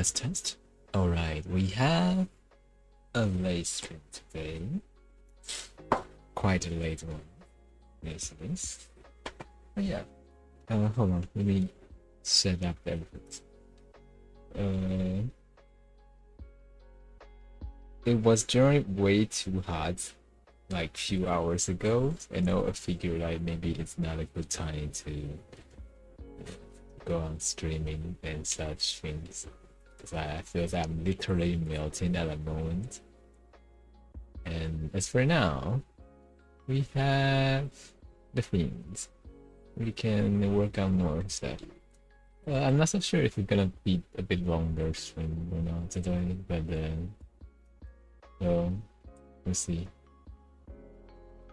Test, test. Alright, we have a late stream today. Quite a late one. Yes, it is. But yeah. Hold on, let me set up everything. It was generally way too hot like few hours ago. I know I figured like maybe it's not a good time to go on streaming and such things. Because I feel like I'm literally melting at the moment. And as for now, we have the things. We can work on more stuff. I'm not so sure if it's gonna be a bit longer stream or not today, but so we'll see.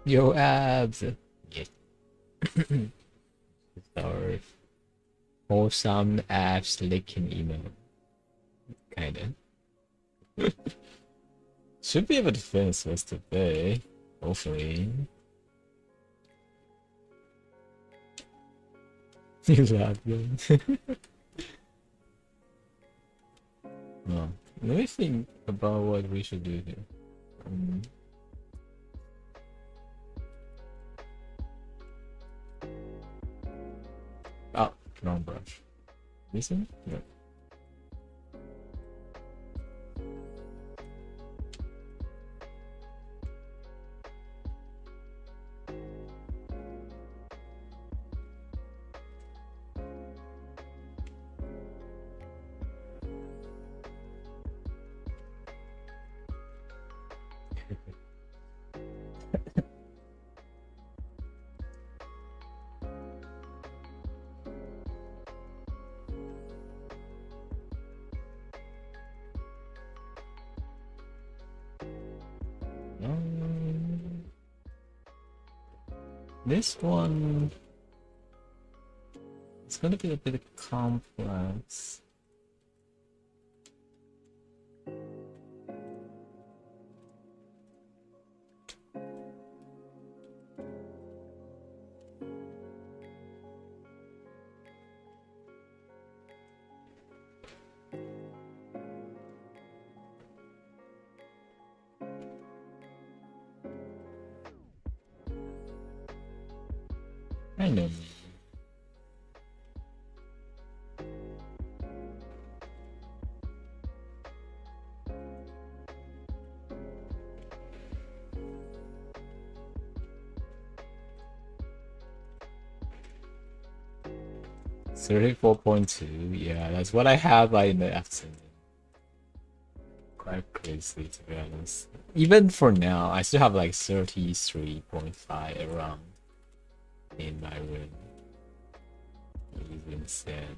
Yo, abs! Yeah. Our wholesome abs licking email. Kinda. Should be able to finish this today, hopefully. You laughing? No. Let me think about what we should do here. Oh, wrong brush. This one? Yeah. This one it's gonna be a bit complex. I know. $34.2, yeah, that's what I have like in the afternoon. Quite crazy to be honest. Even for now, I still have like 33.5 around in my room. It's insane.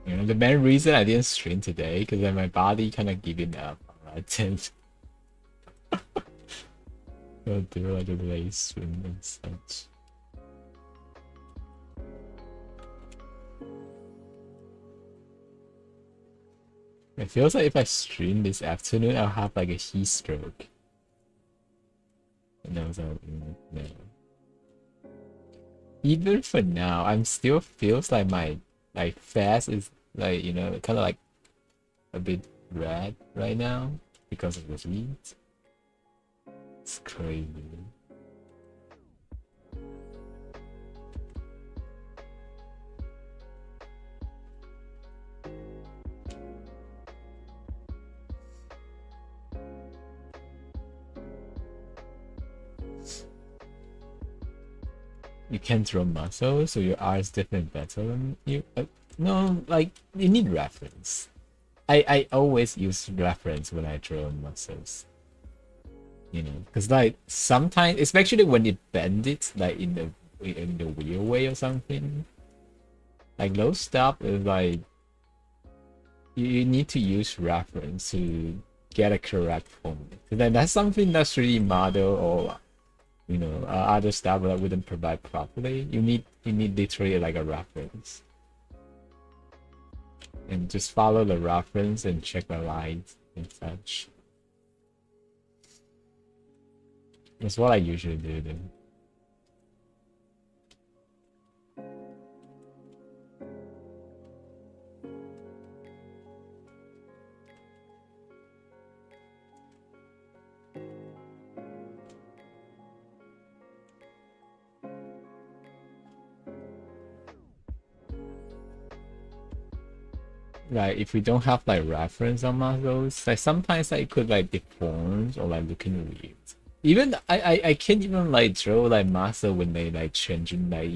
You know, the main reason I didn't stream today because then my body kind of giving up on that tenth. I'll do like a late stream and such. It feels like if I stream this afternoon, I'll have like a heat stroke. And I was like, no. Even for now, I'm still feels like my face is like, you know, kind of like a bit red right now because of the heat. It's crazy. You can't draw muscles, so your art is definitely better than you. No, like you need reference. I always use reference when I draw muscles. You know, because like sometimes, especially when you bend it, like in the weird way or something, like those stuff is like you need to use reference to get a correct form. Then that's something that's really model or you know, other stuff that wouldn't provide properly. You need literally like a reference, and just follow the reference and check the lines and such. That's what I usually do. Then. like if we don't have like reference on muscles, like sometimes I could like deform or like looking weird. Even I can't even like draw like muscle when they like changing like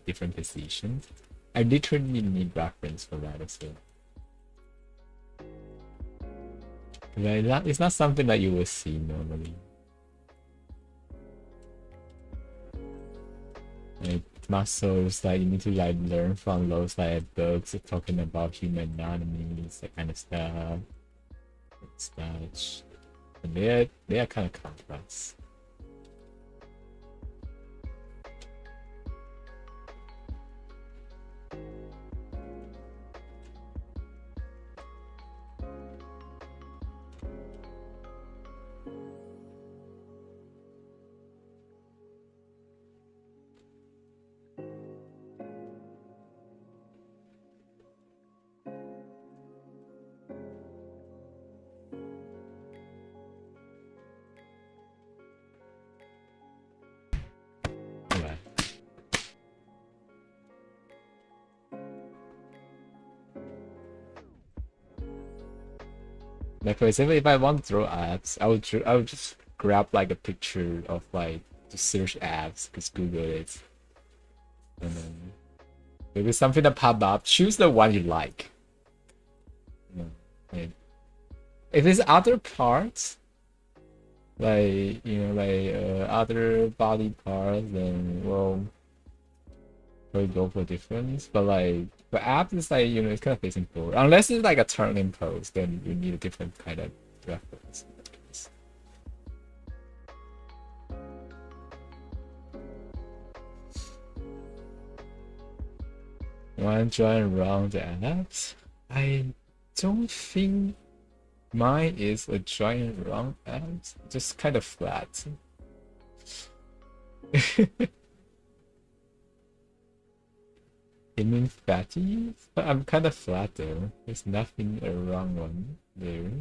different positions. I literally need reference for that as well. Like that it's not something that you will see normally. Like muscles, like you need to like learn from those like books talking about human anatomy, that kind of stuff. Such. And they are kind of complex. Yeah. Like for example, if I want to draw abs, I would just grab like a picture of like to search abs, just Google it, and then if there's something that pop up, choose the one you like. Yeah. Like, if it's other parts, like like other body parts, then well, probably go for difference. But like the abs is like it's kind of facing forward. Unless it's like a turning pose, then you need a different kind of reference. One drawing around the abs. I don't think mine is a giant round abs. Just kind of flat. You mean fatty? But I'm kind of flat though. There's nothing a wrong one there.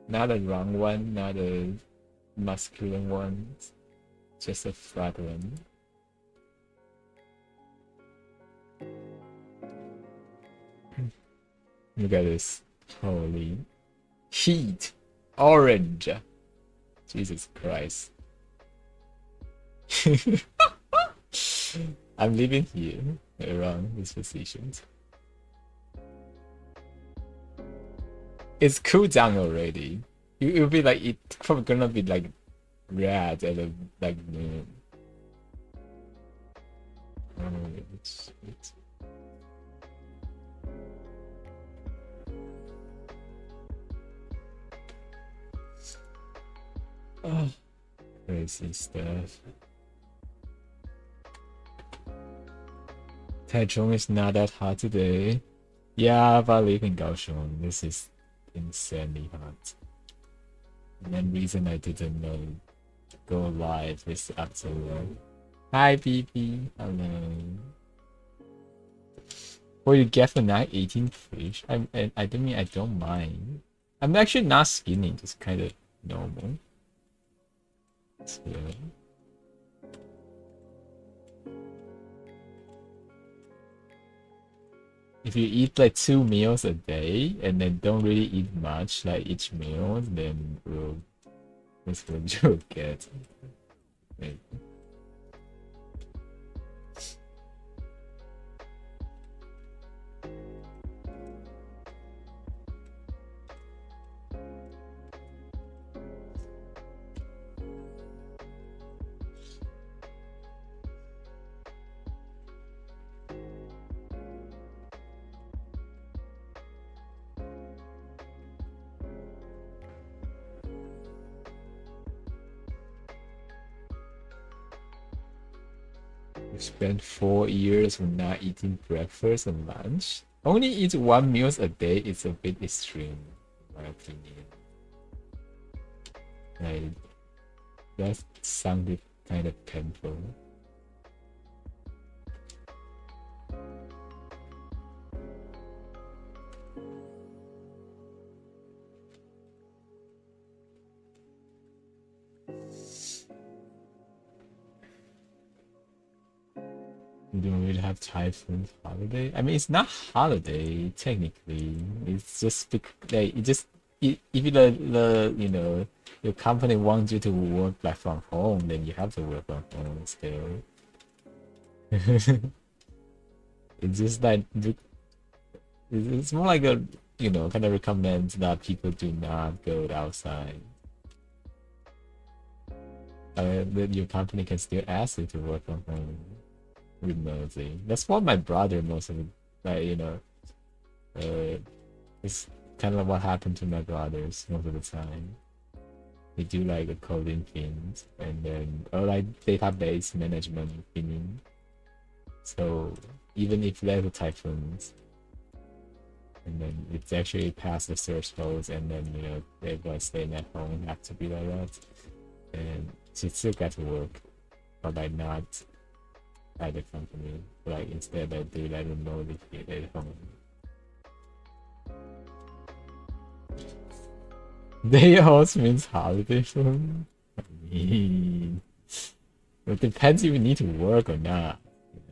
Not a wrong one, not a muscular one. Just a flat one. Look at this. Holy heat. Orange. Jesus Christ. I'm living here around these positions. It's cooled down already. It'll be like it's probably gonna be like red at the like noon. Oh, it's oh, crazy stuff. Taichung is not that hot today. Yeah, but I live in Kaohsiung. This is insanely hot. And then reason I didn't know go live is absolute. Hi, BP. Hello. What you get for night 18 fish? I don't mean I don't mind. I'm actually not skinny, just kind of normal. So, if you eat like 2 meals a day and then don't really eat much like each meal, then that's what you'll get. Maybe. You spent 4 years of not eating breakfast and lunch. Only eat 1 meal a day is a bit extreme, in my opinion. Like that sounded kind of painful. We don't really have typhoon holiday. I mean, it's not holiday technically. It's just like it just if the your company wants you to work like from home, then you have to work from home still. It's just like it's more like a kind of recommend that people do not go outside. That your company can still ask you to work from home remotely. That's what my brother most of it, like it's kind of what happened to my brothers most of the time. They do like a coding things and then or like database management thing. So even if there's a typhoons and then it's actually past the thresholds and then everyone's staying at home have to be like that. And she still got to work, but like not at the company. Like instead they do like remotely at home. Day also means holiday for me. I mean, it depends if you need to work or not.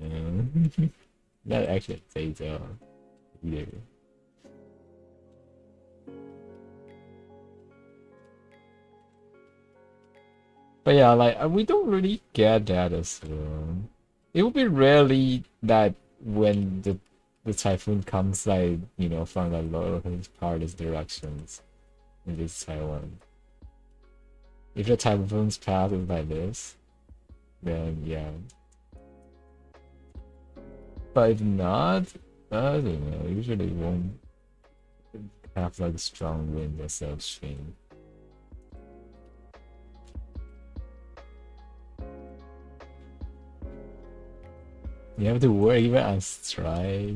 You know? Not actually a day job either. But yeah, like we don't really get that as well. It will be rarely that when the typhoon comes like from the lower farthest directions in this Taiwan. If the typhoon's path is like this, then yeah. But if not, I don't know. Usually won't have like a strong wind or south stream. You have to work even on strike.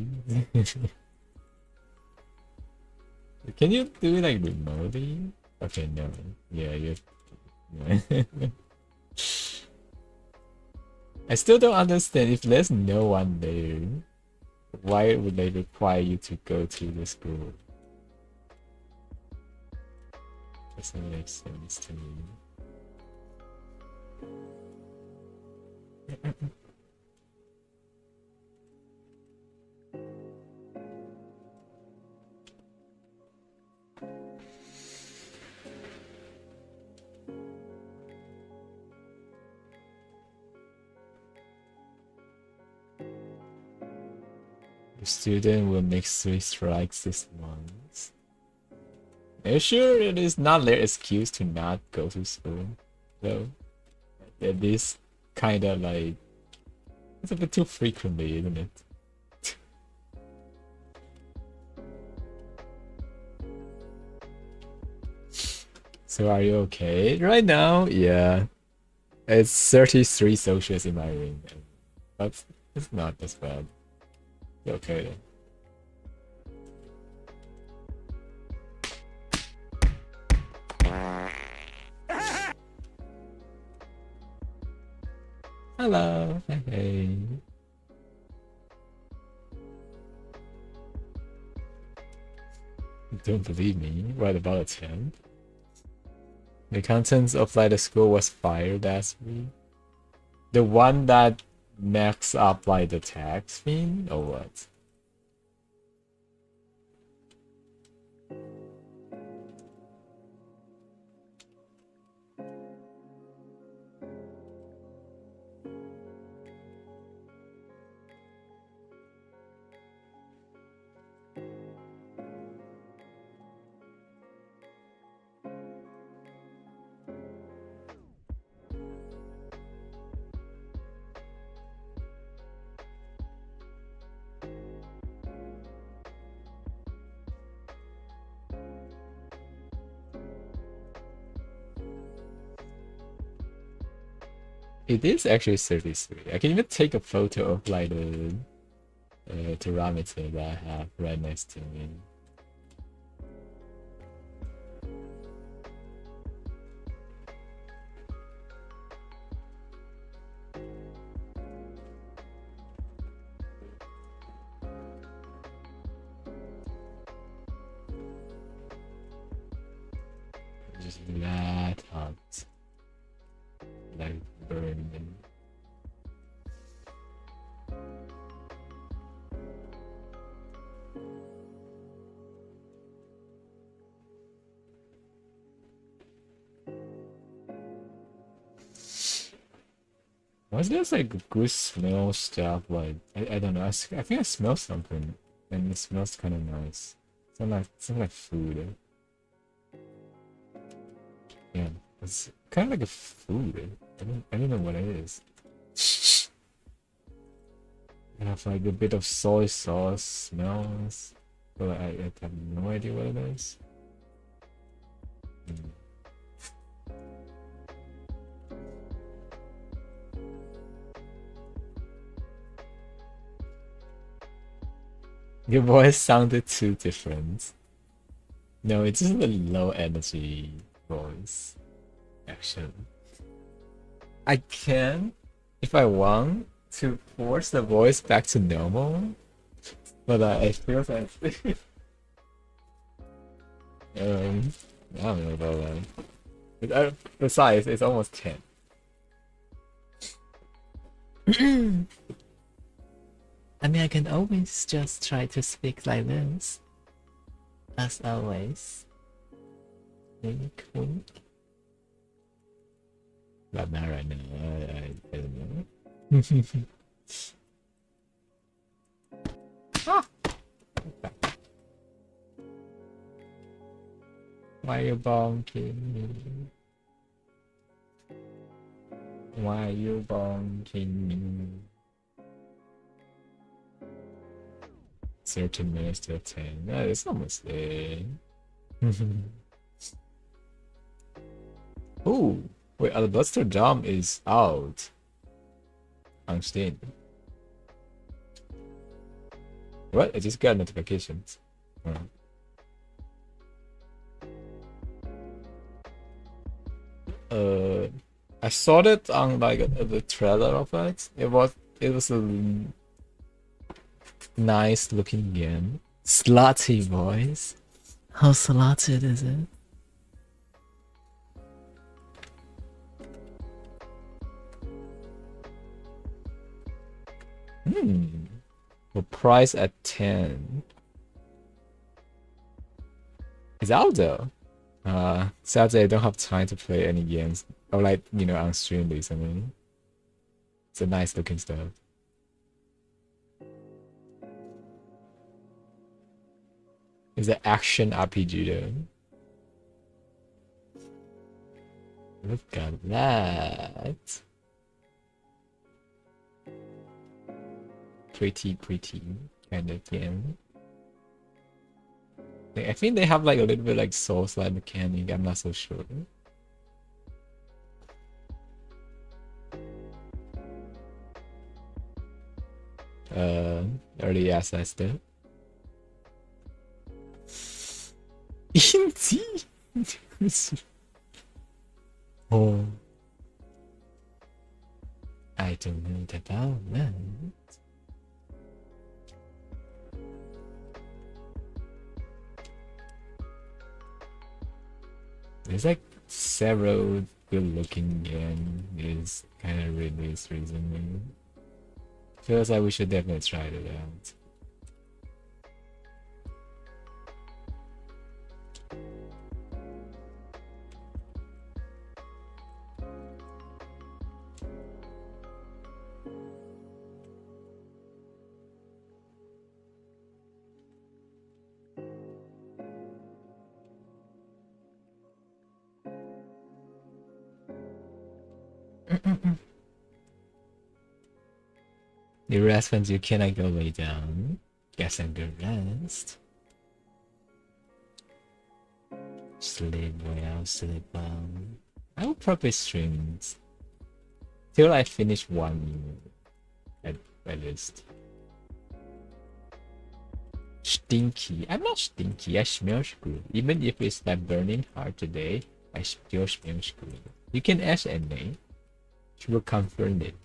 Can you do it like remotely? Okay, no. Yeah, you. I still don't understand if there's no one there. Why would they require you to go to the school? Doesn't make sense to me. The student will make 3 strikes this month. Are you sure it is not their excuse to not go to school? Though, it is kind of like it's a bit too frequently, isn't it? So are you okay right now? Yeah, it's 33 socials in my ring, but it's not as bad. You're okay then. Hello. Hey. Don't believe me? What about a 10? The contents of like the school was fired last week. The one that maxed up like the tax thing or what? It is actually 33. I can even take a photo of like the parameter that I have right next to me. Just that hot. Like burning. What's this like good smell stuff? Like I don't know. I think I smell something, and it smells kind of nice. Sound like food. Yeah, it's kind of like a food. I don't know what it is. I have like a bit of soy sauce smells, but I have no idea what it is. Mm. Your voice sounded too different. No, it's just a low energy voice. Actually, I can, if I want, to force the voice back to normal, but I feel that I don't know about that. Besides, it's almost 10. I mean, I can always just try to speak like this, as always. Wink, wink. But not right now. I don't know. Ah! Why you bonking me? Why you bonking me? 13 minutes to 10. No, it's almost there. Ooh, wait, Alabaster Dome is out on Steam. What? I just got notifications. I saw it on like the trailer of it. It was a nice looking game. Slutty voice. How slutted is it? The price at 10. It's out though. Sadly I don't have time to play any games. Or like, on stream recently. It's a nice looking stuff. It's an action RPG though. Look at that. Pretty kind of game. I think they have like a little bit like Souls-like mechanic. I'm not so sure. Early access though. Indeed. Oh, I don't know about that. There's like several good-looking games kind of released recently. Feels like we should definitely try it out. You rest when you cannot go lay down. Guess I'm good rest. Sleep well, sleep well. I will probably stream till I finish one at least. Stinky. I'm not stinky, I smell good. Even if it's like burning hard today, I still smell good. You can ask Anne. She will confirm it.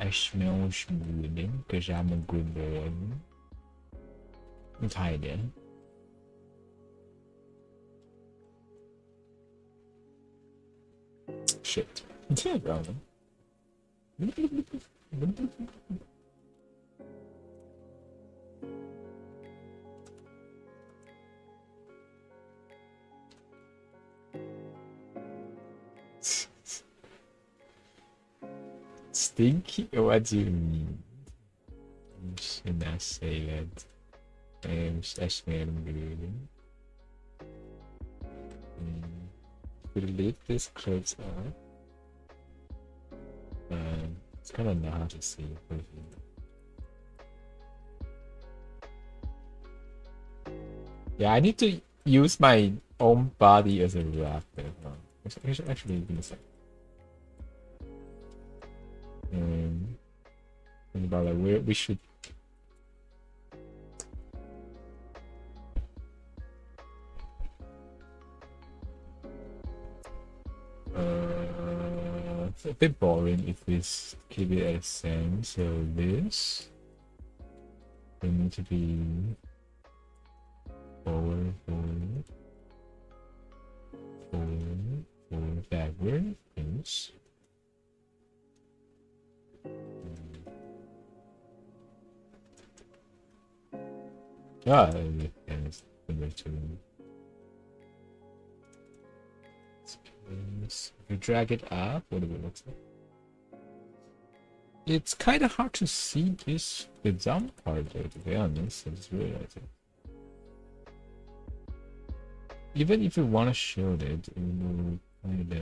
smell smoothing because I'm a good boy. It's hiding. Shit. Yeah, wrong. Stinky? What do you mean? You should not say that. I smell good. We leave this close up. It's kind of not hard to see. Yeah, I need to use my own body as a reactor. Actually, give me a sec. About like where we should. It's a bit boring if we keep it as same. So this will need to be forward, backward, yes. Yes, if you drag it up, what do it look like? It's kind of hard to see this the down part though, to be honest. I just realized it. Even if you want to show it, it will kind of.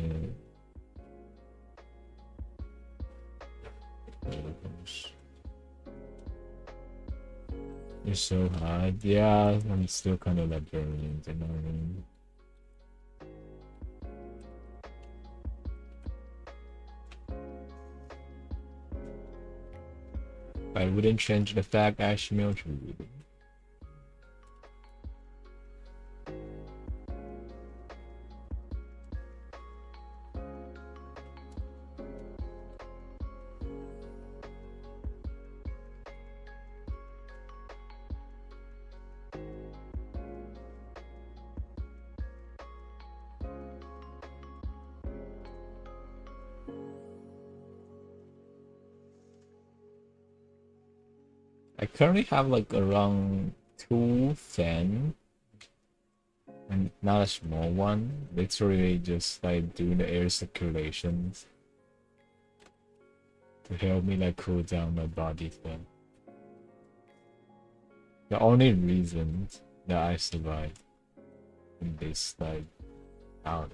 You're so hot. Yeah, I'm still kind of like burning, you know what I mean? I wouldn't change the fact I smell food. I currently have like around 2 fan and not a small one. Literally just like doing the air circulations to help me like cool down my body fan. The only reason that I survived in this like out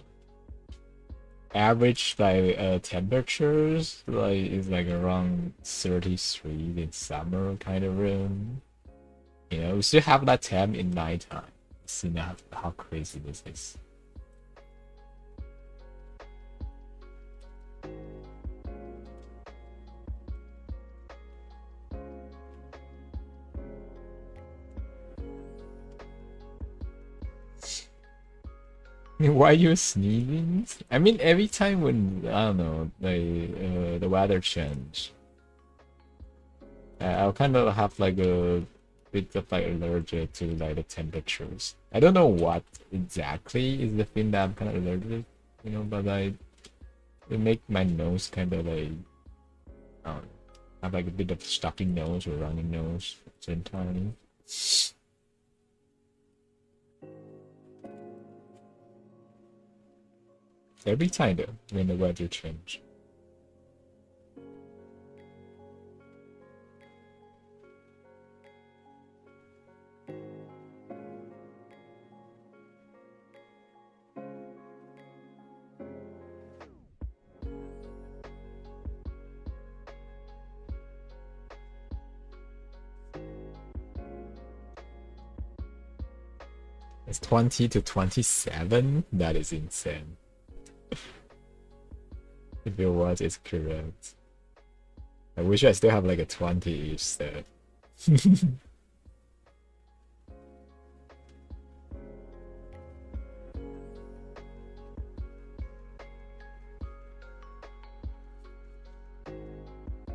average like temperatures like is like around 33 in summer kind of room. You know, we still have that temp in nighttime. See now how crazy this is. Why you sneezing? I mean, every time when I don't know the weather change, I'll kind of have like a bit of like allergic to like the temperatures. I don't know what exactly is the thing that I'm kind of allergic, you know, but it make my nose kind of like I don't know, have like a bit of stuffy nose or runny nose at the same time. Every time though, when the weather change. It's 20 to 27? That is insane. If your watch is correct. I wish I still have like a 20 each set.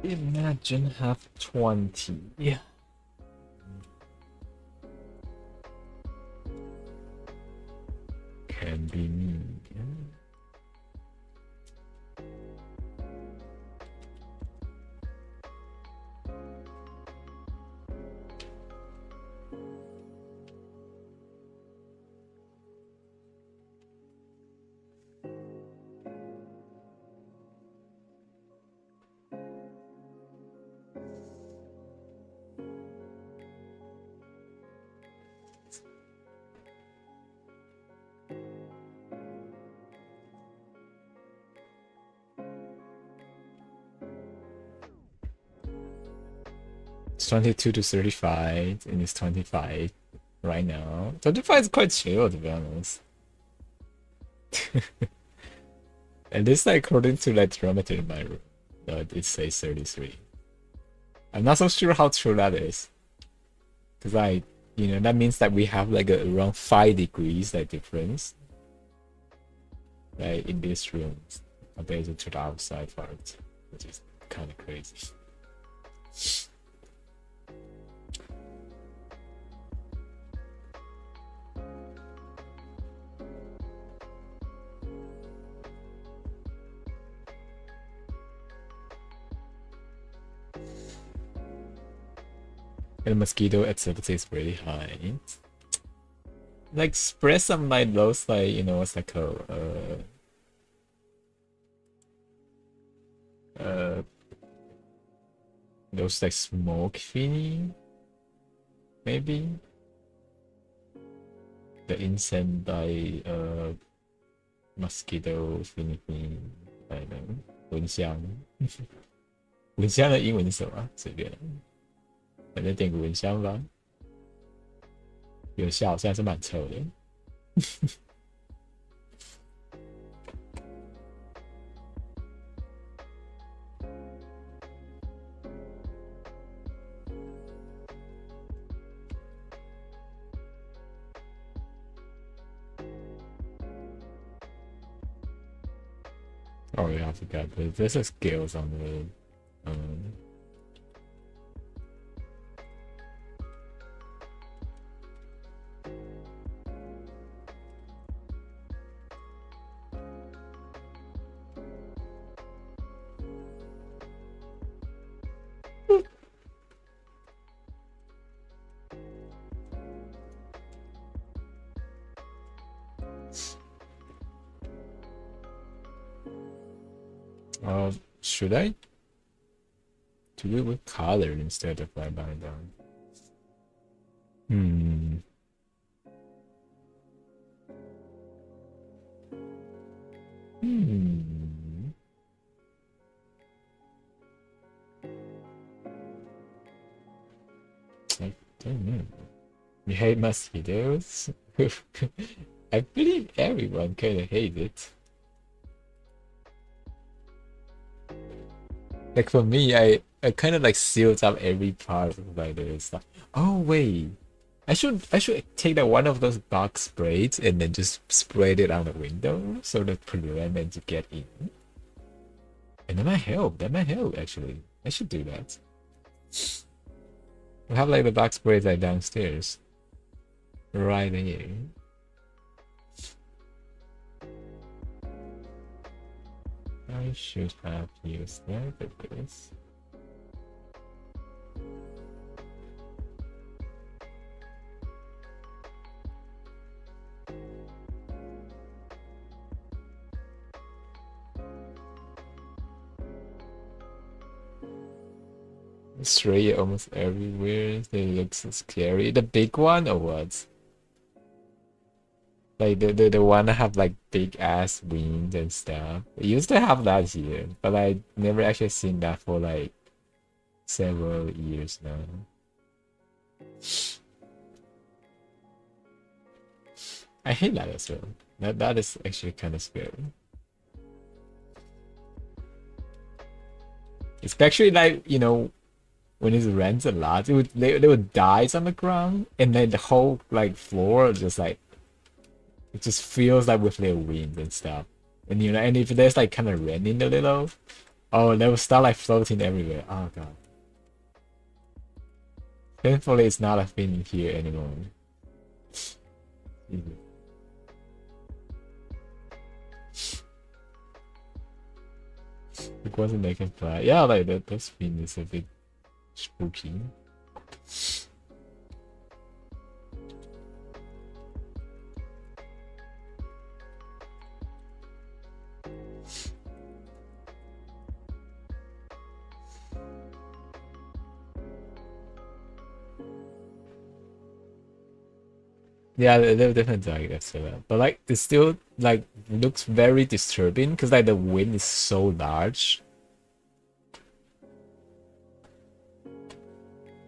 Imagine have 20. Yeah. Can be me. Yeah. It's 22 to 35, and it's 25 right now. 25 is quite chill, to be honest. And this, like, according to like thermometer in my room, it says 33. I'm not so sure how true that is, because that means that we have like around 5 degrees like difference, right, in these rooms compared to the outside part, which is kind of crazy. And mosquito activity is really high. Like, spread some like those, like, what's that called? Those like smoke thingy, maybe. The incense by mosquito thingy, I don't know. 蚊香，蚊香的英文是什么？随便。反正点个蚊香吧，有效，虽然是蛮臭的。Oh yeah, I forgot. There's a scales on the should I do it with color instead of by buying down? I don't know. You hate mosquitoes? I believe everyone kind of hates it. Like, for me, I kind of like sealed up every part of like the stuff. Oh wait, I should take that one of those box sprays and then just spray it on the window so that prevent them to get in. And that might help. That might help actually. I should do that. We have like the box sprays like downstairs, right here. I should have used that for this. Stray almost everywhere. They look so scary. The big one or what? Like the one that have like big ass wings and stuff. We used to have that here, but I never actually seen that for like several years now. I hate that as well. That is actually kind of scary. Especially like, when it rains a lot, they would die on the ground, and then the whole like floor just like, it just feels like with their wind and stuff. And and if there's like kind of raining a little, Oh, they will start like floating everywhere. Oh god. Thankfully, it's not a thing here anymore. Mhm. It wasn't making fly. Yeah, like that. Those thing is a bit spooky. Yeah, they're different like that. But like it still like looks very disturbing because like the wind is so large.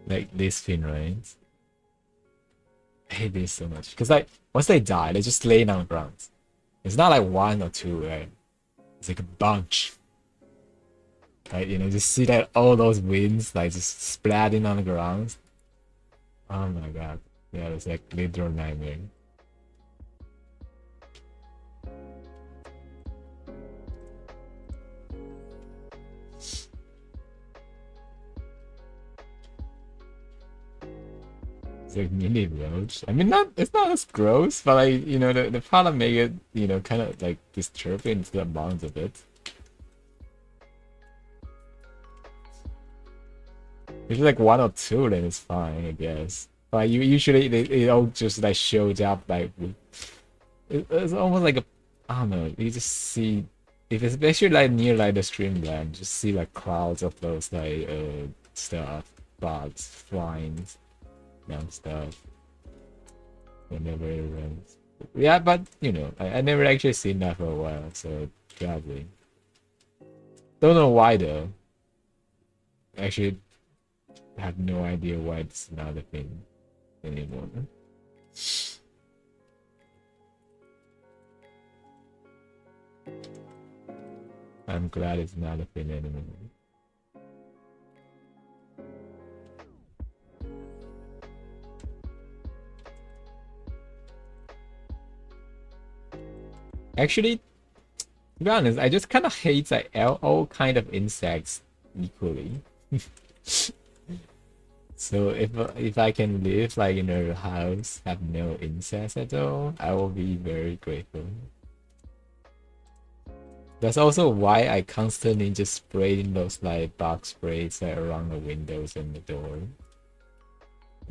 Like this thing, right? I hate this so much. Because like once they die, they just lay on the ground. It's not like one or two, right? It's like a bunch. Right? You know, just see that all those winds like just splatting on the ground. Oh my god. Yeah, it's like literal nightmare. It's like mini roach. I mean, not it's not as gross, but like you know, the part that make it you know kind of like disturbing to the amount of it. If it's like one or two, then it's fine, I guess. But you usually it all just like shows up like it's almost like a I don't know. You just see if it's especially like near like the streamland, just see like clouds of those like stuff, bugs flying and stuff whenever it runs. Yeah, but you know, I never actually seen that for a while, so probably don't know why though. Actually, have no idea why it's not a thing anymore. I'm glad it's not a thing anymore. Actually, to be honest, I just kind of hate like all kind of insects equally. So if I can live like in a house have no insects at all, I will be very grateful. That's also why I constantly just spraying those like bug sprays like, around the windows and the door.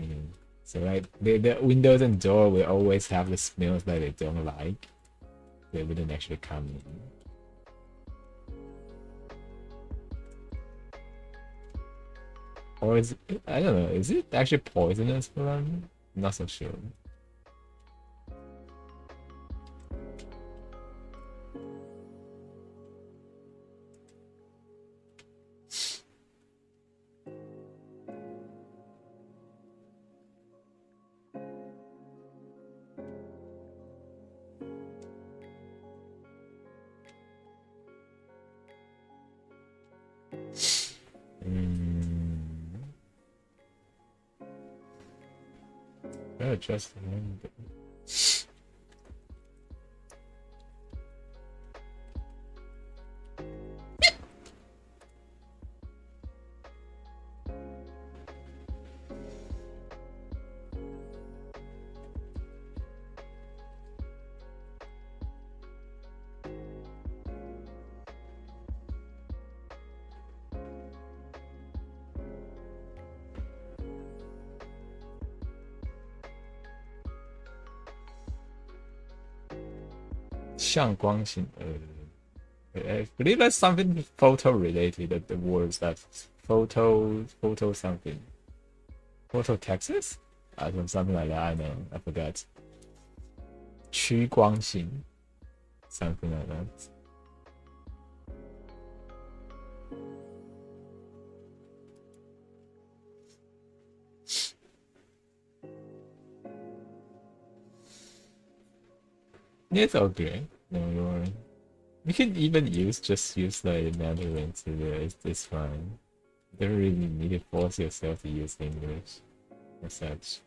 Mm. So like the windows and door will always have the smells that they don't like. They wouldn't actually come in. Or is it, I don't know, is it actually poisonous for them? Not so sure. Mm. Oh, just remember. 向光性, I believe that's something photo related. The words that photo something, photo Texas, something like that. I know, I forgot. 趋光性, something like that. It's okay. No worry. You can even just use the Mandarin to do it. It's fine. You don't really need to force yourself to use English as such.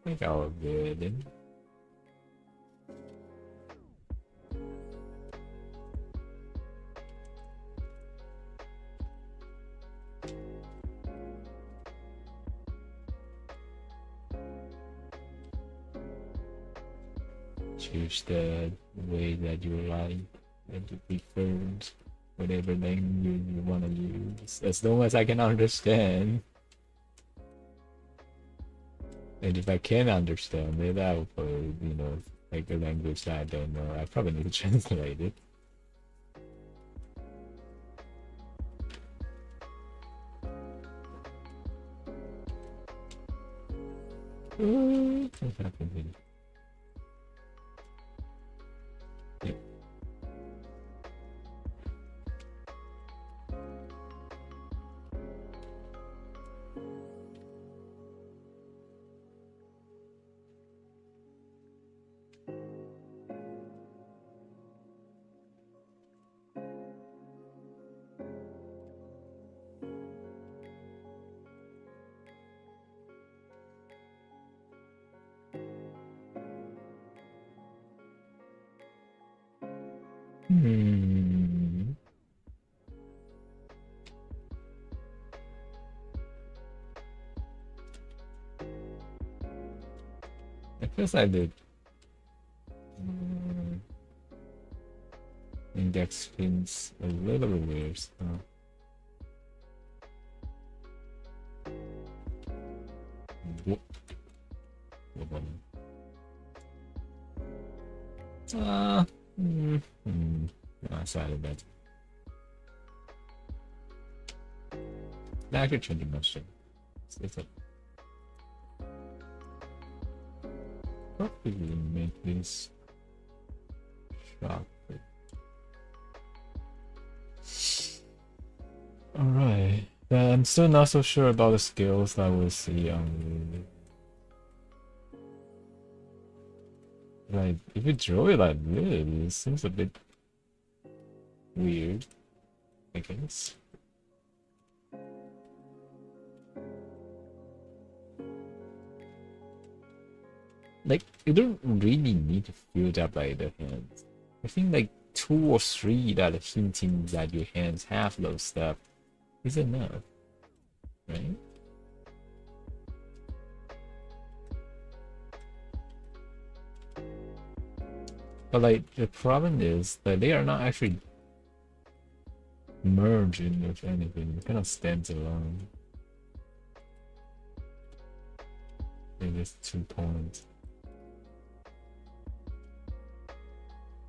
I think I'll do it then. choose the way that you like and you prefer whatever language you want to use, as long as I can understand. And if I can understand it, I will probably, like a language that I don't know, I probably need to translate it. What happened here? Yep. It feels like the index seems a little weird. Whoop. Sorry about that. I could change the motion. It's a probably make this sharper. Alright. I'm still not so sure about the skills that we'll see on. Like, if you draw it like this, it seems a bit weird, I guess. Like, you don't really need to fill up like the hands. I think like 2 or 3 that are hinting that your hands have those stuff is enough, right? But like the problem is that they are not actually merging with anything. It kind of stands alone. In this 2 points.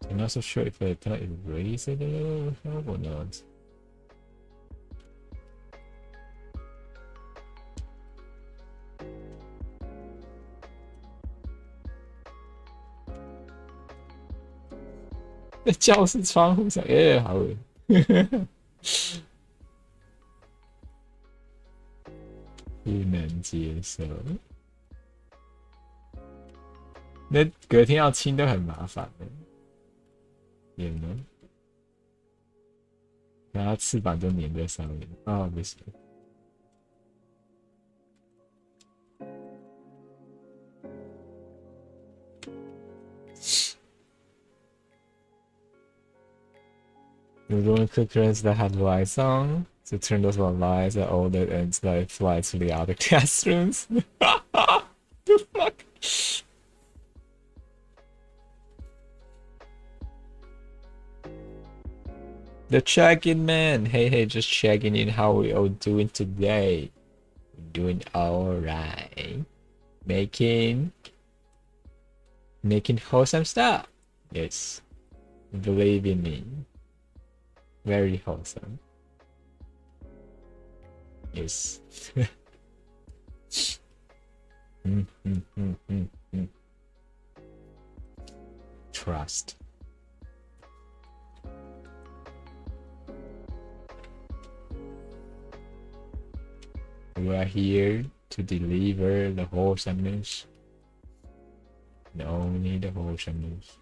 I'm not so sure if I can erase it a little or not. The 教室窗户上，好恶。不能接受。那隔天要清都很麻烦的。也能，然后翅膀就粘在上面。哦，不行。We're doing quick turns that had lights on. So turn those on lights and all that and like fly to the other classrooms. The fuck? The check-in man. Hey, just checking in. How we all doing today? We're doing alright. Making wholesome stuff. Yes. Believe in me. Very wholesome. Yes. Trust. We are here to deliver the wholesomeness. Only the wholesomeness.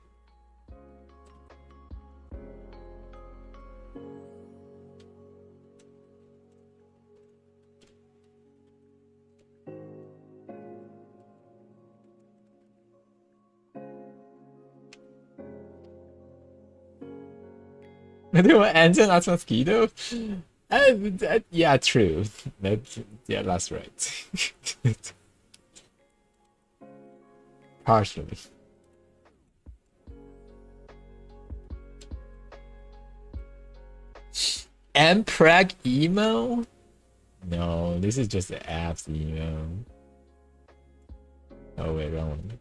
Do what answer that's mosquito? Yeah, true. That's right. Partially. Mpreg email? No, this is just the app's email. Oh wait, wrong one.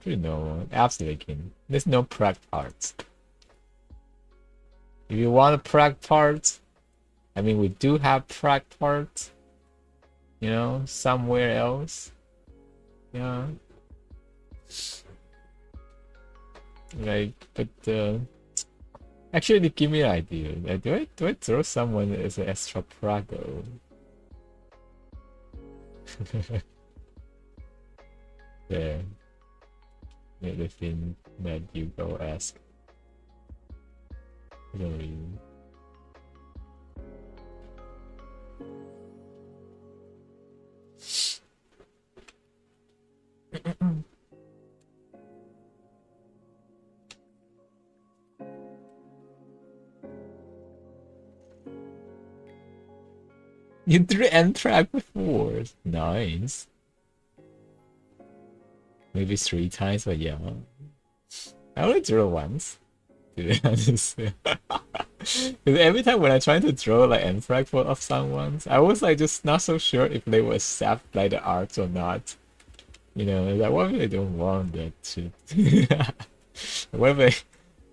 Pretty normal. Apps leaking. There's no preg parts. If you want a preg part, I mean we do have preg parts. You know, somewhere else. Yeah. Like, but actually, give me an idea. Like, do I throw someone as an extra prago? There. Yeah, the thing that you go ask. I don't really. You drew N-track before. Nice. Maybe 3 times, but yeah. I only drew once. To be honest. Because every time when I try to draw like N-frag for of someone, I was like just not so sure if they would accept like the art or not. You know, like what if they don't want that shit? What if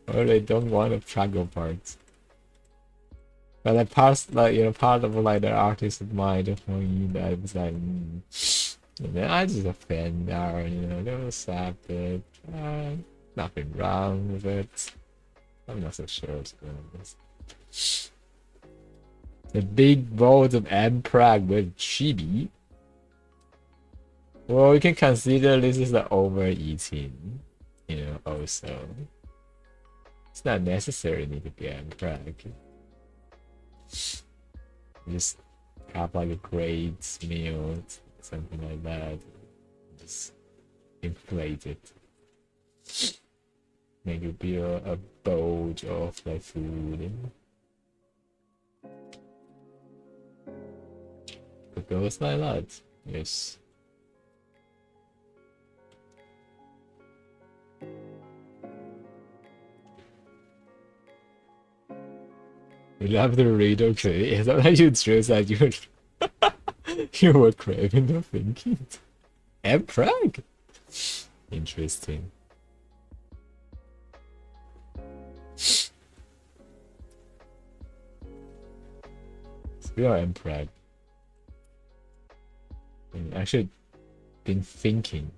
they don't want the Prago parts? But like part of like the artist's mind for me that was like, I just a fan now, you know, they will accept it. Nothing wrong with it. I'm not so sure to be honest. The big balls of M-Prag with Chibi. Well, we can consider this is the overeating, you know, also. It's not necessarily need to be M-Prag. Just have like a great meal, something like that. Just inflate it. Make it be a bowl of like food. It goes like that. Yes. You love the read, okay? Is that how you drew that you were craving the thinking? And prank? Interesting. We are Emperor. I actually been thinking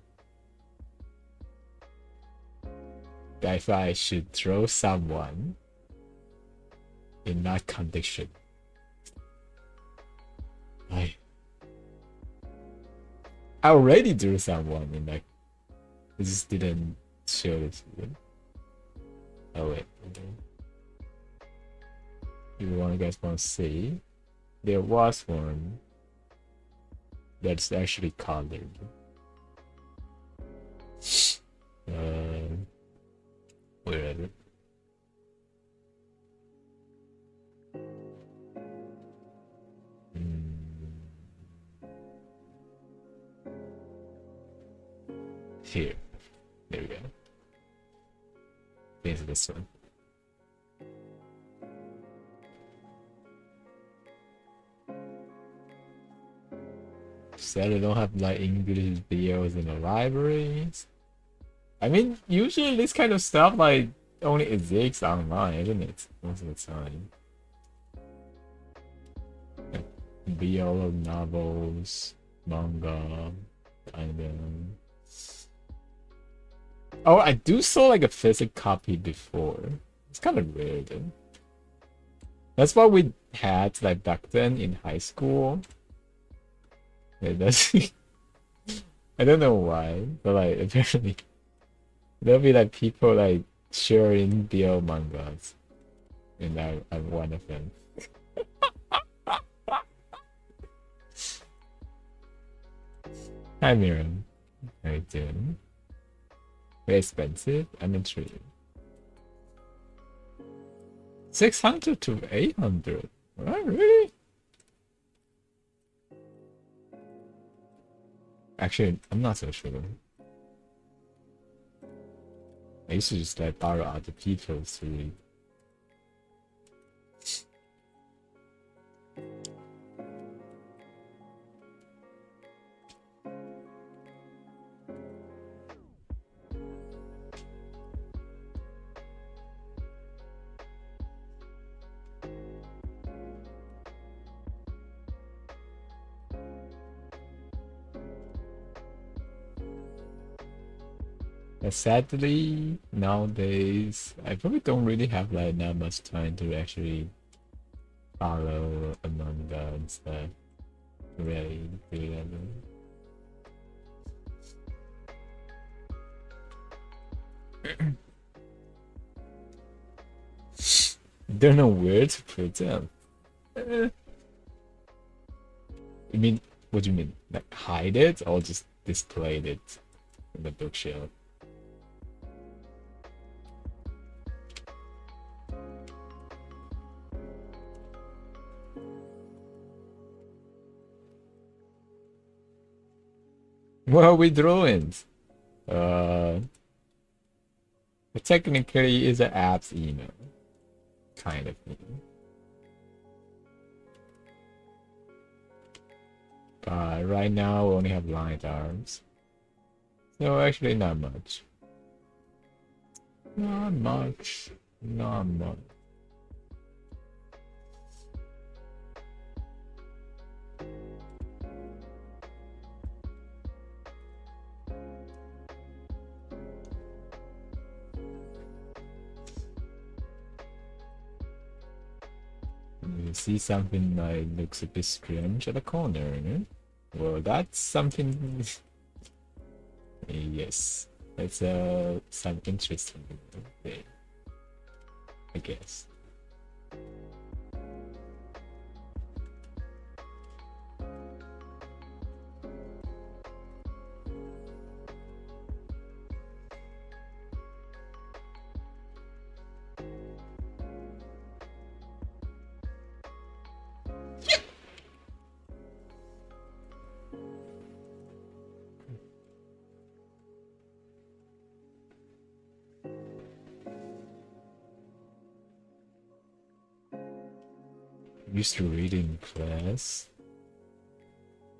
that if I should throw someone in that condition, I already drew someone in that. I just didn't show it to you. Oh wait. Okay. If you guys want to see, there was one that's actually colored. Where is it? Here. There we go. Here's this one. Said I don't have like English videos in the libraries. I mean, usually this kind of stuff like only exists online, isn't it? Most of the time. Like, BL novels, manga, kind of. Oh, I do saw like a physical copy before. It's kind of weird. That's what we had like back then in high school. Yeah, that's I don't know why, but like apparently there'll be like people like sharing BL mangas, and I'm one of them. Hi Miriam, how you doing? Very expensive? I'm intrigued. 600 to 800? What, really? Actually, I'm not so sure. I used to just like borrow other people's to read. Sadly, nowadays, I probably don't really have like that much time to actually follow a manga and stuff. Really, really. Don't know where to put them. You mean, what do you mean? Like hide it or just display it in the bookshelf? What are we drawing? It technically is an app's email. Kind of thing. But right now we only have lined arms. So actually not much. Not much. Not much. You see something like looks a bit strange at the corner, eh? Well, that's something. Yes, it's some interesting thing, I guess. Used to read in class,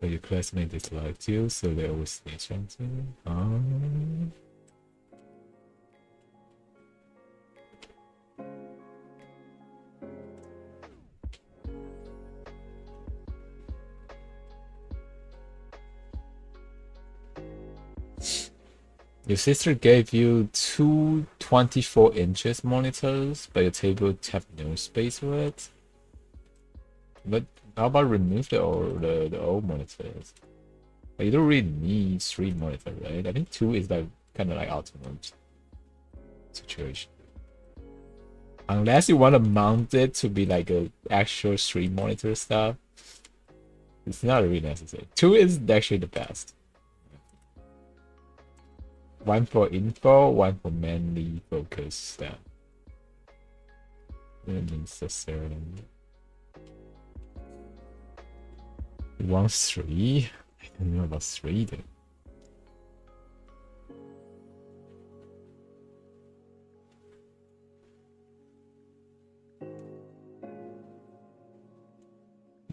but your classmate disliked you, so they always snitch on you. Your sister gave you two 24 inches monitors, but your table have no space for it. But how about remove the old monitors? Like, you don't really need 3 monitors, right? I think 2 is like kind of like ultimate situation. Unless you want to mount it to be like a actual 3 monitor stuff, it's not really necessary. 2 is actually the best. One for info, one for mainly focus stuff. Not necessarily. You want 3? I don't know about 3 though.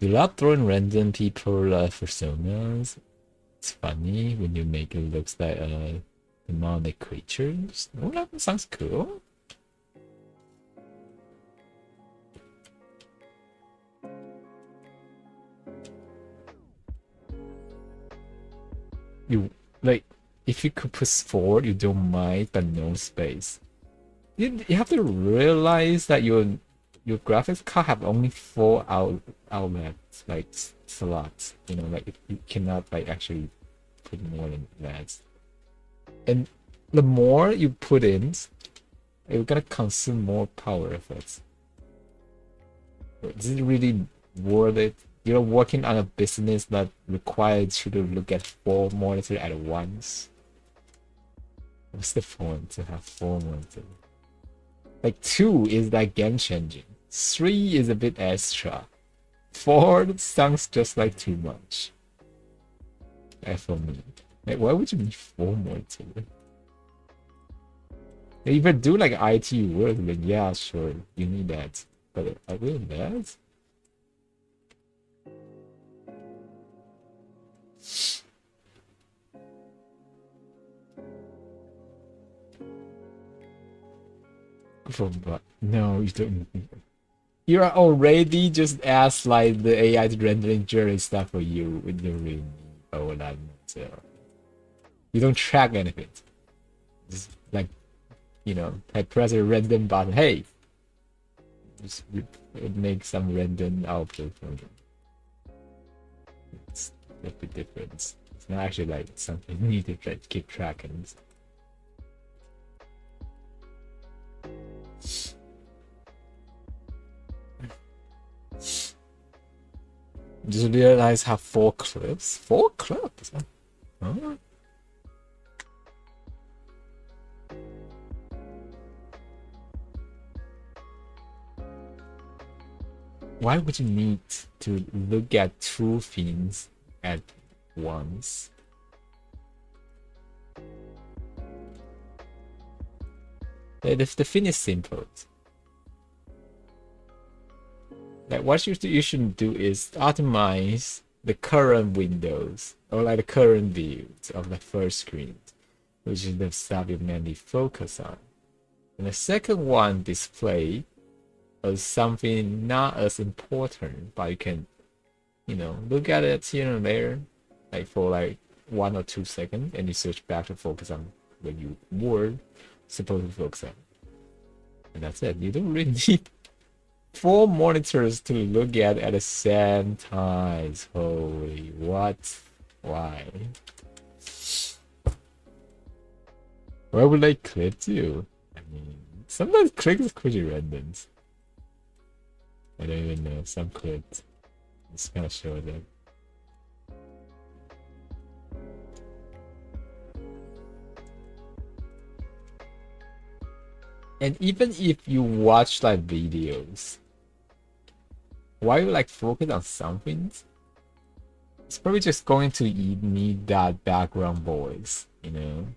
You love throwing random people personas. It's funny when you make it look like demonic creatures. Oh, that sounds cool. You like if you could put 4, you don't mind, but no space. You have to realize that your graphics card have only 4 outlets, like slots. You know, like you cannot like actually put more than that. And the more you put in, you're gonna consume more power efforts. Is it really worth it? You're working on a business that requires you to look at 4 monitors at once. What's the point to have 4 monitors? Like 2 is like game changing. 3 is a bit extra. 4 sounds just like too much. For me. Like, why would you need 4 monitors? If you do like IT work, then yeah, sure, you need that. But other than that, no, you don't. You are already just asked like the AI rendering jury stuff for you with your ring or that. So you don't track anything. Just like, I press a random button. Hey, just it makes some random output from it. It's a bit different. It's not actually like something you need to keep track of. Just realized how 4 clips. 4 clips? Huh? Why would you need to look at 2 things at once? The thing is simple. Like what you should do is optimize the current windows or like the current views of the first screen, which is the stuff you mainly focus on. And the second one display as something not as important, but you can, look at it here and there, like for like 1 or 2 seconds, and you switch back to focus on what you were supposed to focus on. And that's it. You don't really need 4 monitors to look at the same time. Holy, what? Why? Why would I clip to? I mean, sometimes click is pretty random. I don't even know. Some clips. It's gonna show them. And even if you watch like videos, why you like focus on something? It's probably just going to need that background voice, and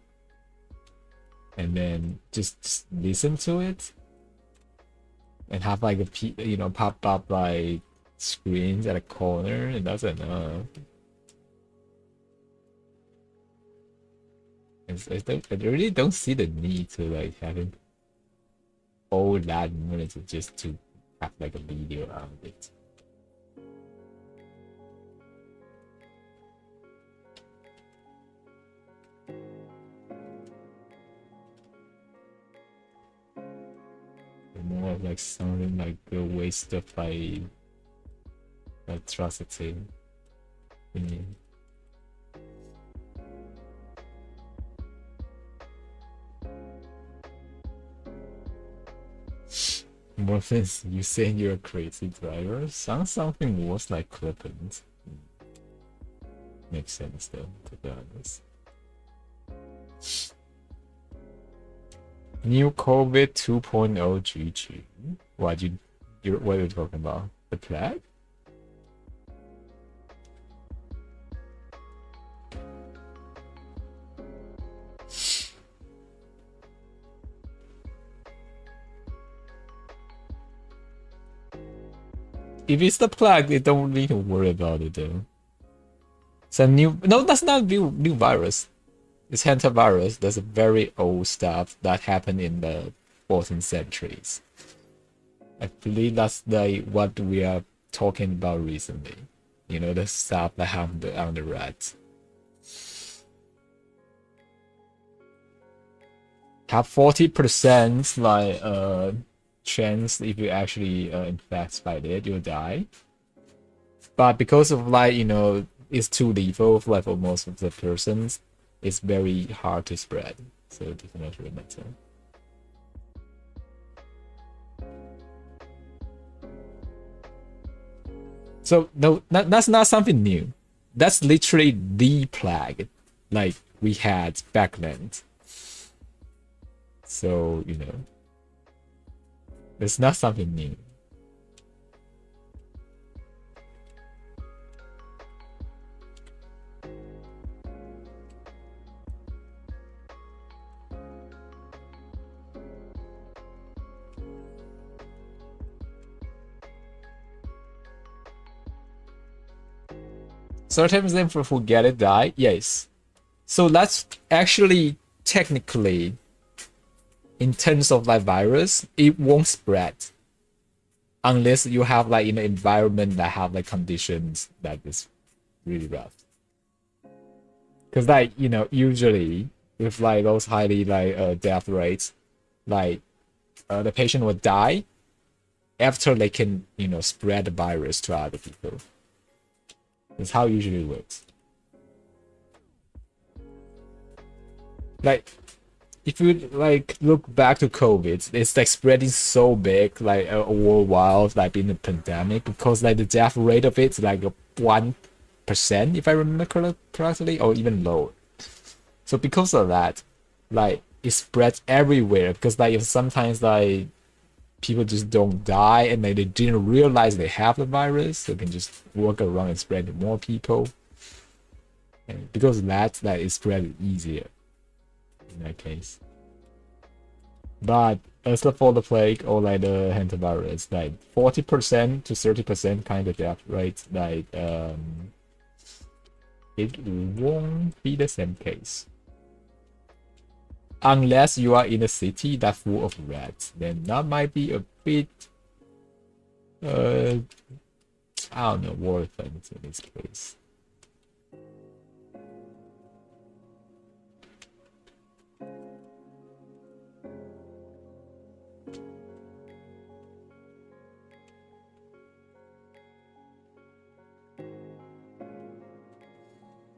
then just listen to it, and have like a pop up like screens at a corner, and that's enough. I really don't see the need to like having all that minutes just to have like a video out of it. More of like sounding like a waste of like atrocity. More things you saying you're a crazy driver sounds something worse like Clippins. Makes sense though, to be honest. New COVID 2.0 GG. What are you talking about? The plague? If it's the plague, they don't need to worry about it though. No, that's not new virus. It's hantavirus. That's a very old stuff that happened in the 14th centuries. I believe that's what we are talking about recently. The stuff that happened on the rats. Have 40% like chance if you actually infect by it, you'll die. But because of like it's too lethal for most of the persons, it's very hard to spread. So it doesn't actually matter. So no, that's not something new. That's literally the plague, like we had back then. So it's not something new. Sometimes then for forget it die, yes. So that's actually technically, in terms of like virus, it won't spread unless you have like an environment that have like conditions that is really rough. Because like usually with like those highly like death rates, like the patient will die after they can spread the virus to other people. That's how it usually works. Like if you like look back to COVID, it's like spreading so big, like worldwide, like in the pandemic, because like the death rate of it's like 1%, if I remember correctly, or even lower. So because of that, like it spreads everywhere. Because like if sometimes like people just don't die and like, they didn't realize they have the virus, so they can just walk around and spread to more people. And because of that, like it spread easier in that case. But as for the plague or like the hantavirus, like 40% to 30% kind of death rate, like it won't be the same case. Unless you are in a city that's full of rats, then that might be a bit I don't know, worth it in this case.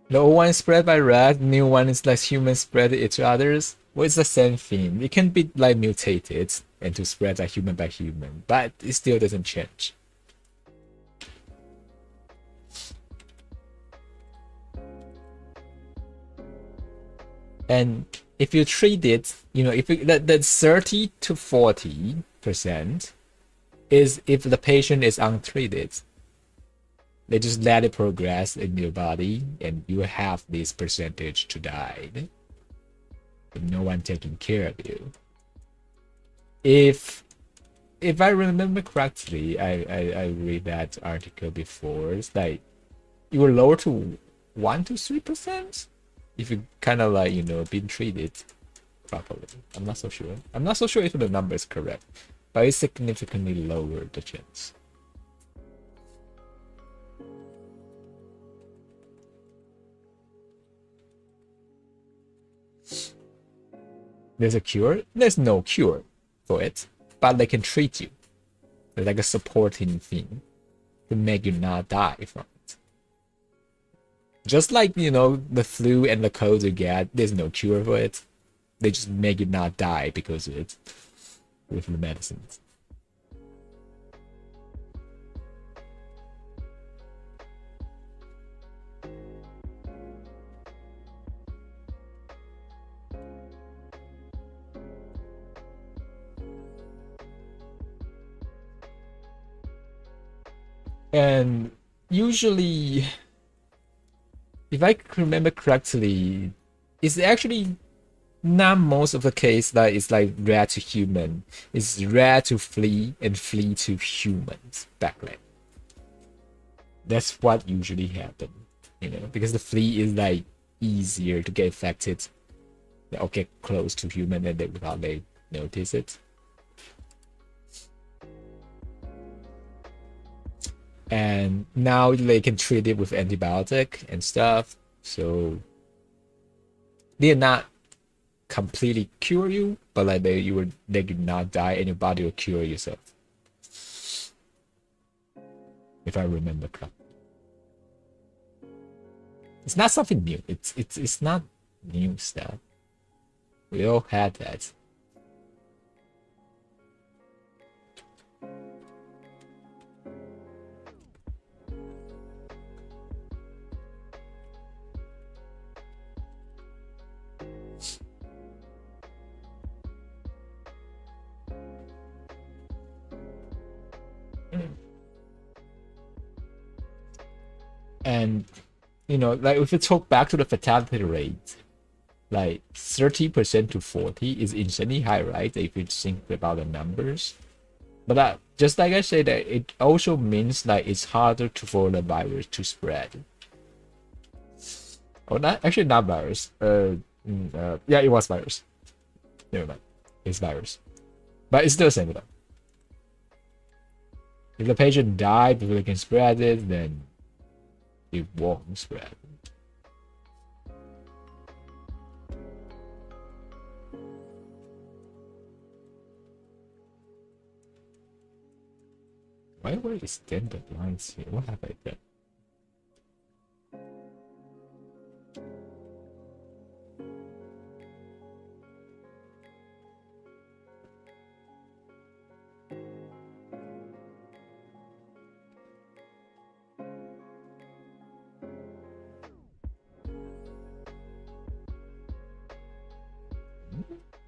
The old one is spread by rat, new one is like humans spread each other's. Well, it's the same thing. It can be like mutated and to spread like human by human, but it still doesn't change. And if you treat it, if that 30 to 40% is if the patient is untreated. They just let it progress in your body, and you have this percentage to die. With no one taking care of you. If I remember correctly, I read that article before. It's like you were lower to 1 to 3% if you kind of like been treated properly. I'm not so sure. I'm not so sure if the number is correct, but it's significantly lower the chance. There's a cure? There's no cure for it, but they can treat you. It's like a supporting thing to make you not die from it. Just like, the flu and the cold you get, there's no cure for it. They just make you not die because of it with the medicines. And usually, if I remember correctly, it's actually not most of the case that it's like rare to human. It's rare to flea and flea to humans back then. That's what usually happen, because the flea is like easier to get infected or get close to human and without they notice it. And now they can treat it with antibiotic and stuff, so they're not completely cure you, but like they do not die and your body will cure yourself, if I remember correctly. It's not something new. It's not new stuff. We all had that. And like if you talk back to the fatality rate, like 30% to 40 is insanely high, right? If you think about the numbers. But just like I said, that it also means like it's harder for the virus to spread. Oh, not actually not virus. Yeah, it was virus. Never mind, it's virus, but it's still the same though. If the patient died before they can spread it, then it won't spread. Why were extended lines here? What have I done?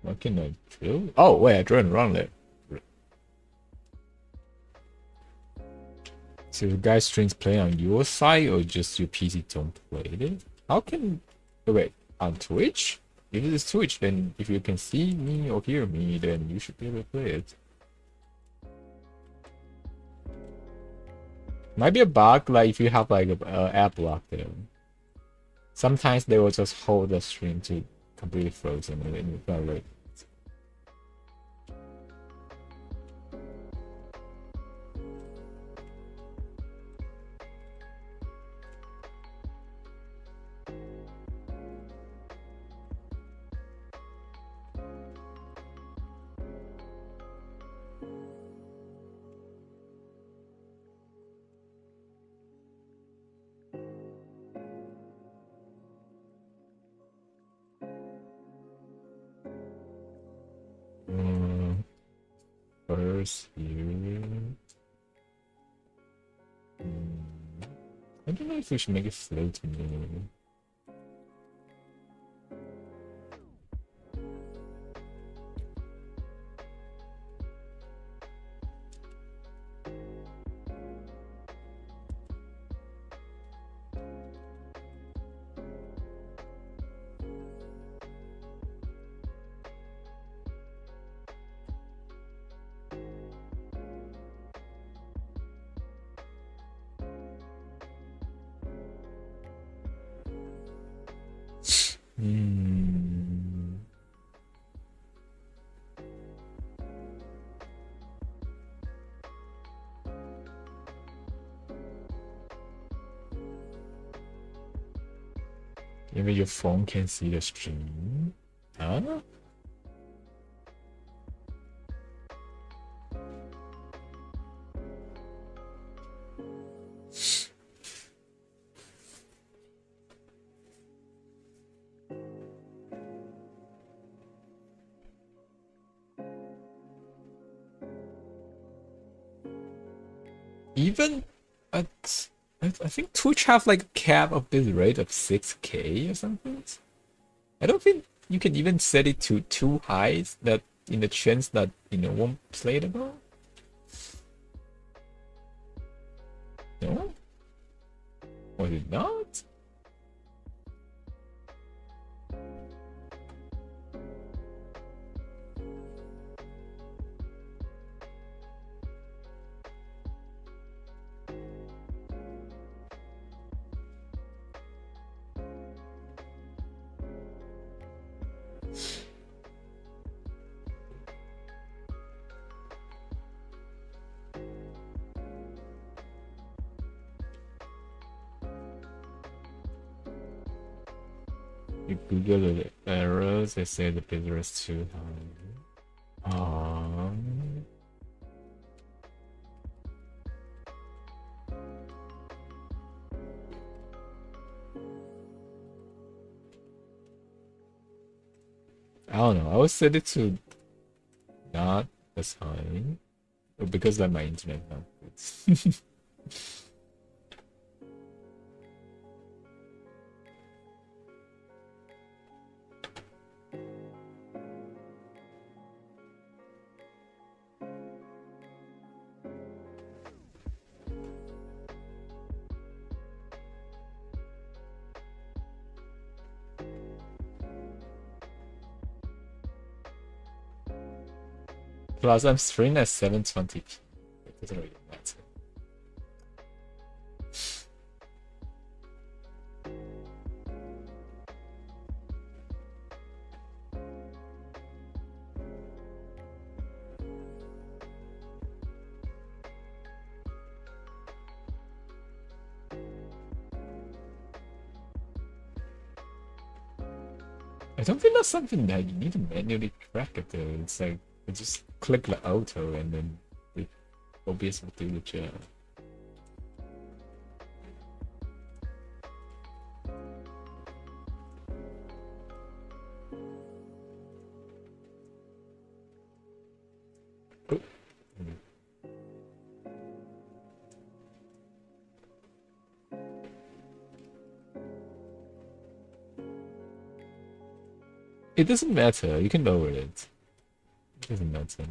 What can I drill? Oh wait, I drew it wrong there. So the guy strings play on your side or just your PC don't play it? How can... Oh, wait, on Twitch? If it is Twitch, then if you can see me or hear me, then you should be able to play it. Might be a bug, like if you have like a app block there. Sometimes they will just hold the stream to completely frozen and then you can't like... First here. I don't know if we should make it float more. Even your phone can see the stream. Huh? Even at... I think Twitch have like a cap of bitrate of 6K or something. I don't think you can even set it to too high that in the chance that won't play it about. No? Was it not? You Google the errors, they say the bitrate is too high. I don't know, I would set it to not as high. Because like my internet not good. Plus, I'm streaming at 720p. It doesn't really matter. I don't think that's something that you need to manually track it though. It's like, you just click the auto and then OBS will do the job. It doesn't matter. You can lower it. It doesn't matter.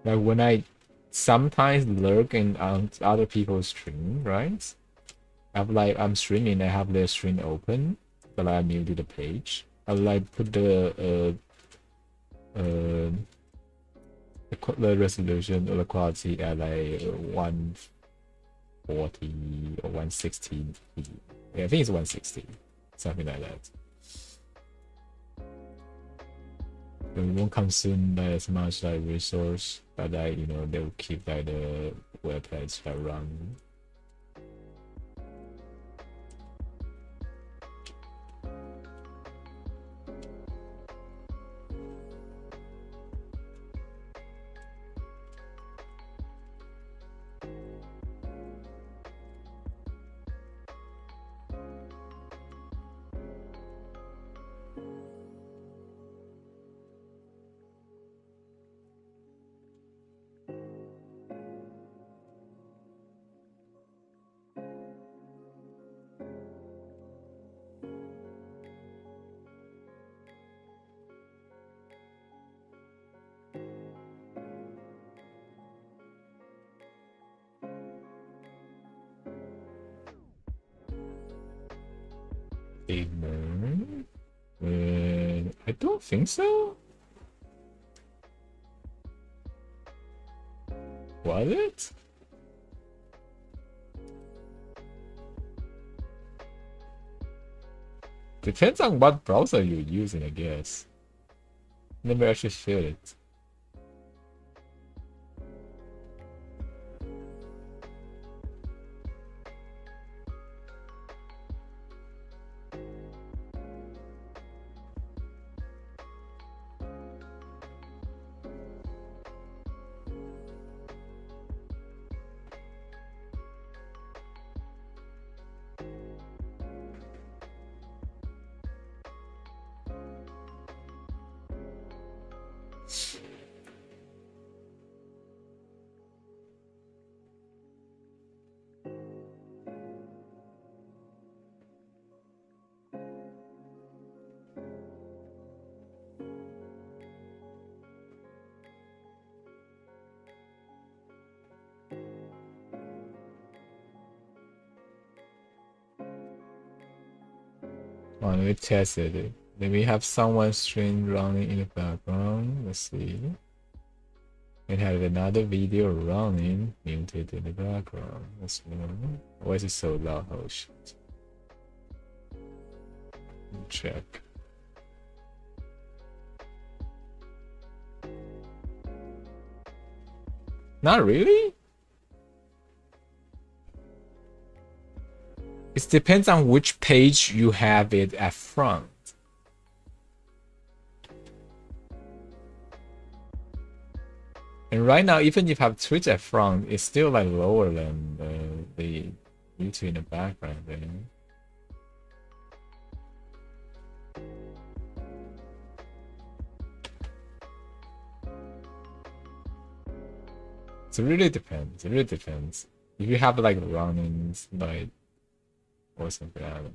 Like when I sometimes lurk in other people's stream, right? I'm streaming. I have their stream open, but I muted the page. I like put the resolution or the quality at like 140 or 160. Yeah, I think it's 160, something like that. It won't consume as much like resource, but like they will keep like the websites that run. I don't think so. Was it? Depends on what browser you're using, I guess. Never actually feel it. Let me test it. Let me have someone's stream running in the background. Let's see. And have another video running muted in the background. Let's see. Why is it so loud? Oh shit. Check. Not really? It depends on which page you have it at front. And right now, even if you have Twitch at front, it's still like lower than the YouTube in the background there. So it really depends. It really depends. If you have like run-ins, like or something, I don't know.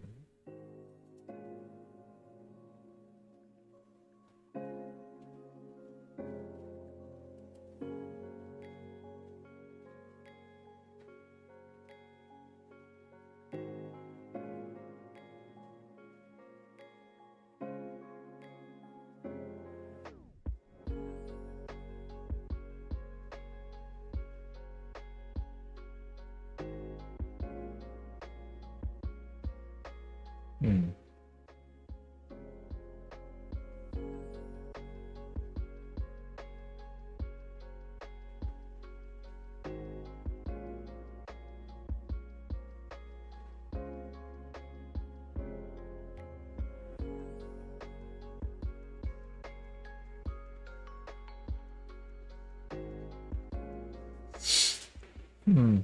Hmm.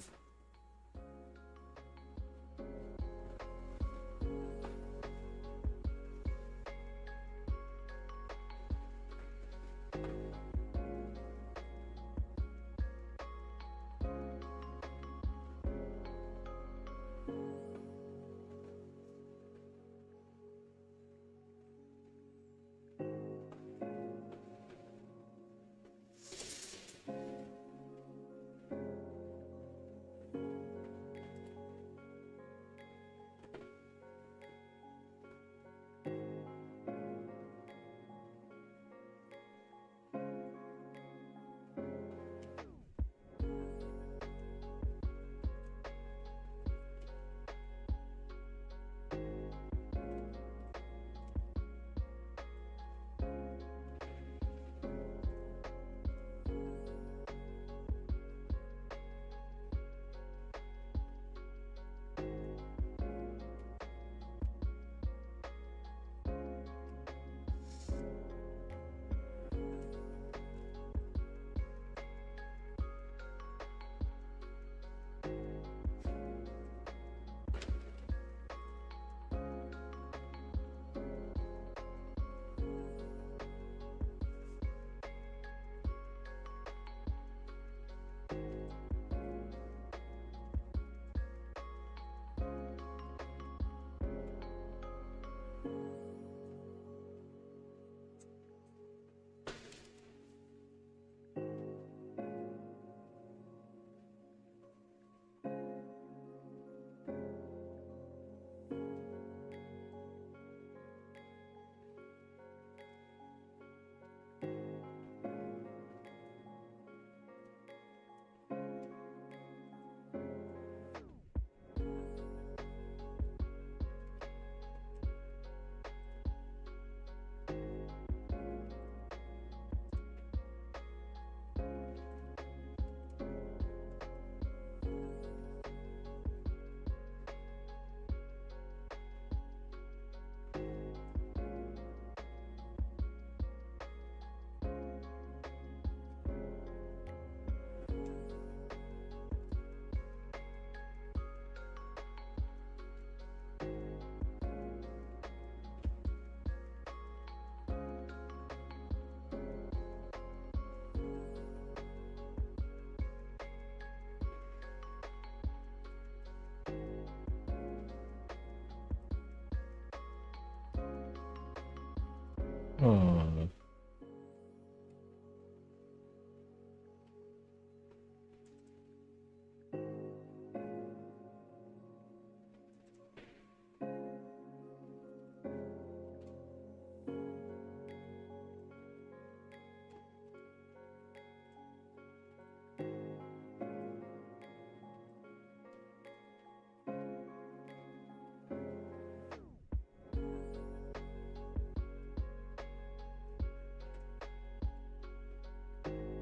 Oh.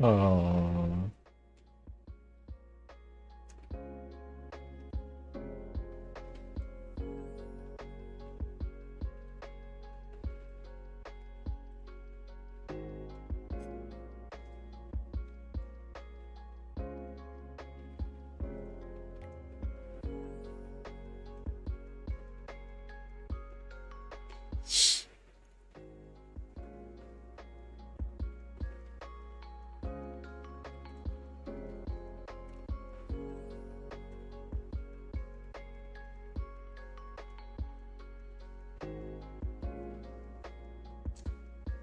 Oh.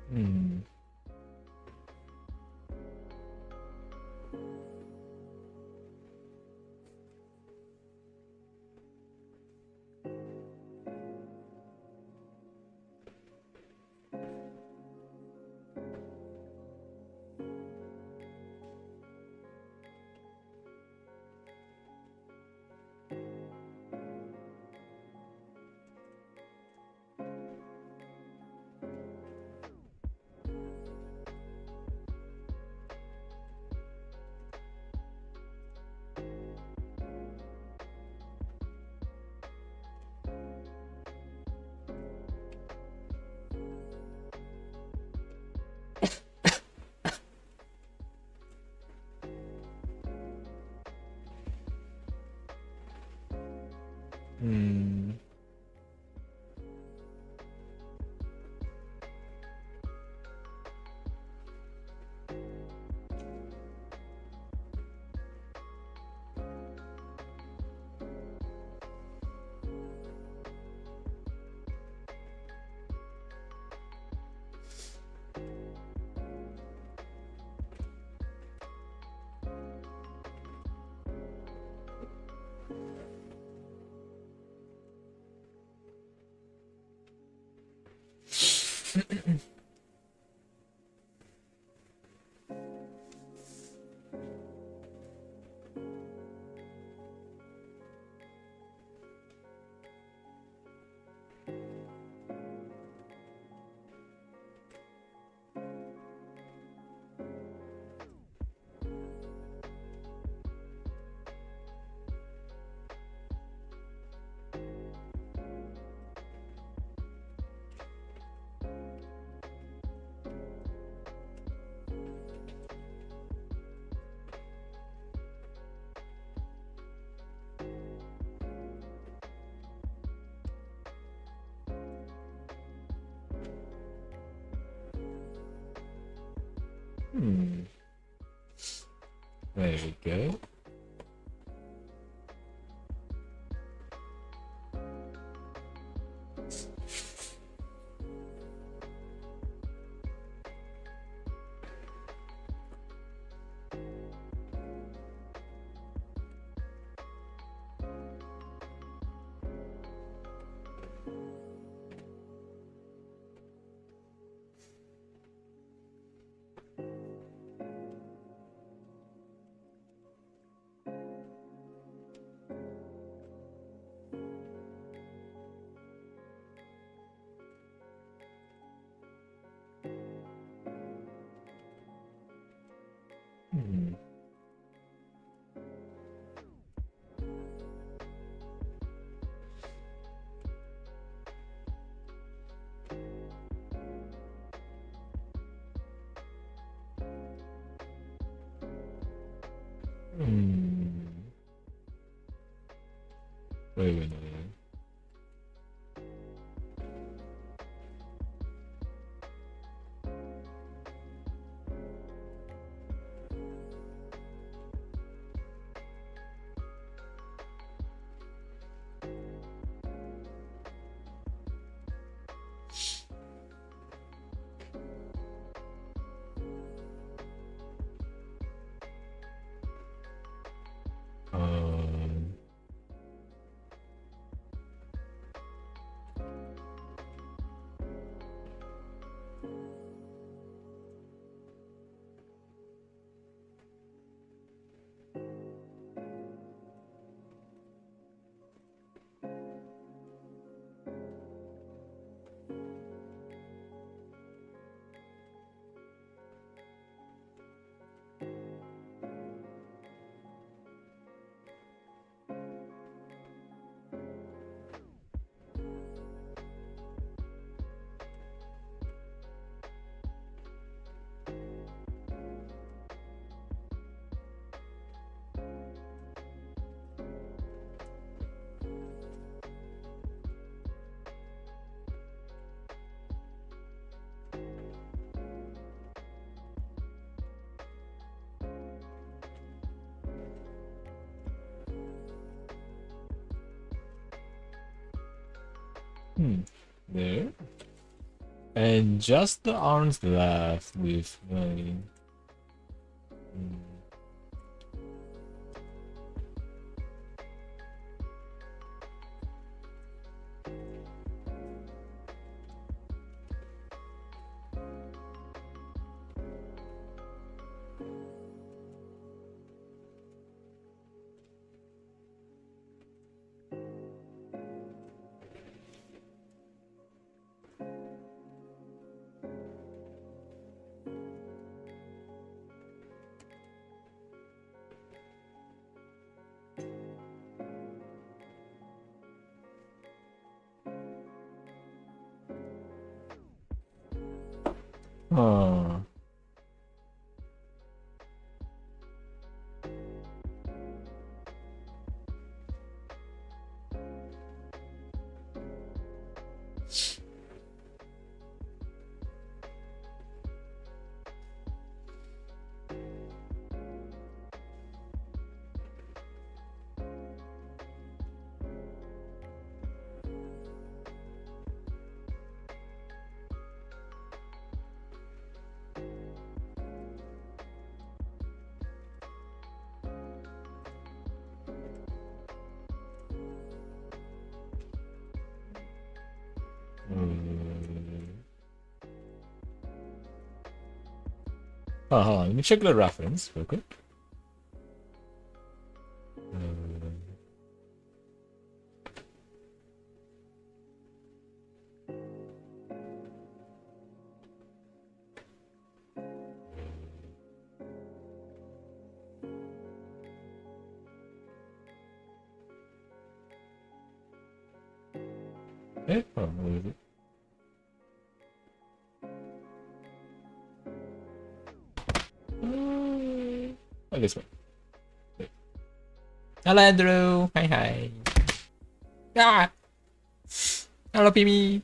Hmm. Hmm. Hmm. There we go. Hmm. Hmm. Wait a minute. Um. Hmm. There. And just the arms left with my. Hmm. Oh. Oh, hold on. Let me check the reference real quick. Hold on, where is it? Oh, this one. Wait. Hello, Andrew. Hi, hi. Ah! Hello, Pimi.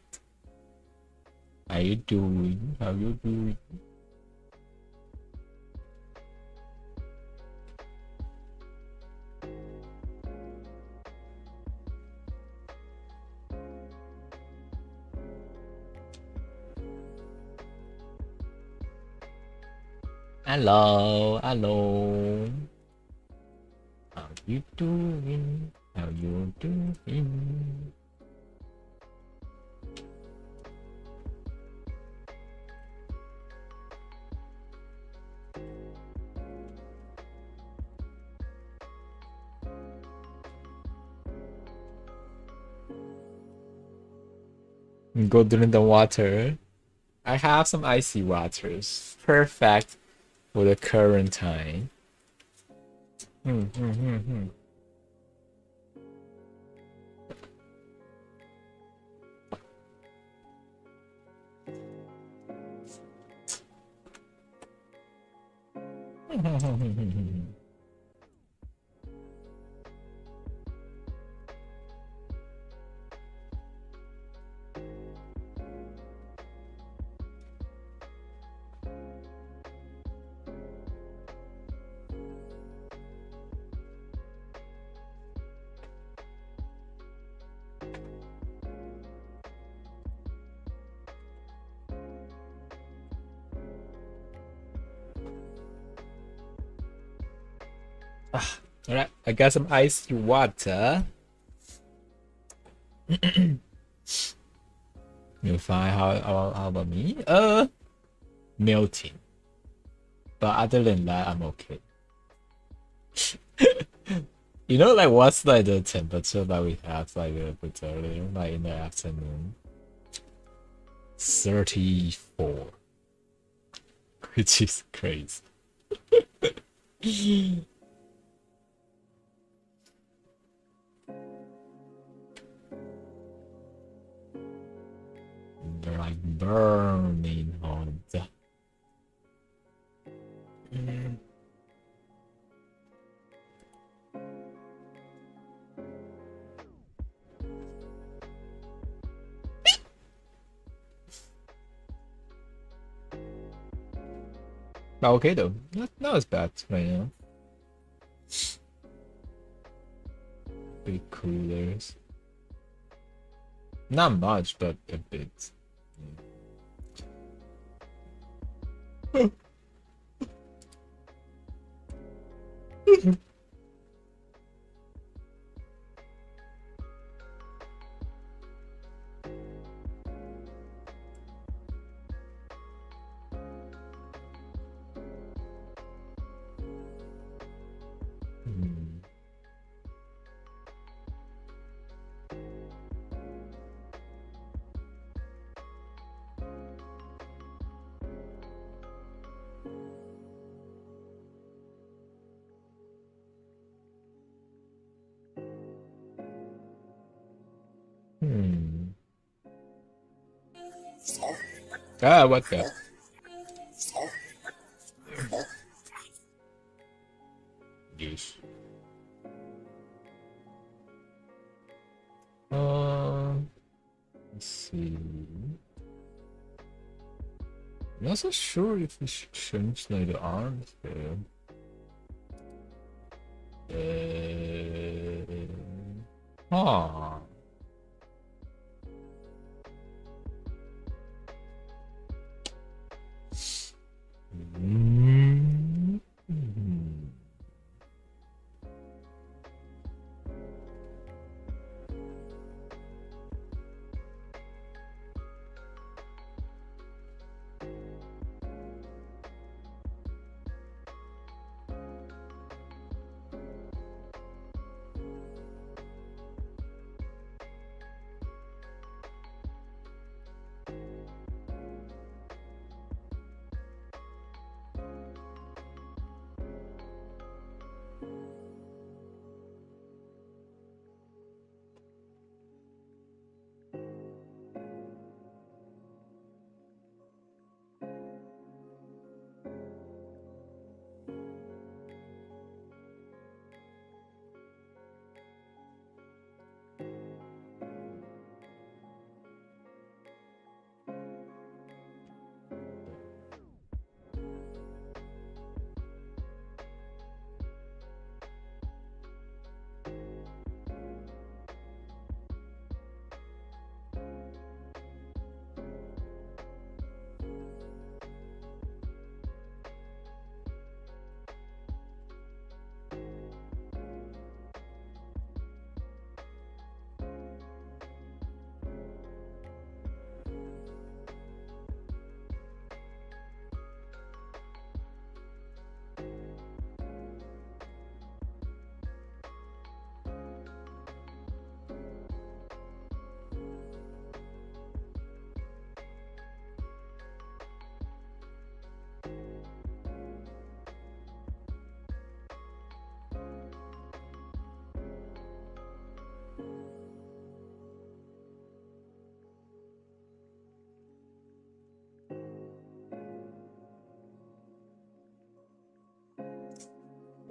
How you doing? How you doing? Hello, hello. How you doing? How you doing? Go drink the water. I have some icy waters. Perfect for the current time. Alright, I got some icy water. You find how about me? Melting. But other than that, I'm okay. You know, like what's like the temperature that we have like a bit earlier, like in the afternoon? 34, which is crazy. They're like burning hot. Okay though, not as bad right now. Big coolers. Not much, but a bit. Ah, what the? Yes. Let's see. I'm not so sure if we should change like the arms there. Huh.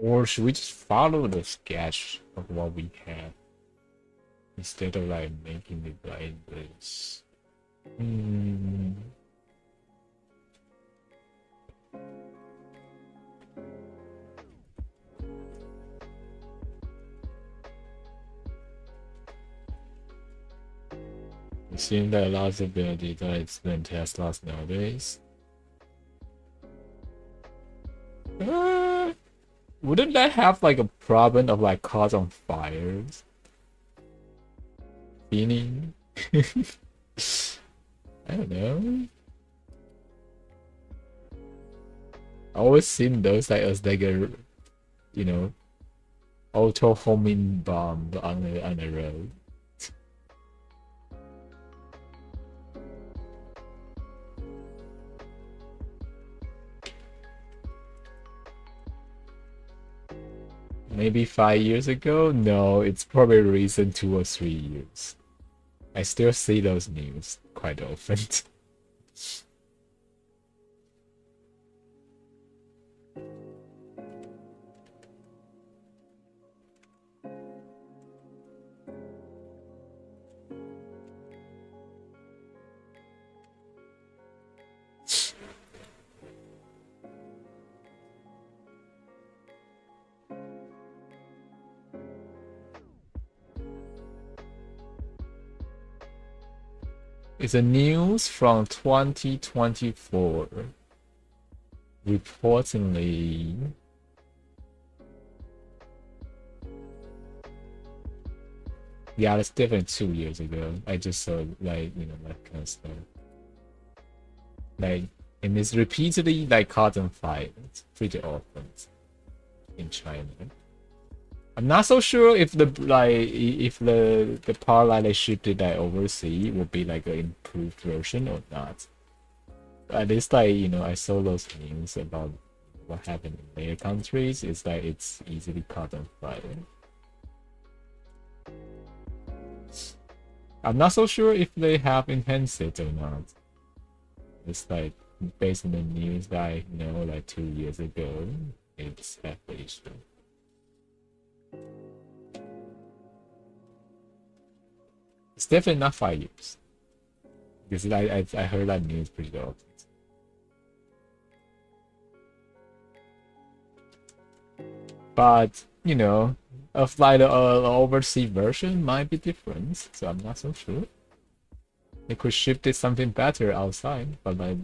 Or should we just follow the sketch of what we have instead of like making it like this? Hmm. It seems that a lot of ability that it's than Teslas nowadays. Wouldn't that have like a problem of like cause on fires? Feeling? I don't know. I always seen those like as like a, you know, auto homing bomb on the road. Maybe 5 years ago? No, it's probably recent 2 or 3 years. I still see those news quite often. It's a news from 2024. Reportedly, yeah, it's different 2 years ago. I just saw like that kind of stuff. Like, and it's repeatedly like caught on fire pretty often in China. I'm not so sure if the power line they shipped it like overseas will be like an improved version or not. At least I saw those news about what happened in their countries. It's like it's easily caught on fire. I'm not so sure if they have enhanced it or not. It's like based on the news that I know like 2 years ago. It's definitely true. It's definitely not 5 years. Because I heard that news pretty often. But of like the overseas version might be different, so I'm not so sure. They could ship it something better outside, but like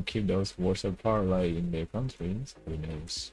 keep those wars apart like in their countries. Who knows?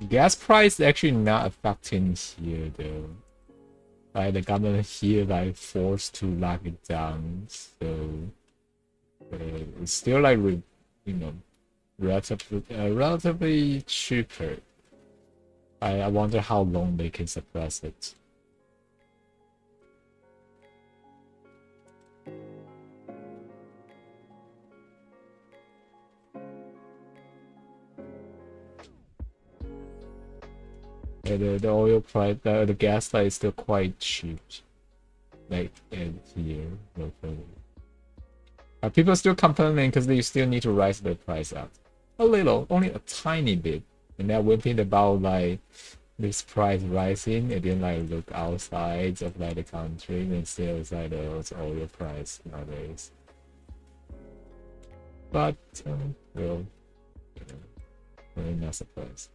Gas price actually not affecting here though. Like the government here like forced to lock it down, so it's still like relatively cheaper. I wonder how long they can suppress it. The oil price, the gas light is still quite cheap, like here locally. People still complaining because they still need to raise the price up a little, only a tiny bit, and they're whipping about like this price rising, and then like look outside of like the country and still it's like the oil price nowadays. But well, really not surprised.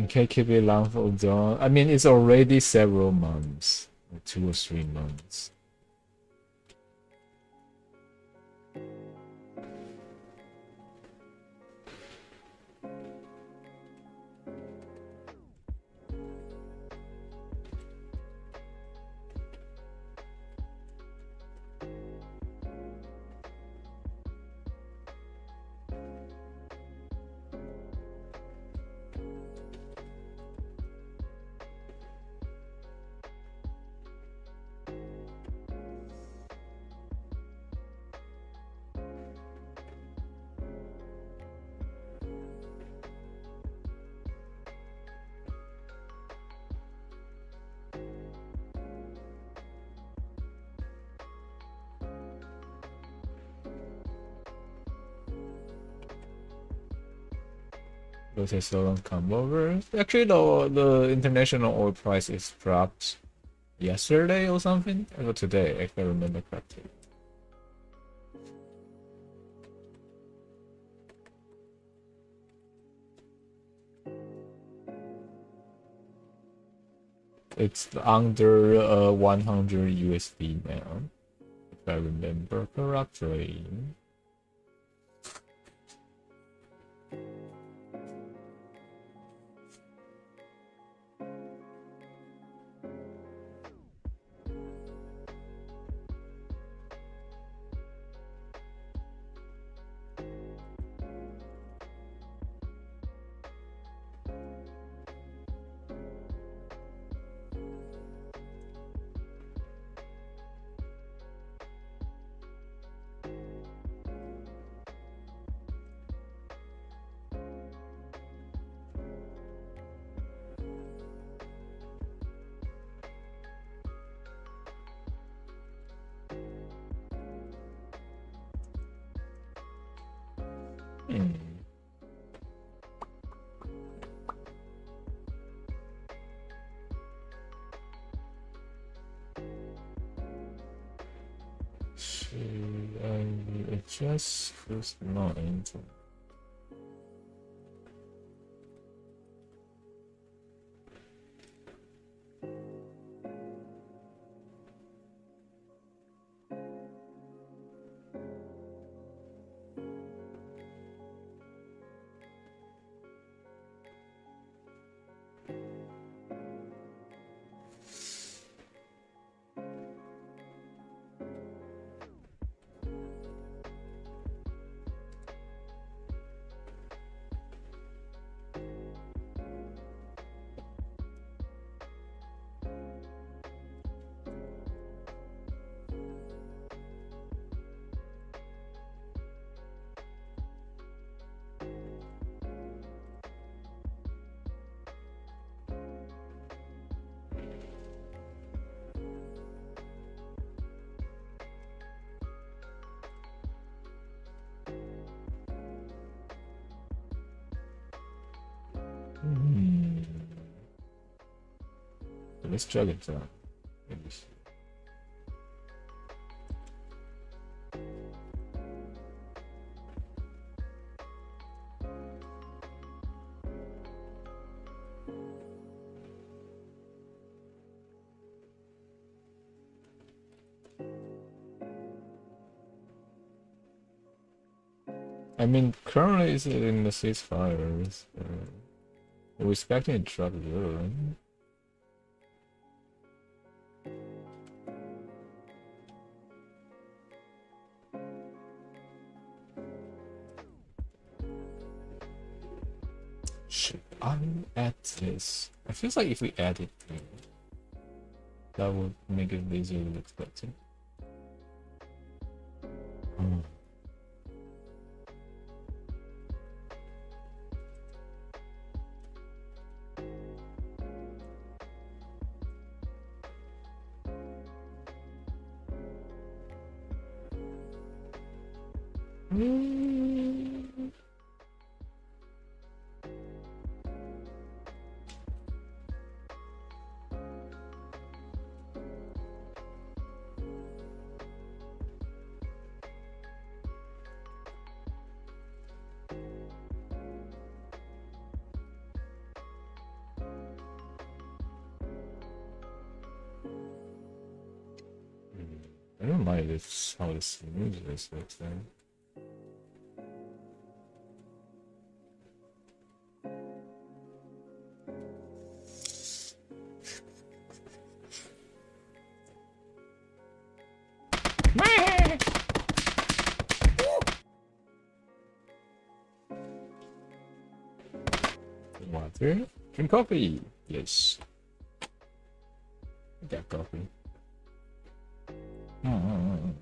Okay, keep it long hold on. I mean, it's already several months, 2 or 3 months. Those are still don't come over. Actually, the international oil price is dropped yesterday or something, or today, if I remember correctly. It's under 100 USD now, if I remember correctly. Should I adjust first line? Let's check it out. I mean, currently it's in the ceasefires. We're expecting a drop there. Should I add this? I feel like if we add it, that would make it easier to expect it. I don't mind this how smooth this looks then. Water? Drink coffee! Yes. I got coffee. Mm.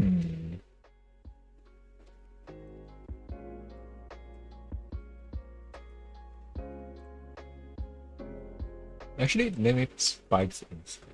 Hmm. Actually, it mimics spikes inside.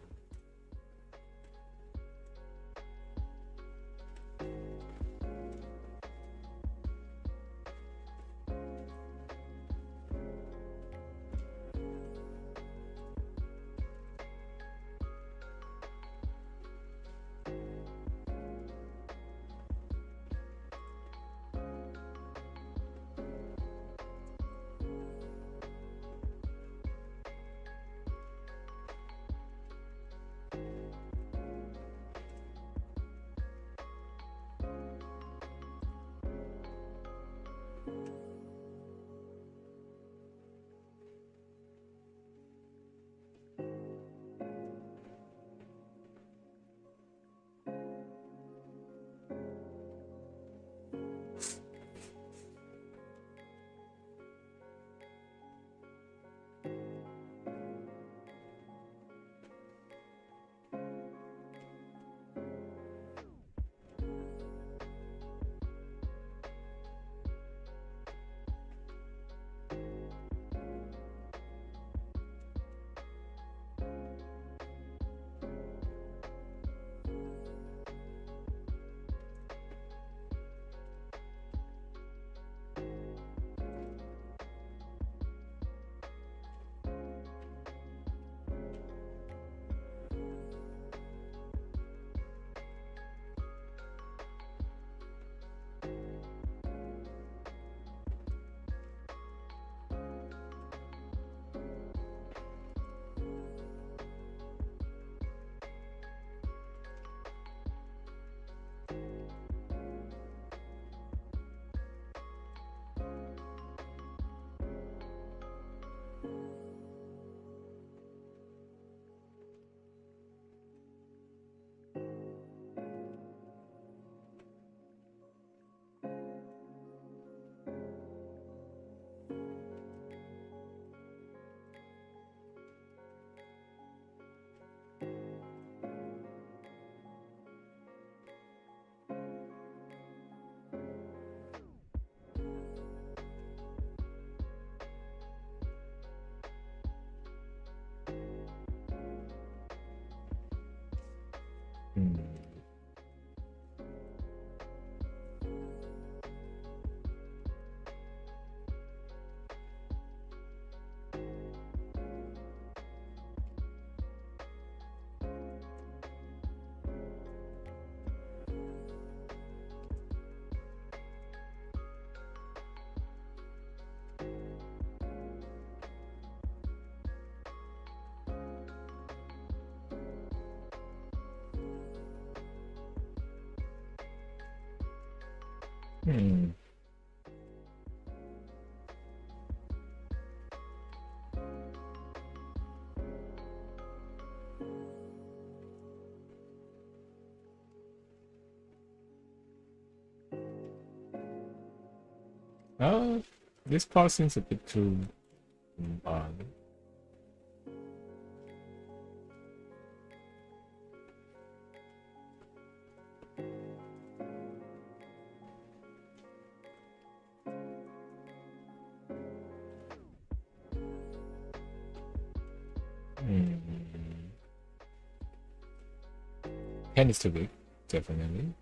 Hmm. Oh, this part seems a bit too odd. Hmm. Pen is too big, definitely.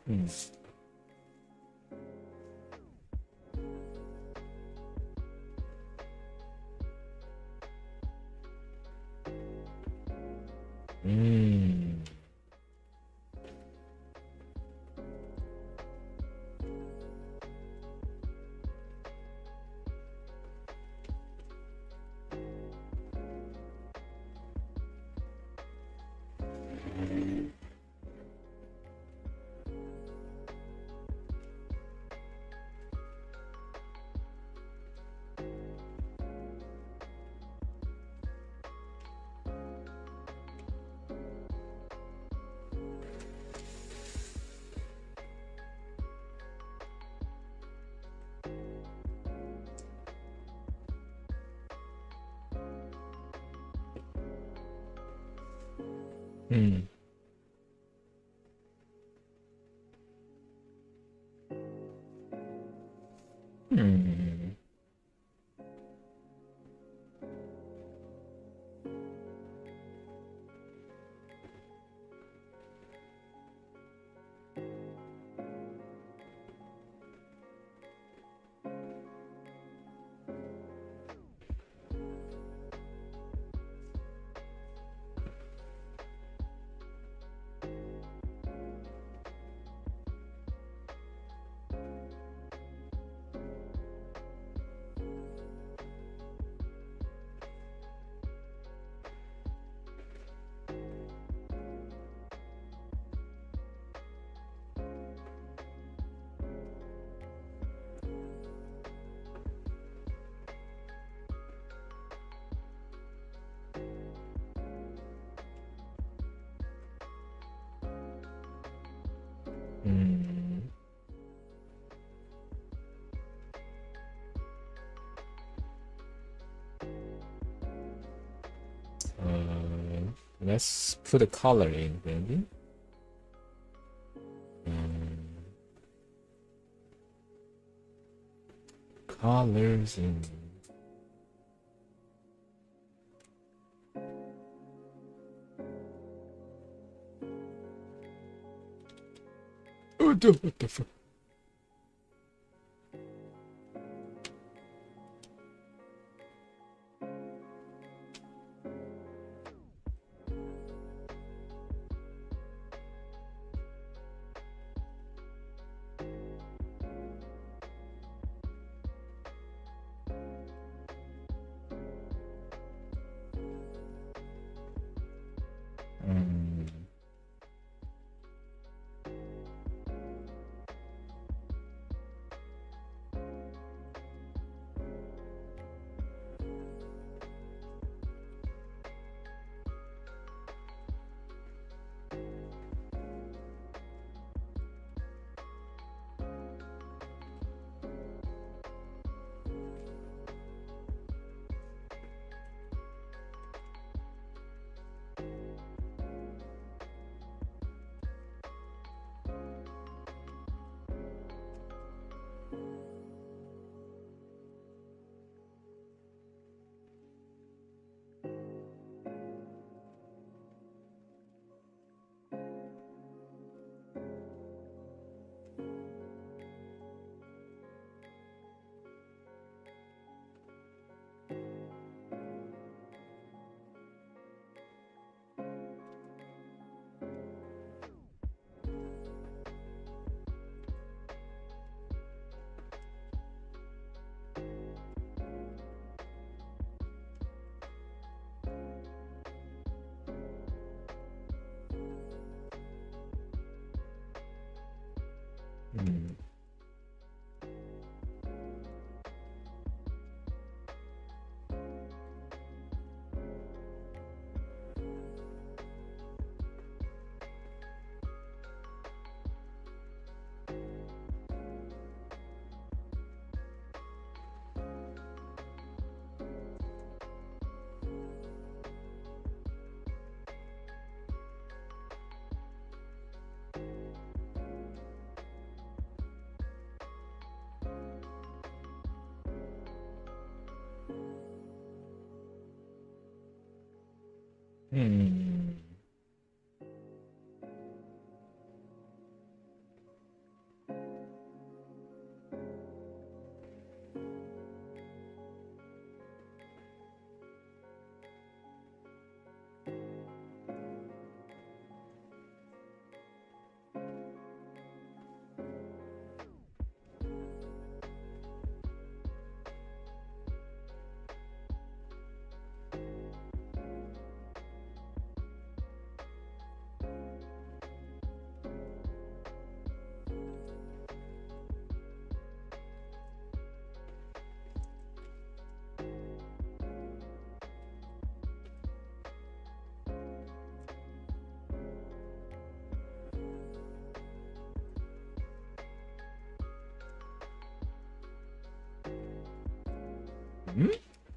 Hmm. Hmm. Hmm. Hmm. Hmm. Let's put a color in, maybe. Um, colors in. What the fuck? Um, Hmm. Hmm. Hmm?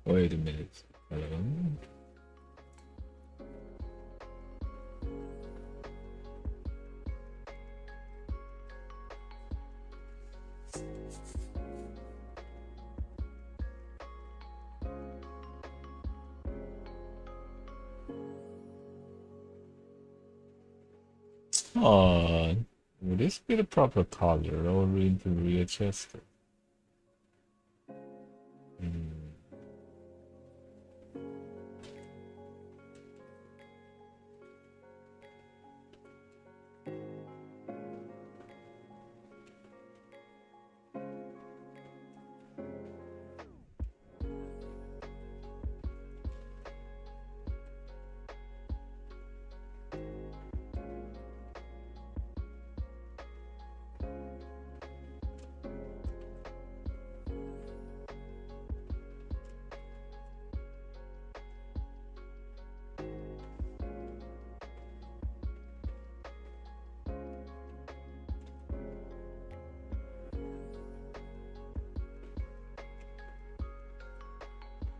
Wait a minute. Hello? Oh, would this be the proper color or need to readjust it? Hmm.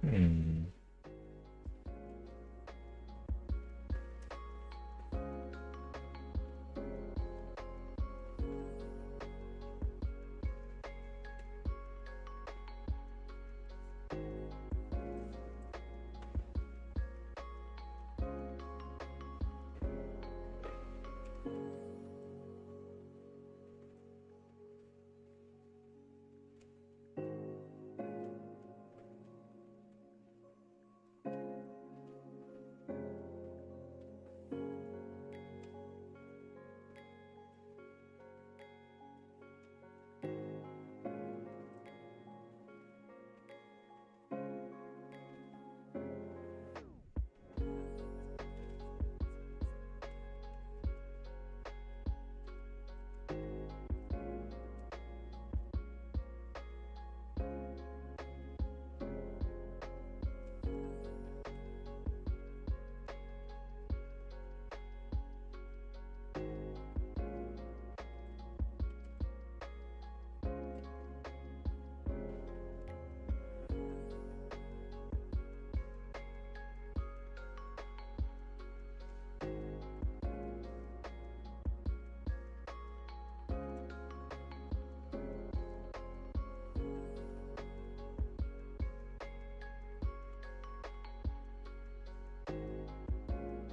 Hmm.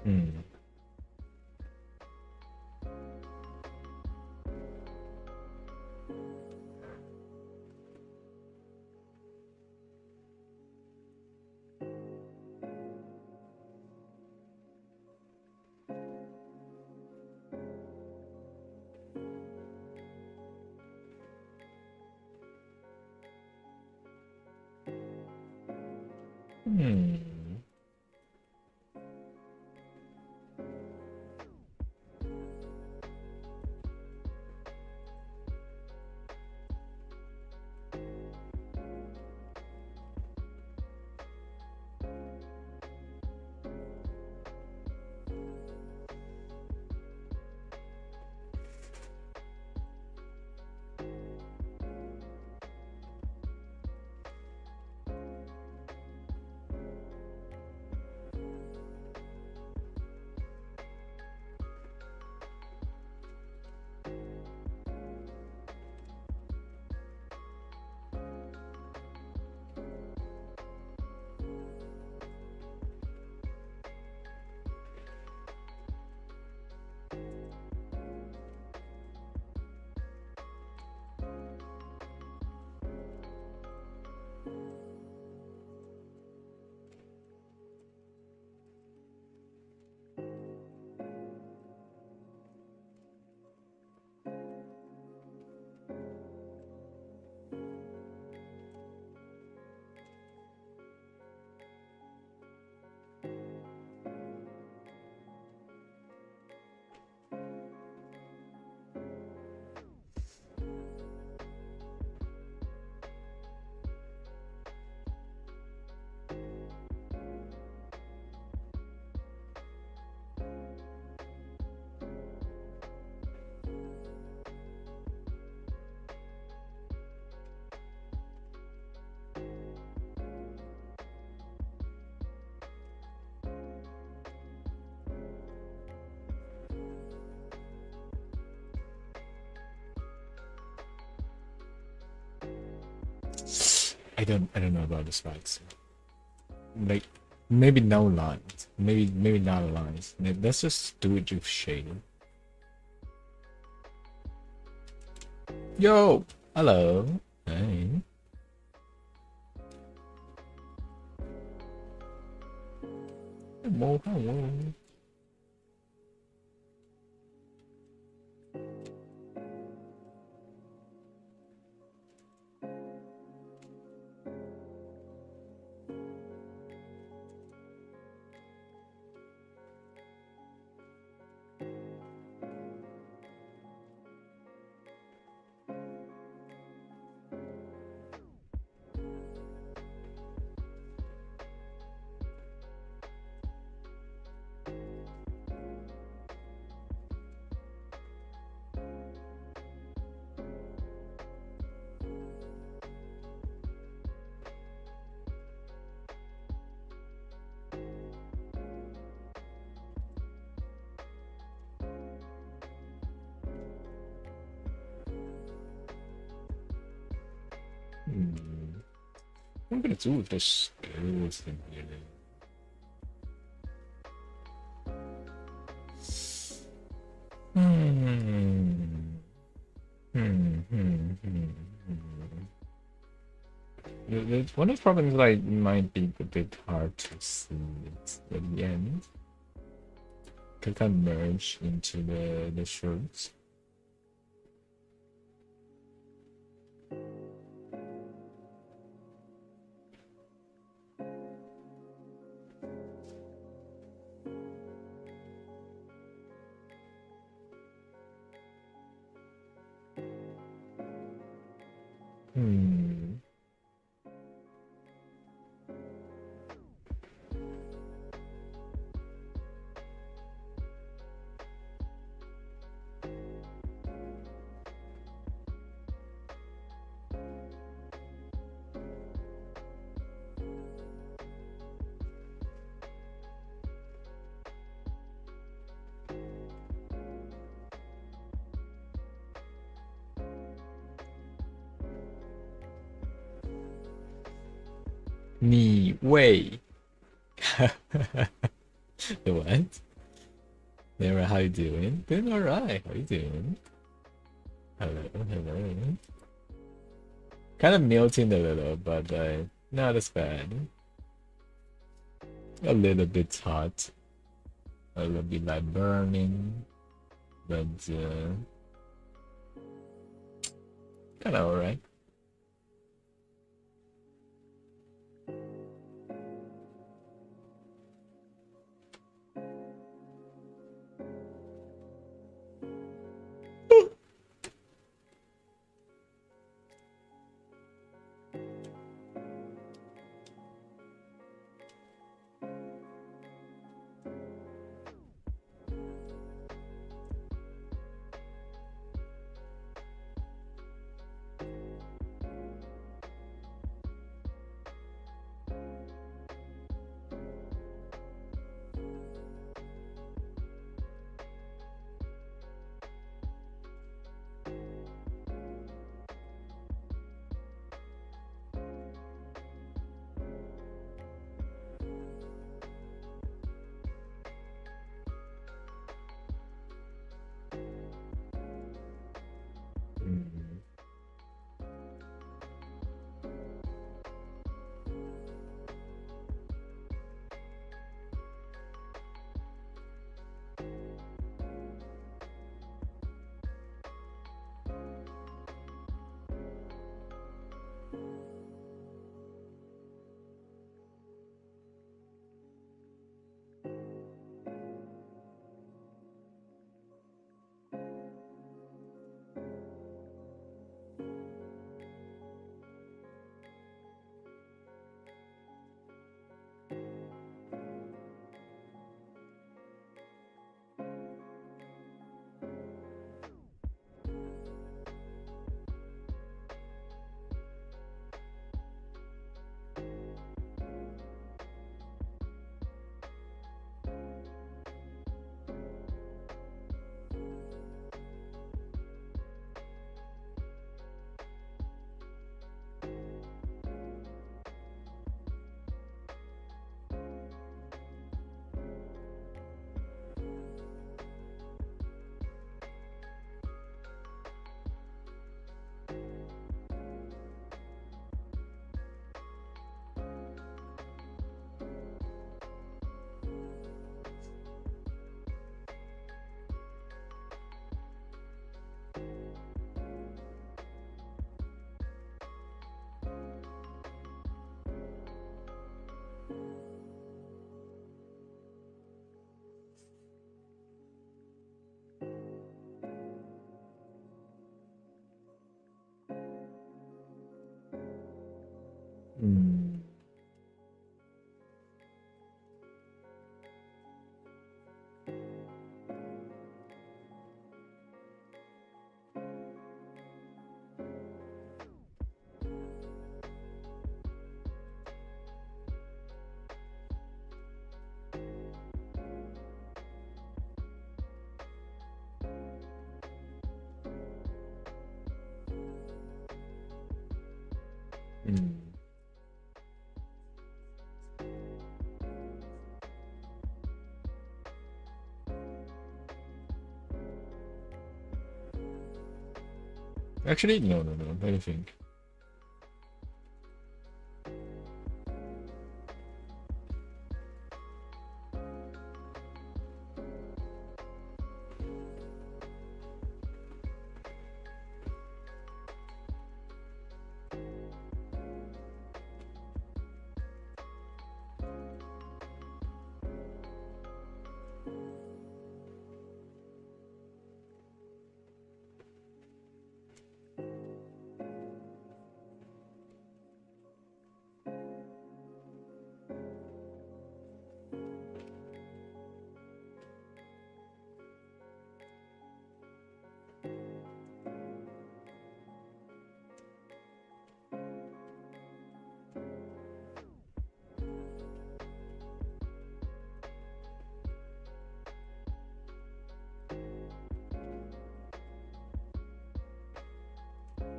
Hmm. Hmm. I don't know about the spikes. Like maybe no lines. Maybe not lines. Let's just do it with shading. Yo! Hello. Hey. Hello, hello. What am I gonna do with the skills thing here? One of the problems like might be a bit hard to see it at the end. Can kind of merge into the shirts. Ni Wei. The what? Nera, how you doing? Doing alright. How you doing? Hello, hello. Kind of melting a little, but not as bad. A little bit hot. A little bit like burning. But kind of alright. Hmm. Actually, no, no, no. Let me think.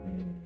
Hmm.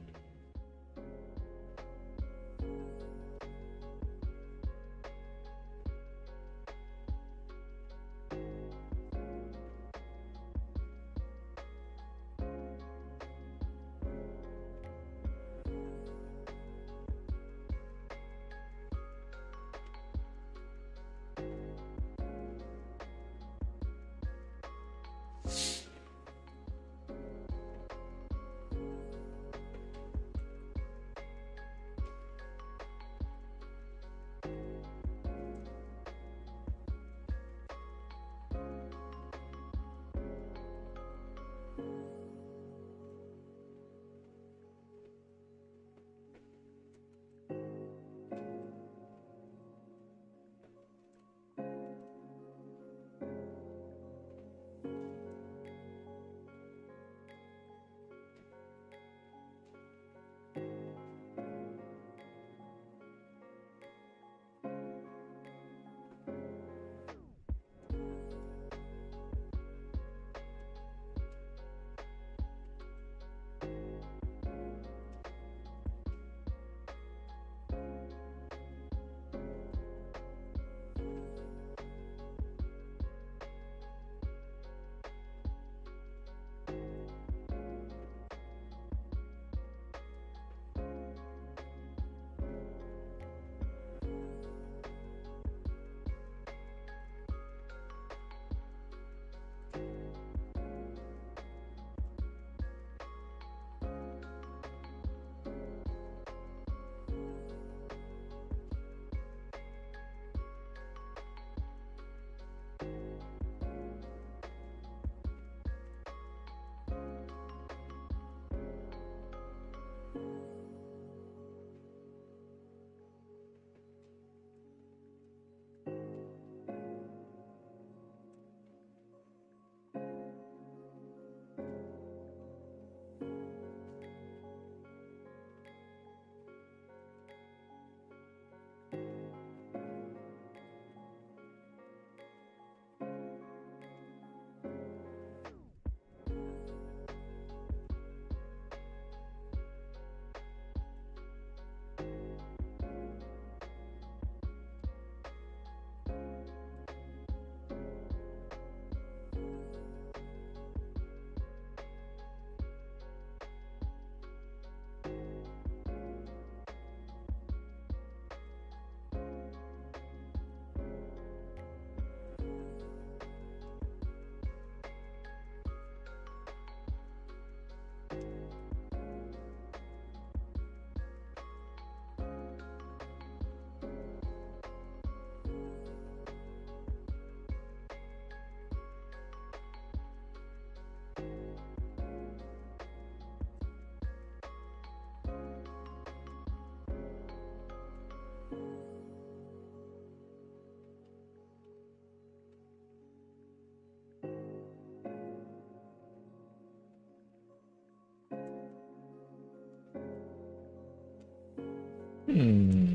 Hmm.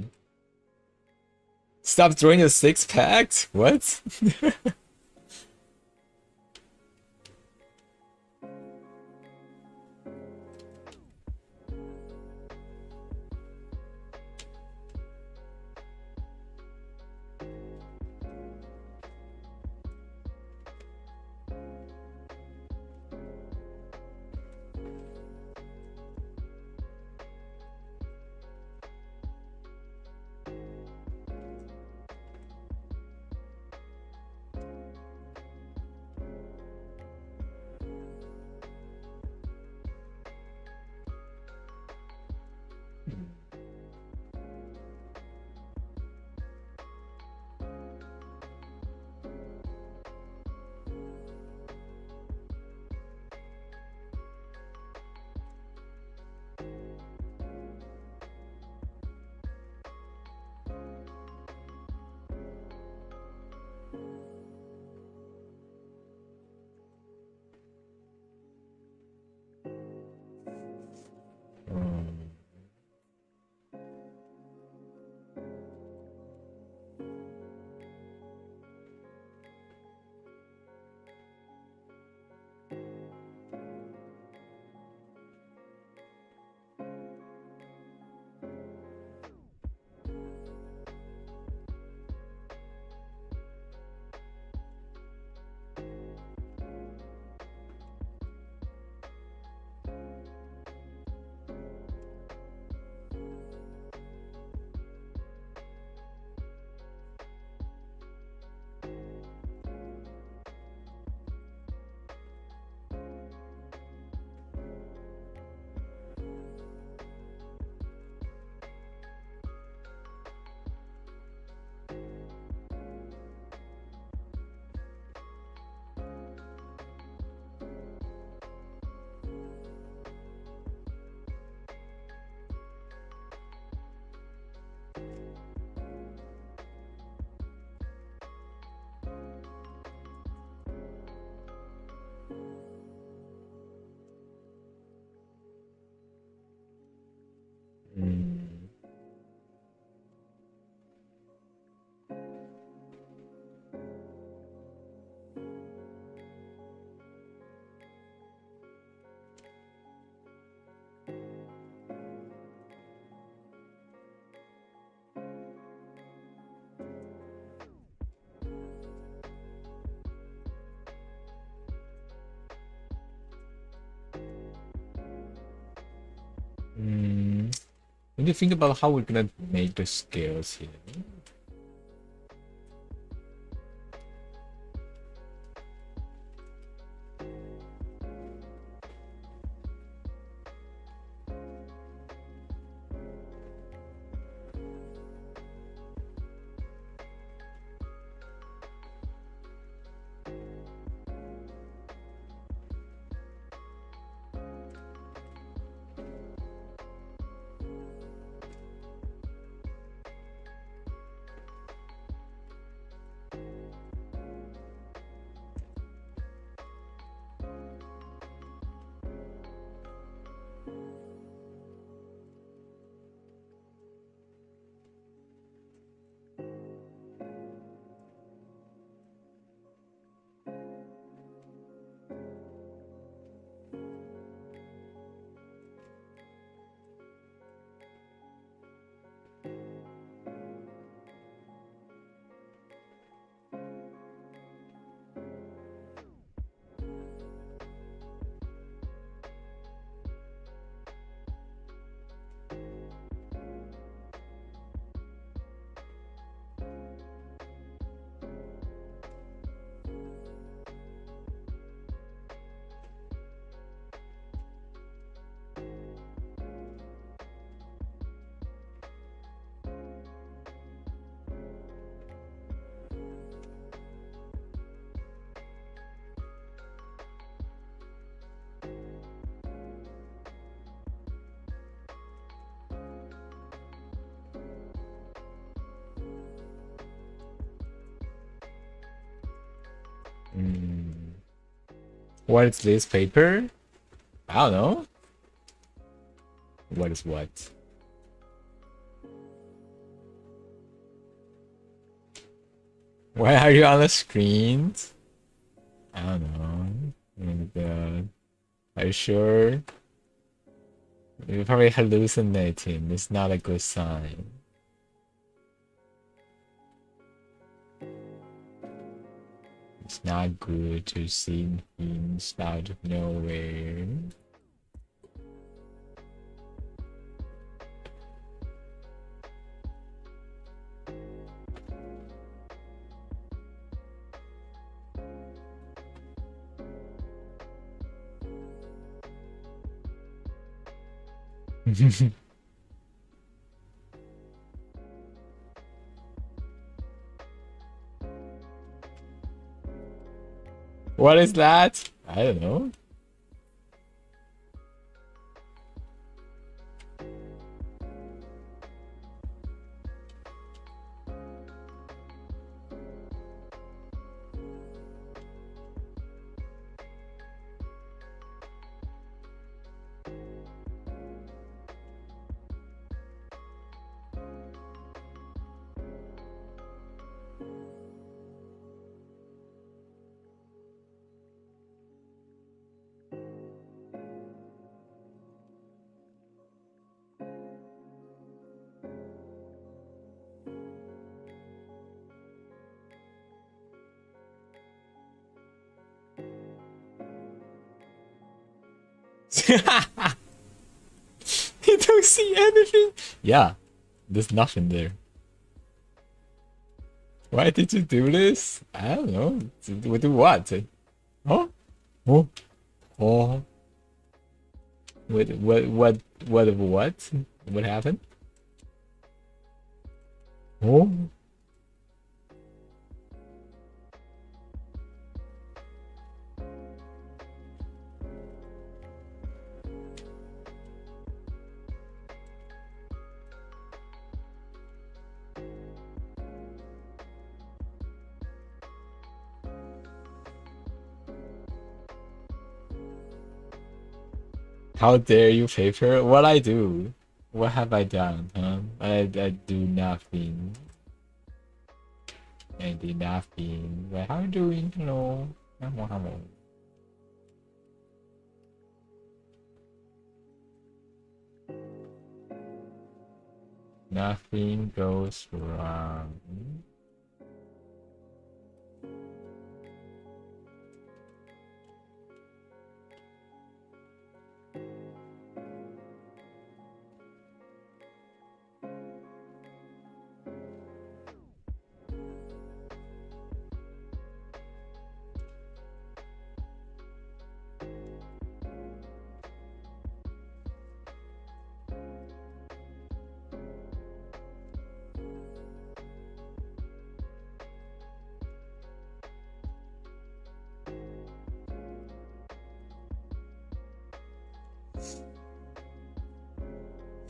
Stop drawing a six pack? What? When you think about how we're gonna make the scales here. What is this paper? I don't know. What is what? Why are you on the screen? I don't know. Oh my god. Are you sure? You're probably hallucinating. It's not a good sign. It's not good to see things out of nowhere. What is that? I don't know. You don't see anything? Yeah, there's nothing there. Why did you do this? I don't know. To do what? Oh? Oh? Oh? What? What happened? Oh? How dare you, paper? What I do? What have I done, huh? I do nothing. I did nothing. But how are you doing? Hello. Hello, hello. Nothing goes wrong.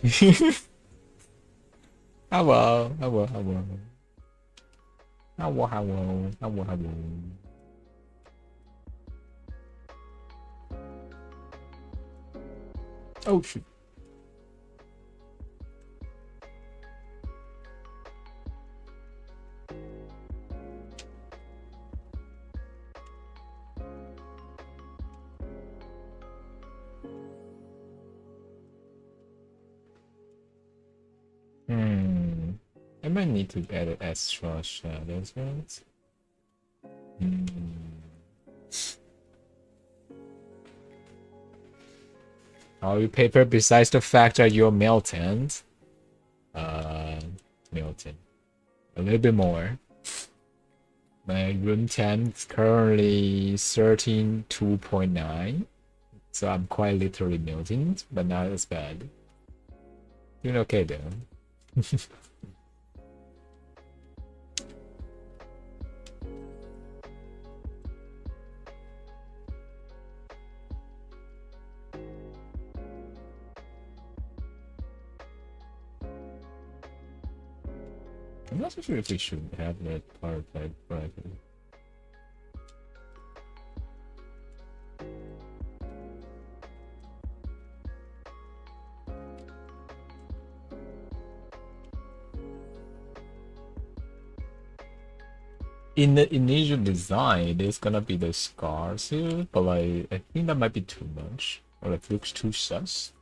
Hello, hello, hello. Hello, hello, hello, hello. Oh shoot. Hmm. I might need to add extra shadows, right? Hmm. How you paper besides the fact that you're militant? Militant. A little bit more. My room temp is currently 13.2.9. So I'm quite literally militant, but not as bad. Doing okay though. I'm not so sure if we should have that part like private. In the initial design, it's gonna be the scars here, but like I think that might be too much, or it looks too sus.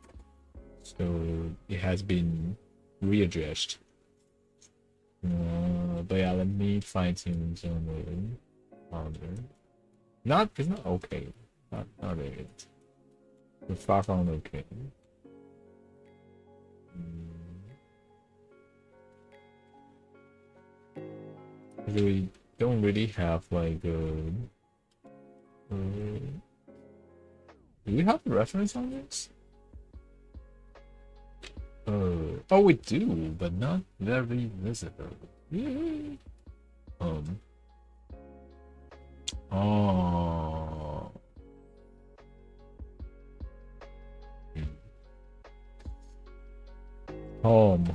So it has been readjusted. But yeah, let me fine tune some harder. Not it's not okay. Not it. We're far from okay. We don't really have like do we have a reference on this? Oh, we do, but not very visible. Yay. Um. Oh. Home.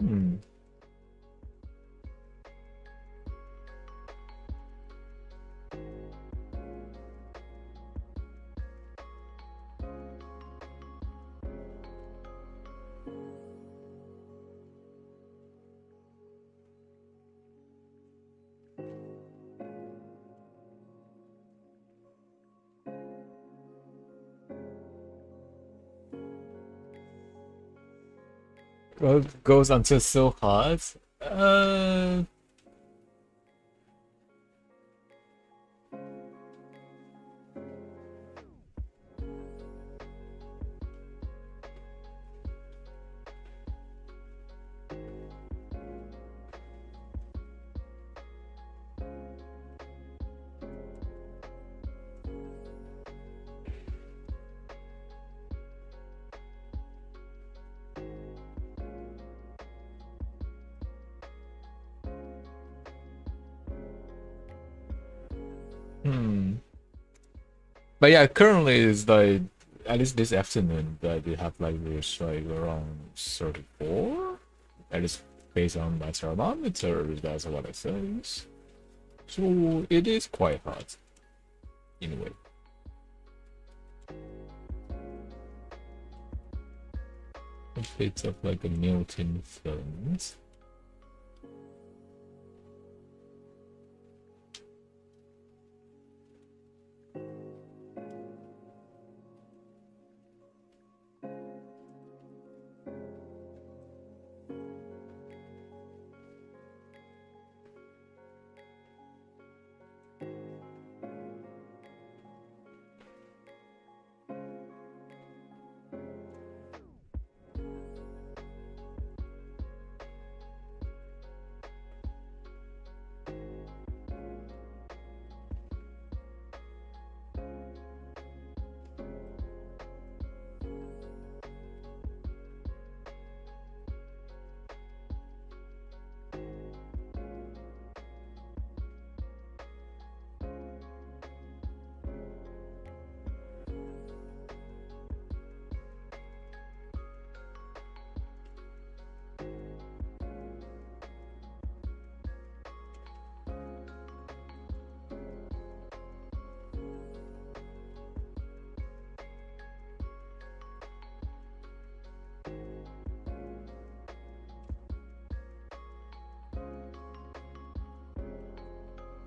Hmm. Goes until so hard. Hmm. But yeah, currently it's like at least this afternoon that they have like this like around 34. At least based on my thermometer, that's what it says. So it is quite hot in a way. A bit of like a melting films.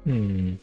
Hmm.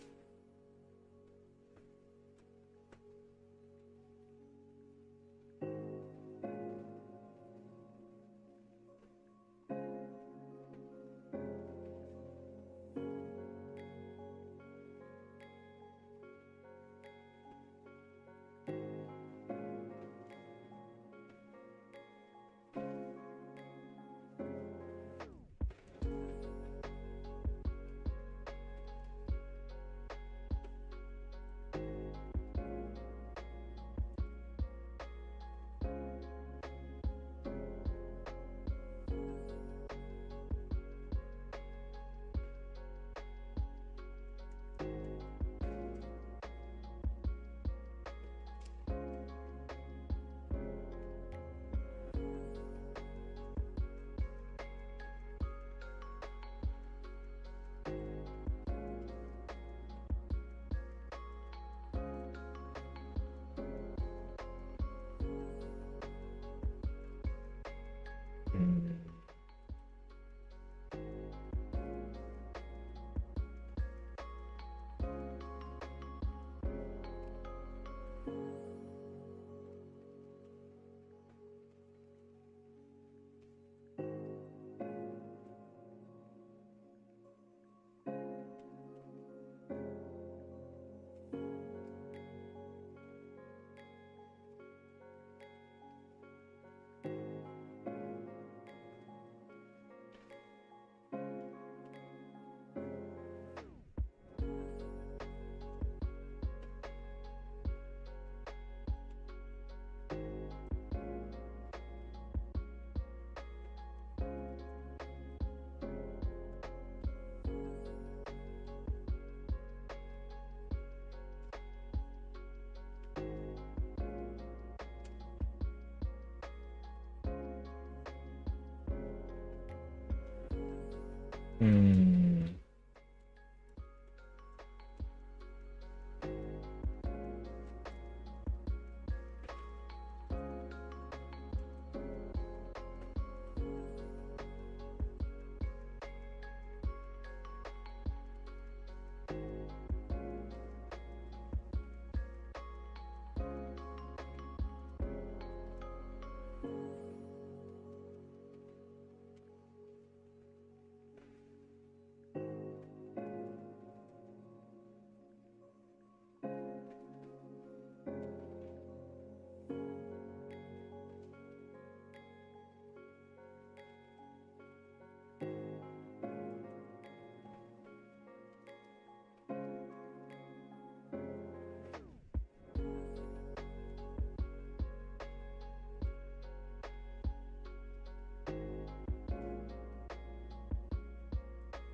Hmm.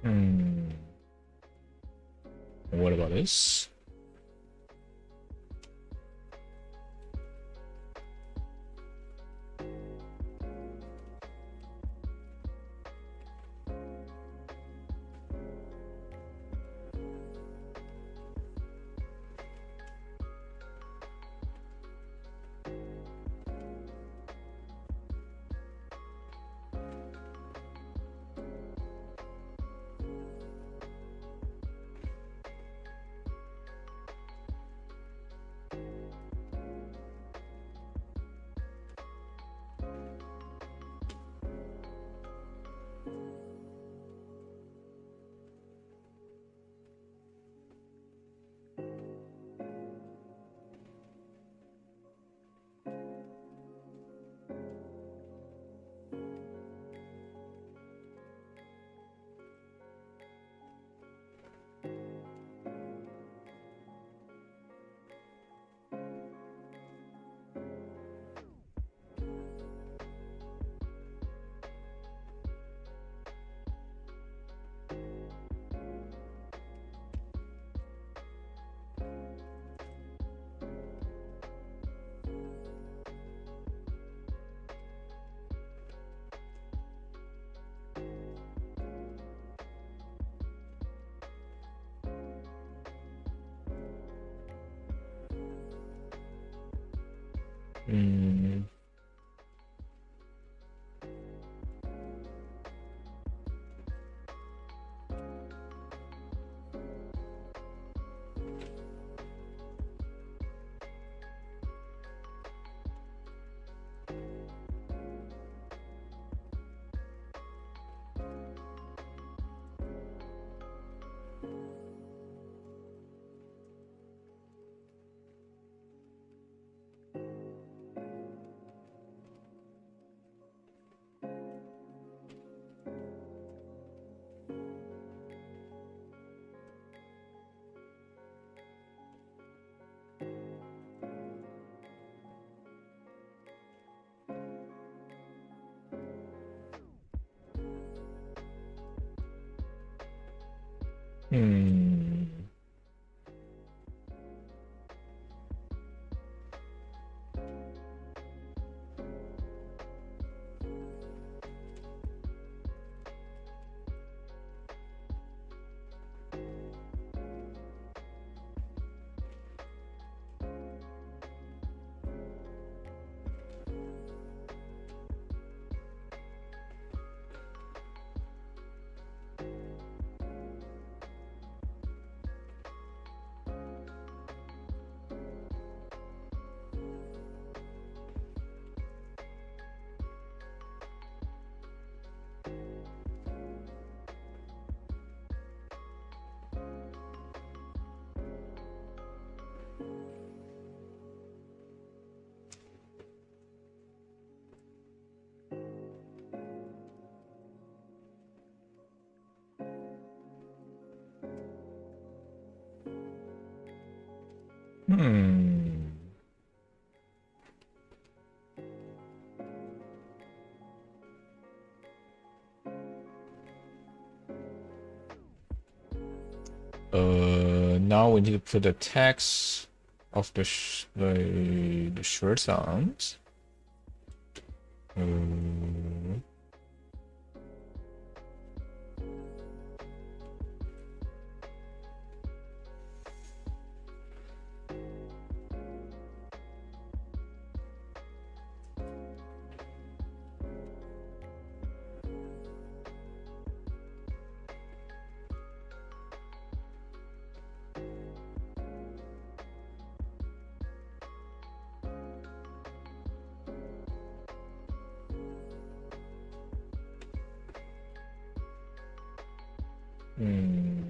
Hmm. What about this? Hmm. Hmm. Hmm. Now we need to put the text of the shirt sounds. Hmm.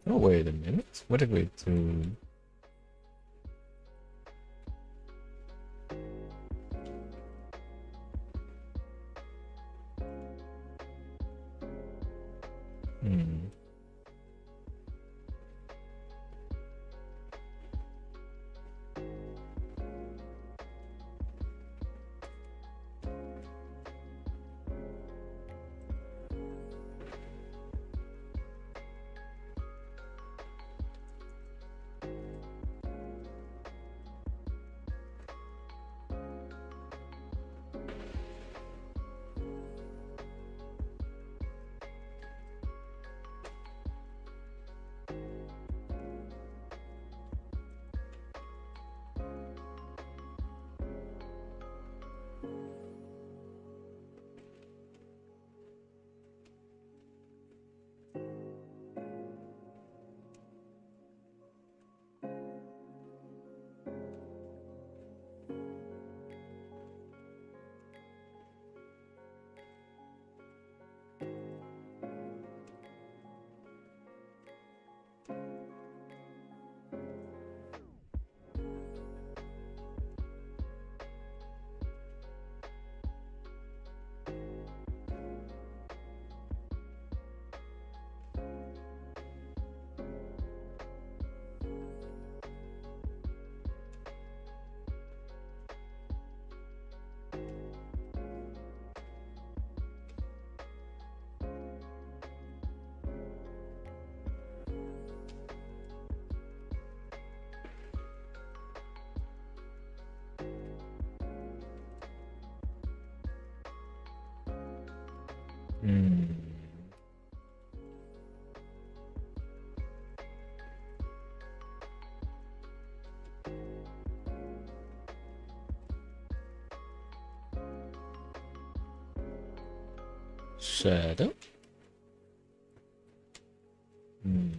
Oh, wait a minute. What a way to. Hmm. Hmm. Shadow? Hmm.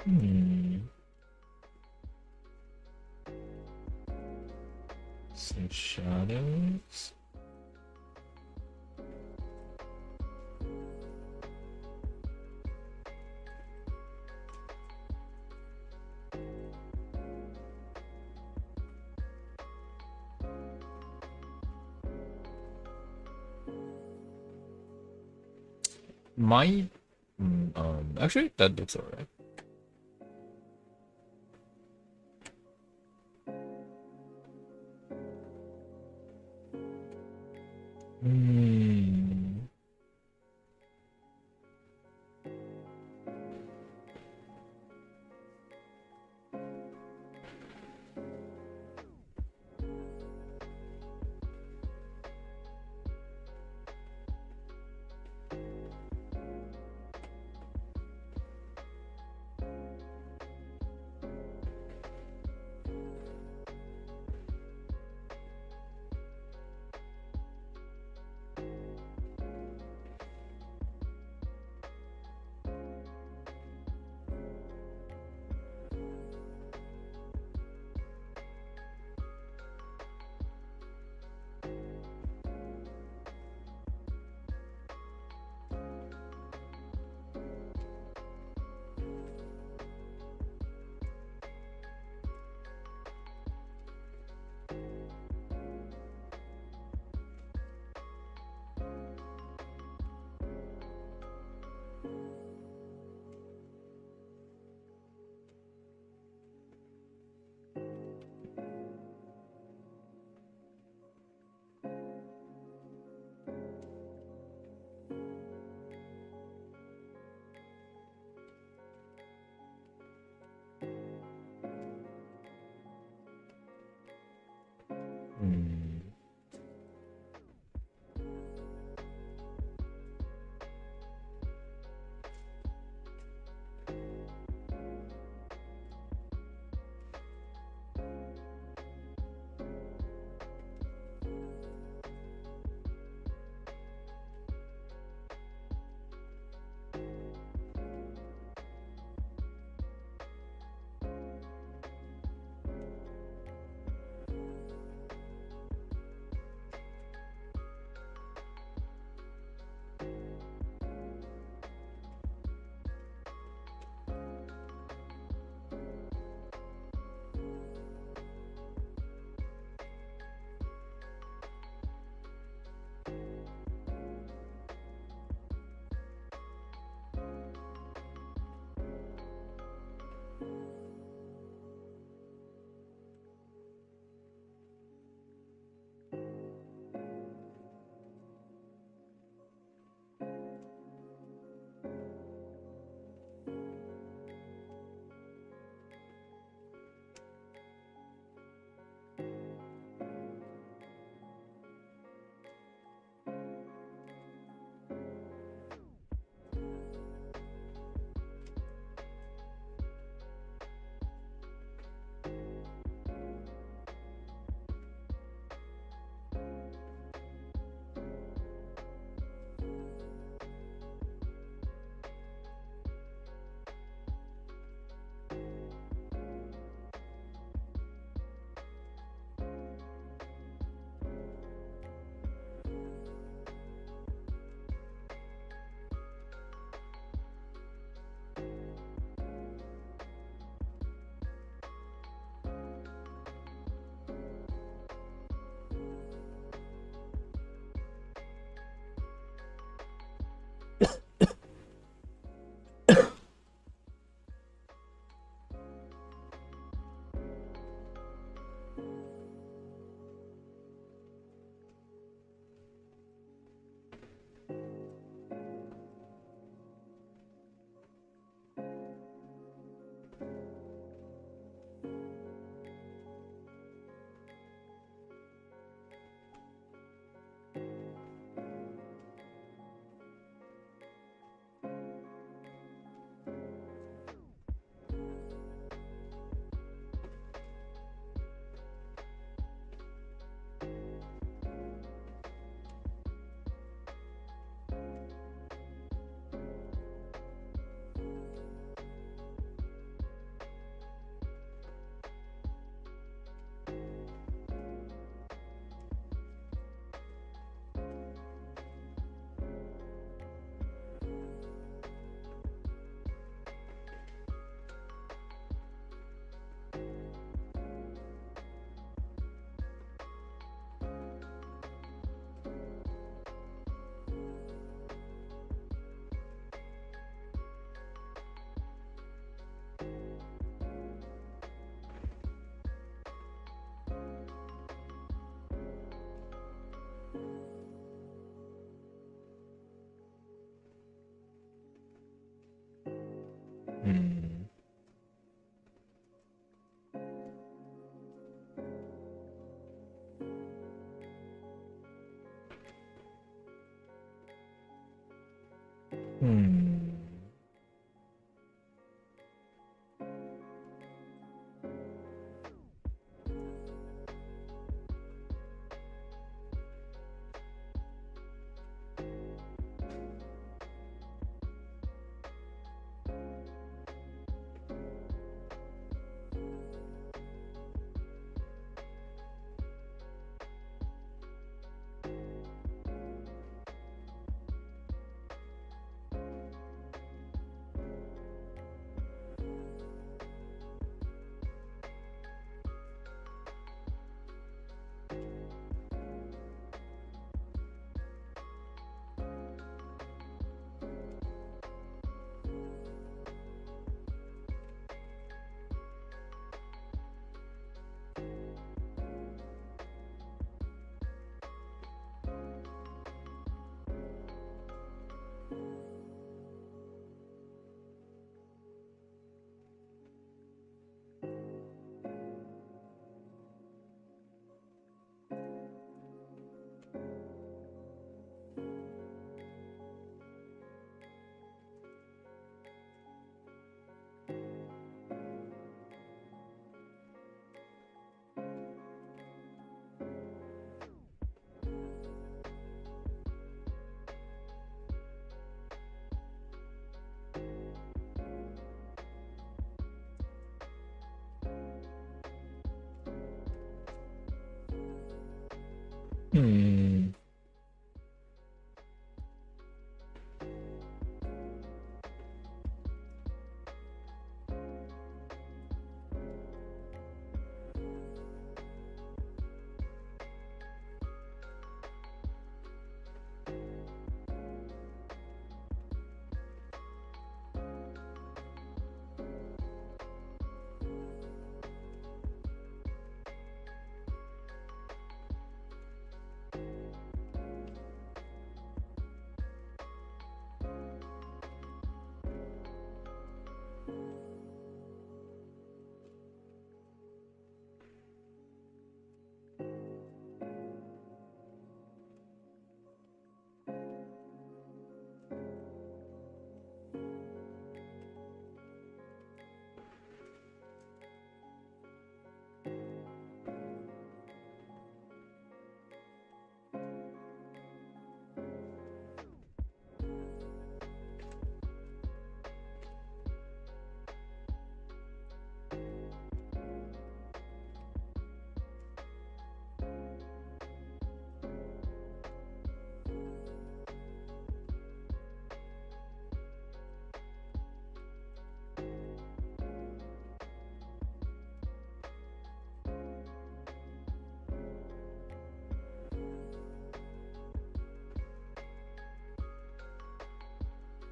Hmm. shadows. My actually that looks alright. Hmm. Hmm. Hmm.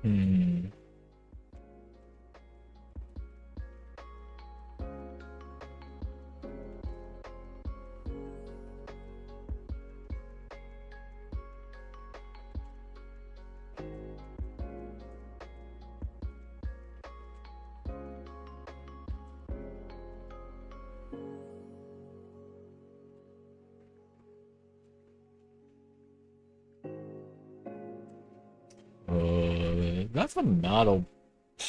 Hmm. That's a metal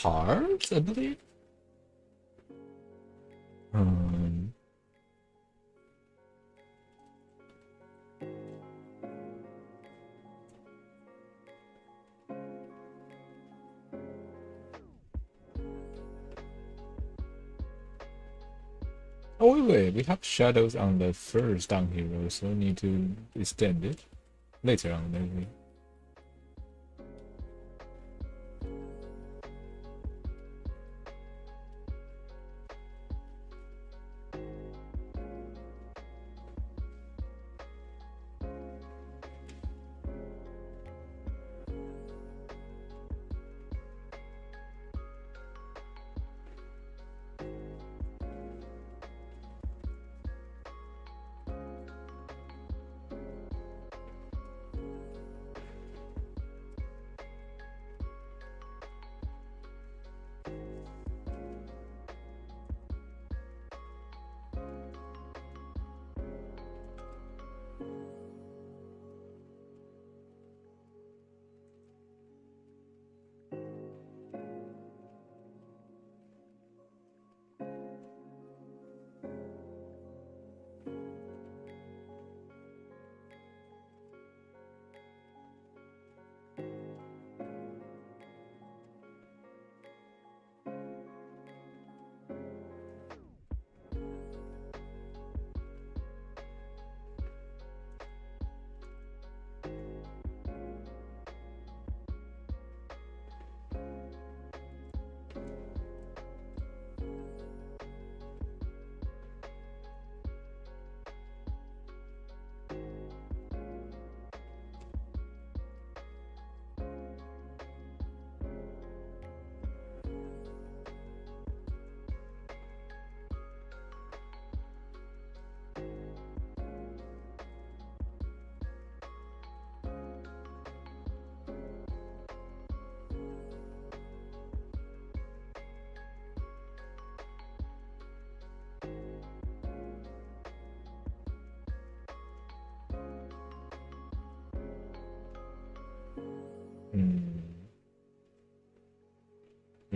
part, I believe. Um. Oh wait, we have shadows on the first down hero, so we need to extend it later on, maybe.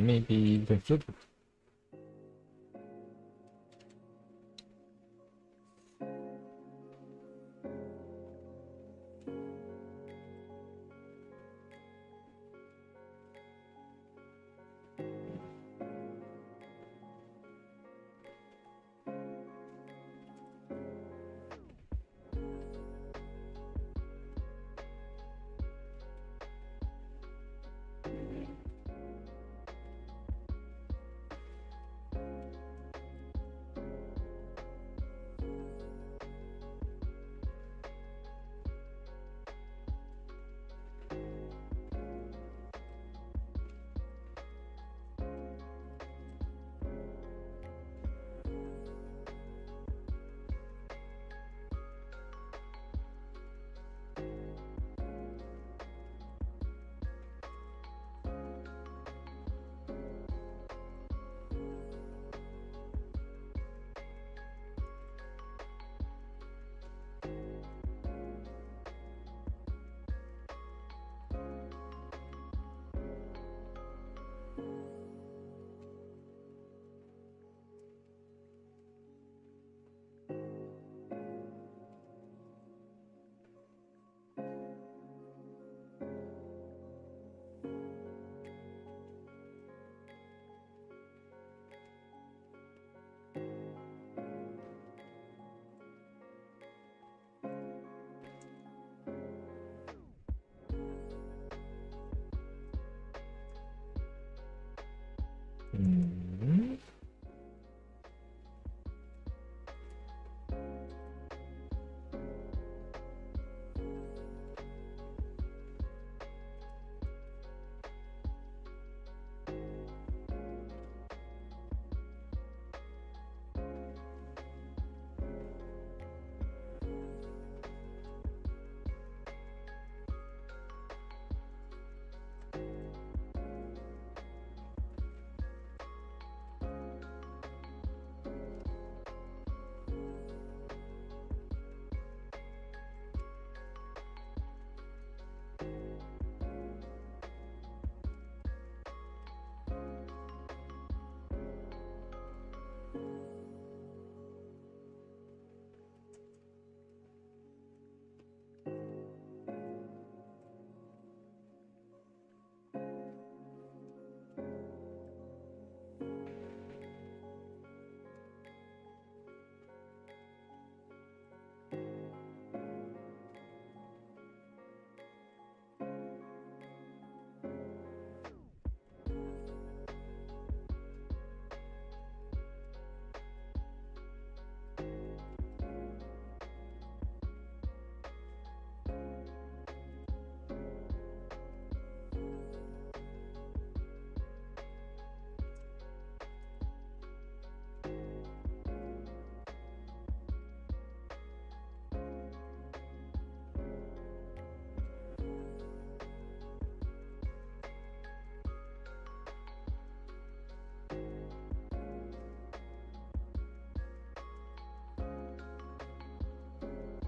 Maybe you can flip it. Hmm.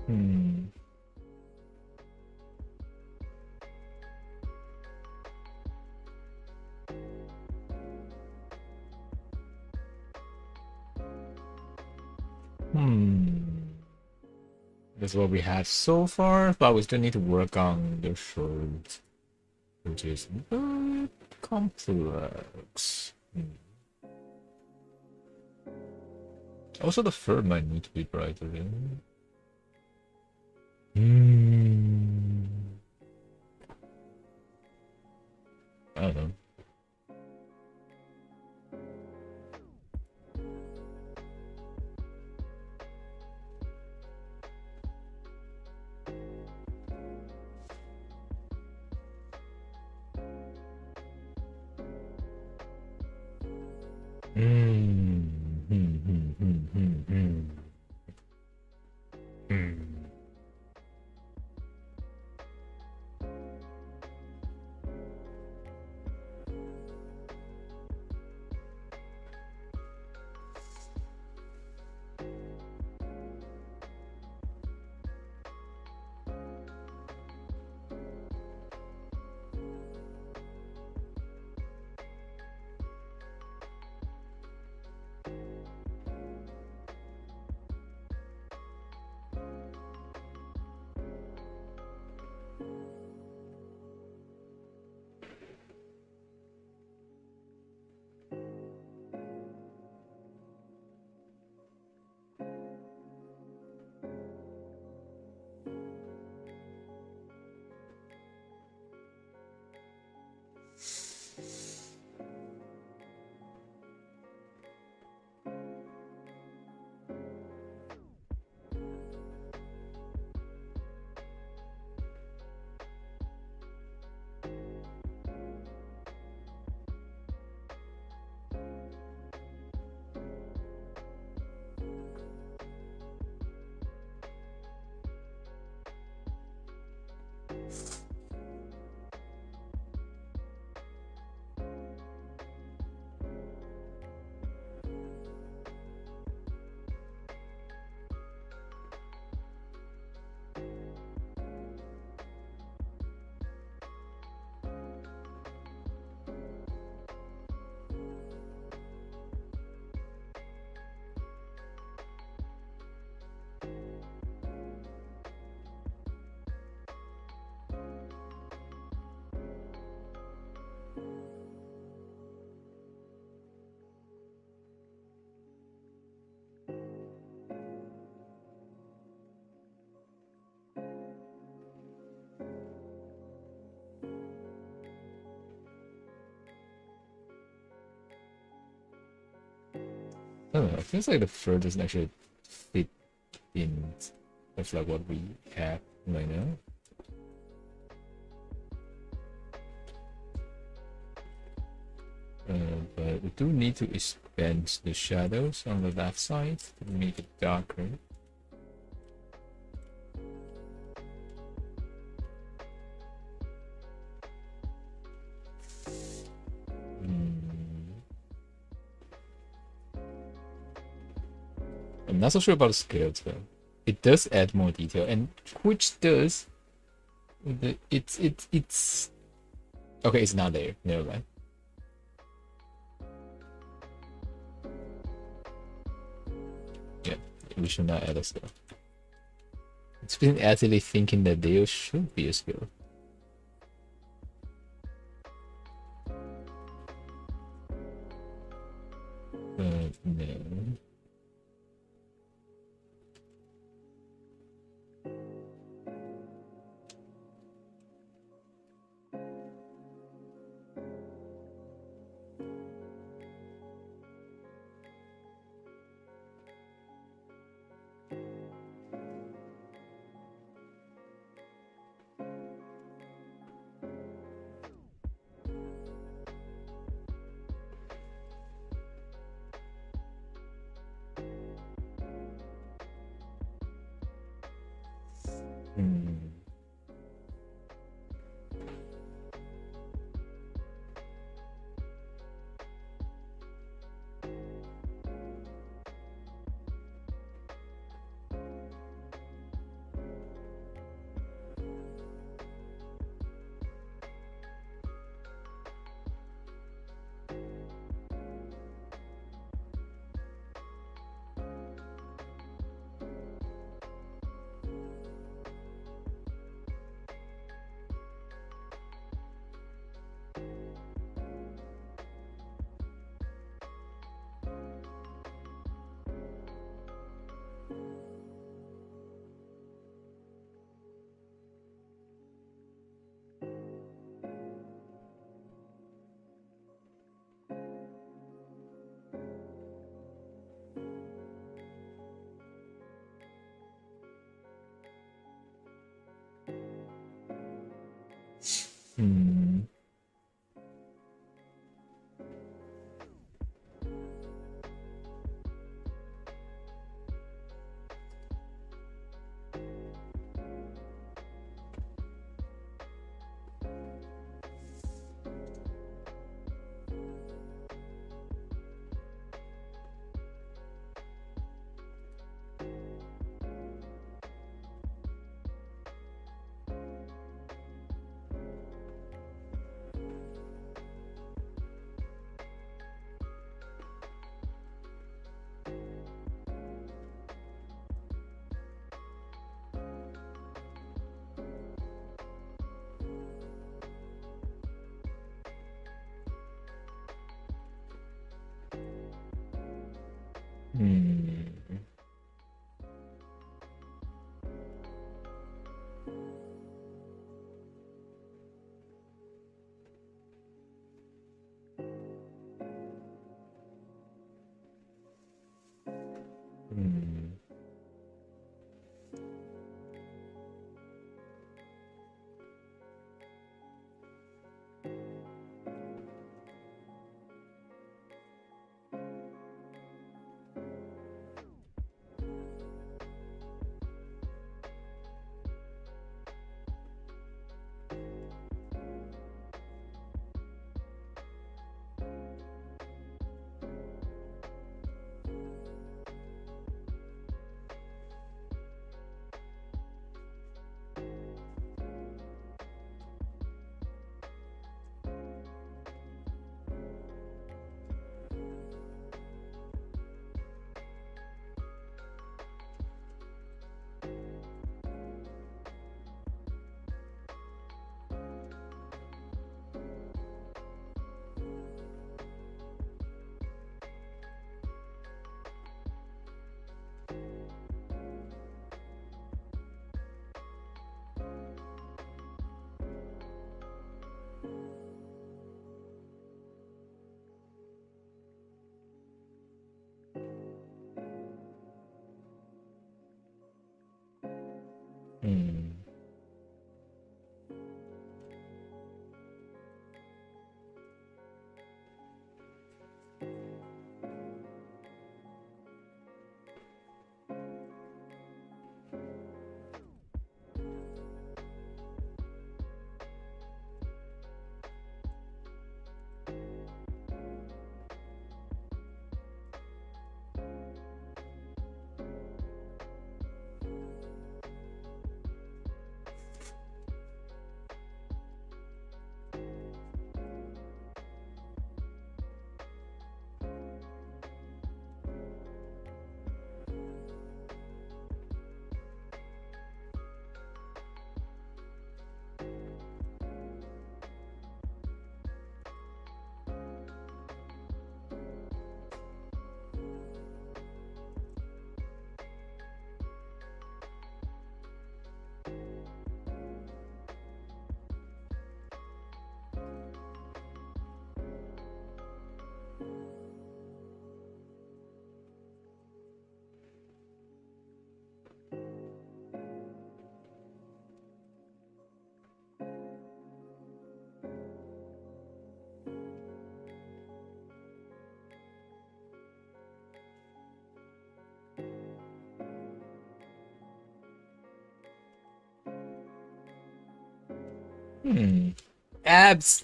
Hmm. Hmm. That's what we have so far, but we still need to work on the short, which is very complex. Hmm. Also, the fur might need to be brighter. Hmm. I don't know. Hmm. Hmm. Hmm. Hmm. Hmm. Hmm. Hmm. I don't know. It feels like the fur doesn't actually fit in with like what we have right now. But we do need to expand the shadows on the left side to make it darker. I'm not so sure about the scales though. It does add more detail, and which does it's okay. It's not there. Never mind. Yeah, we should not add a skill. It's been actively thinking that there should be a skill. No. Hmm. Hmm. Abs.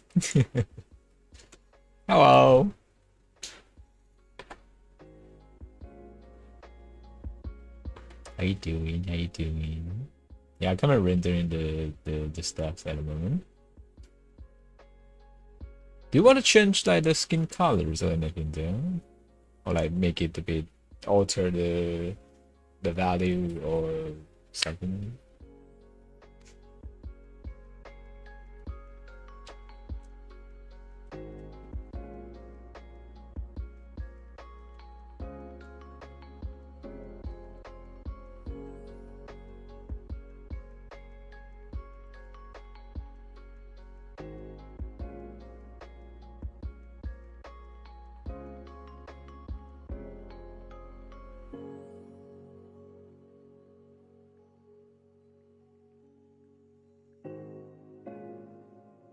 Hello. How you doing? How you doing? Yeah, I'm kind of rendering the stuff at the moment. Do you want to change like the skin colors or anything there, or like make it a bit alter the value or something?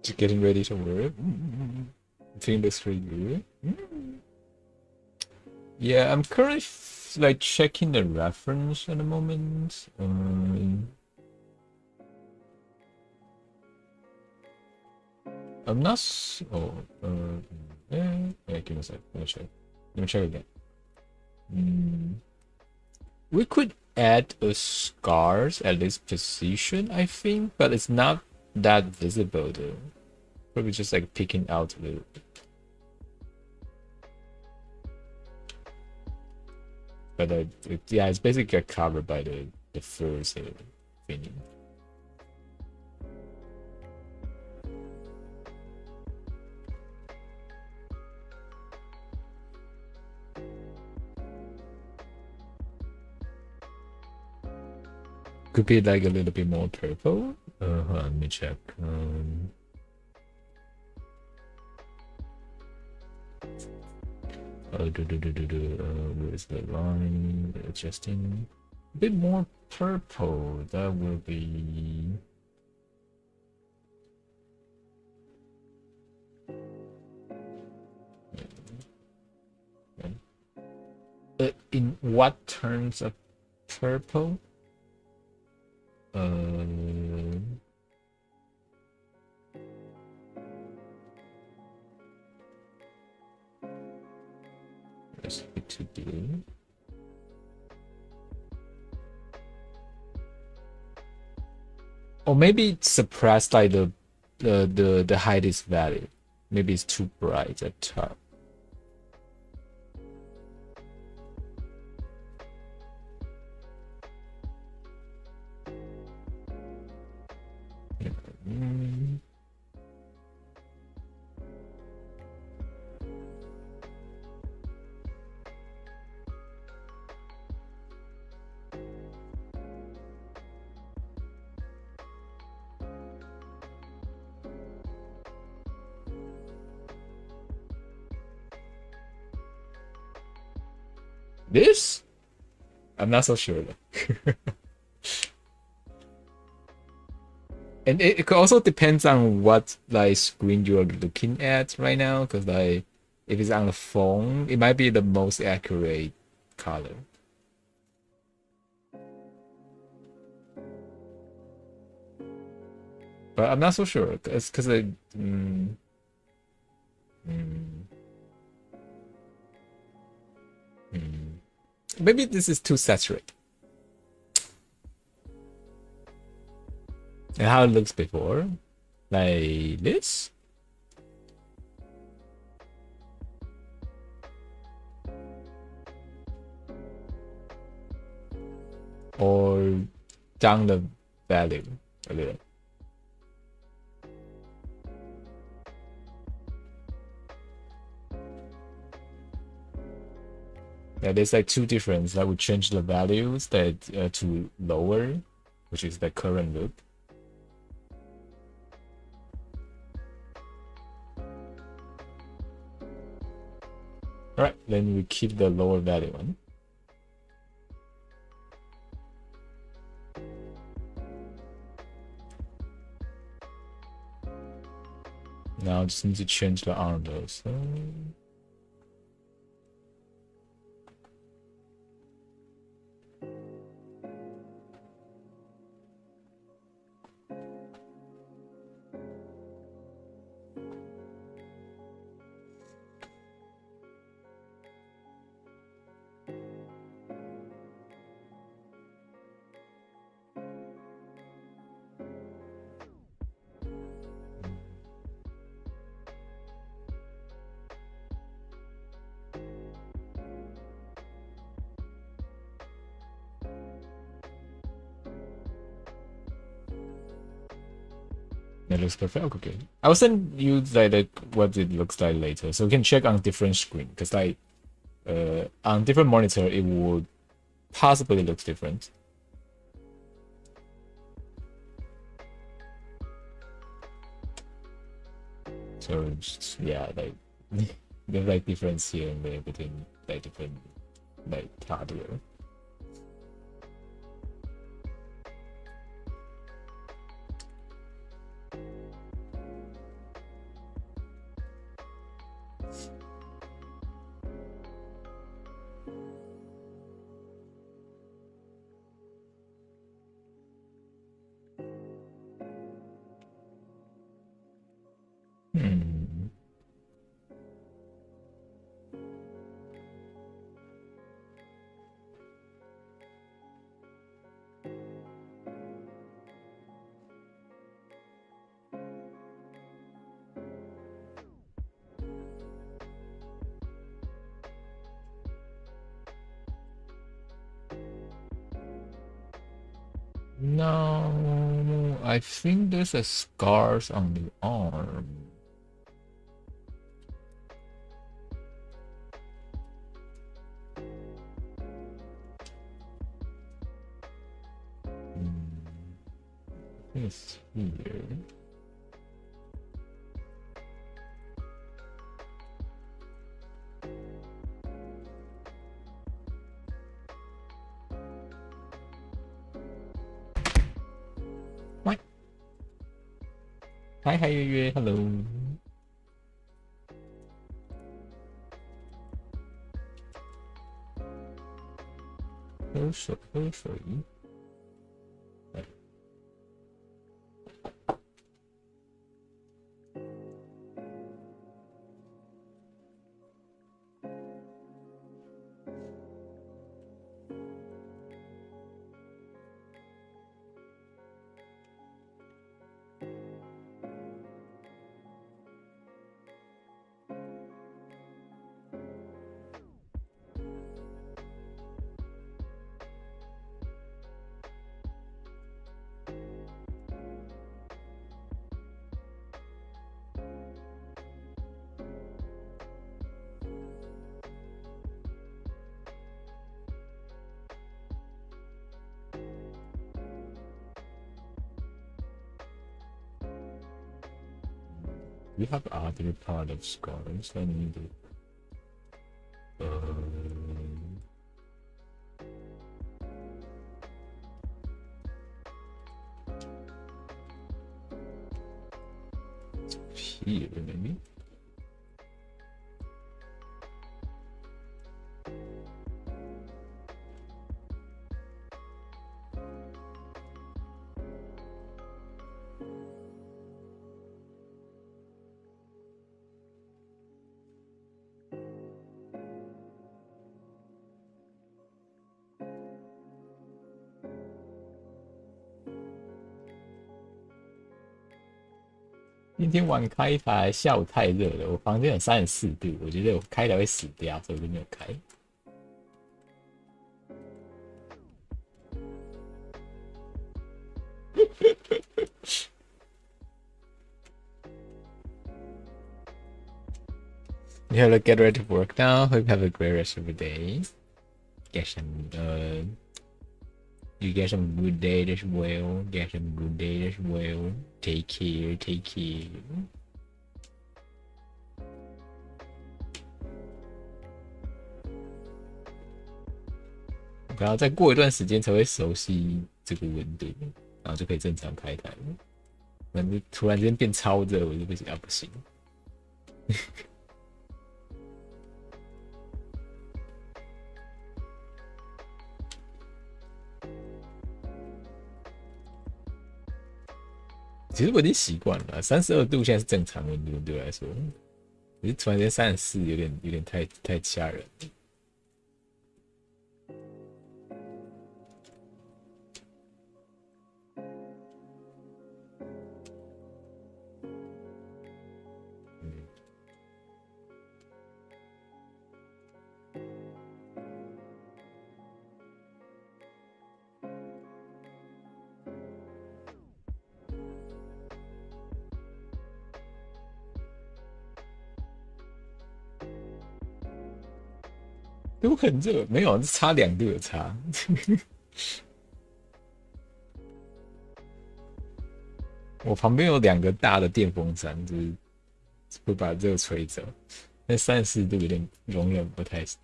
Just getting ready to work. Fingers for you. Yeah, I'm currently like checking the reference at the moment. I'm not. Oh, yeah, give me a sec. Let me check. Let me check again. We could add a scars at this position, I think, but it's not that visible though. Probably just like picking out a little bit. But yeah, it's basically covered by the first thingy. Could be like a little bit more purple. Hold on, let me check. Where's the line? Adjusting. A bit more purple. That will be. In what terms of purple? Recipe to do. Or maybe it's suppressed like the highest value. Maybe it's too bright at top. This? I'm not so sure though. And it also depends on what like screen you're looking at right now, because like if it's on the phone, it might be the most accurate color. But I'm not so sure. It's because mm, mm. Maybe this is too saturated. And how it looks before, like this, or down the value a little. Yeah, there's like two difference that would change the values that to lower, which is the current look. All right, then we keep the lower value one. Now just need to change the arm though. So it looks perfect. Okay. I will send you like what it looks like later, so you can check on different screen. Because like on different monitor, it would possibly look different. So just, yeah, like there's like difference here and there between like different like hardware. Hmm. No, I think there's a scars on the arm. I think it's here. What? Hi, hi, Yue. Hello. 喝水，喝水。We have other part of scars I need to Here maybe.今天晚开台，下午太热了，我房间有34度，我觉得我开台会死掉，所以我就没有开。You have to get ready to work now. Hope you have a great rest of the day. Get some, you get some good day as well. Get some good day as well. Take care, take care. 然后再过一段时间才会熟悉这个温度，然后就可以正常开台了。反正突然间变超热，我就不行啊，不行。其实我已经习惯了，32度现在是正常温度对我来说，可是突然间34，有点太吓人了。都很热，没有，差2度有差。我旁边有2个大的电风扇，就是会把热吹走。那34度有点容忍不太下。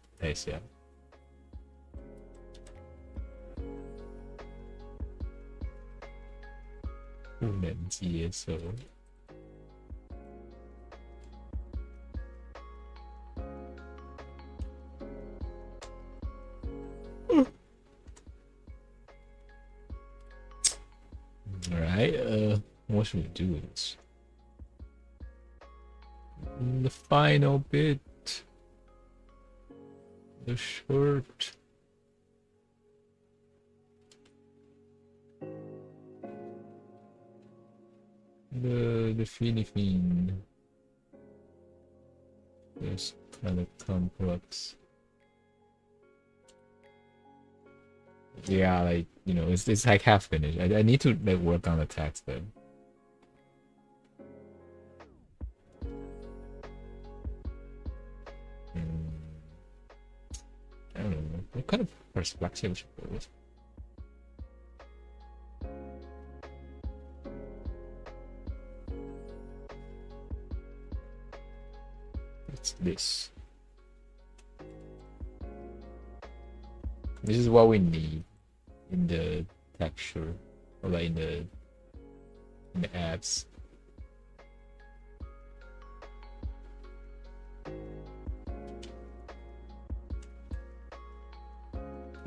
不能接受。Alright, what should we do with this? The final bit. The short. The Philippine. It's kind of complex. Yeah, like, you know, it's like half finished. I need to like work on the text though. I don't know. What kind of perspective should I use? It's this. This is what we need in the texture, or like in the apps.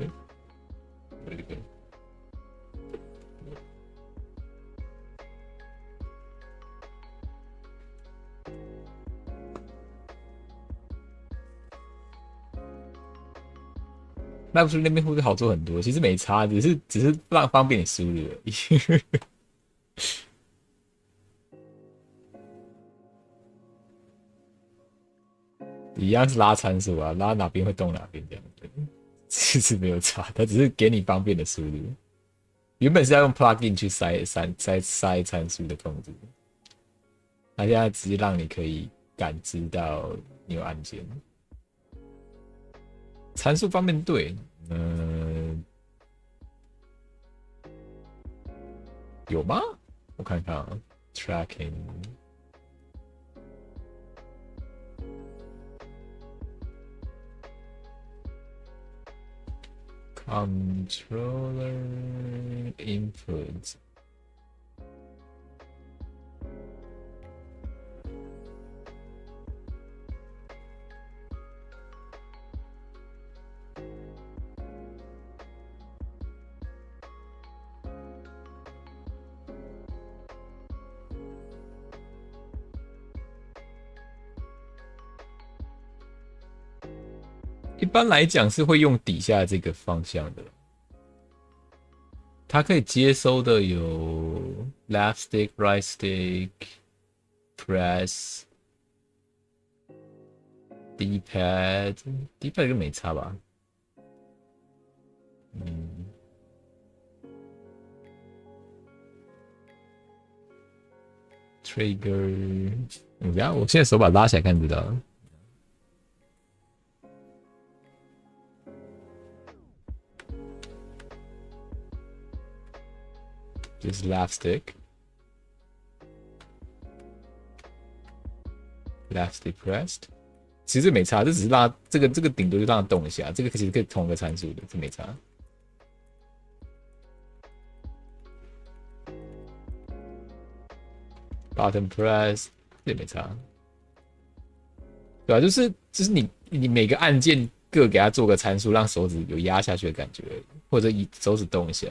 Okay. Very good.那不是那边会不会好做很多？其实没差，只是让方便你输入而已。一样是拉参数啊，拉哪边会动哪边这样子，其实没有差，它只是给你方便的输入。原本是要用 plugin 去塞参数的控制，它现在直接让你可以感知到你有按键。参数方面对，有吗？我看看啊 ，tracking。Controller input 一般来讲是会用底下这个方向的。它可以接收的有 left stick、right stick、press、D pad 跟没差吧？嗯，trigger，等下我现在手把拉起来看知道。这是 left stick，left stick pressed。其实没差，这只是让这个顶多就让它动一下，这个其实可以同一个参数的，这没差。Button press 这也没差，对吧、就是你每个按键各给它做个参数，让手指有压下去的感觉，或者以手指动一下。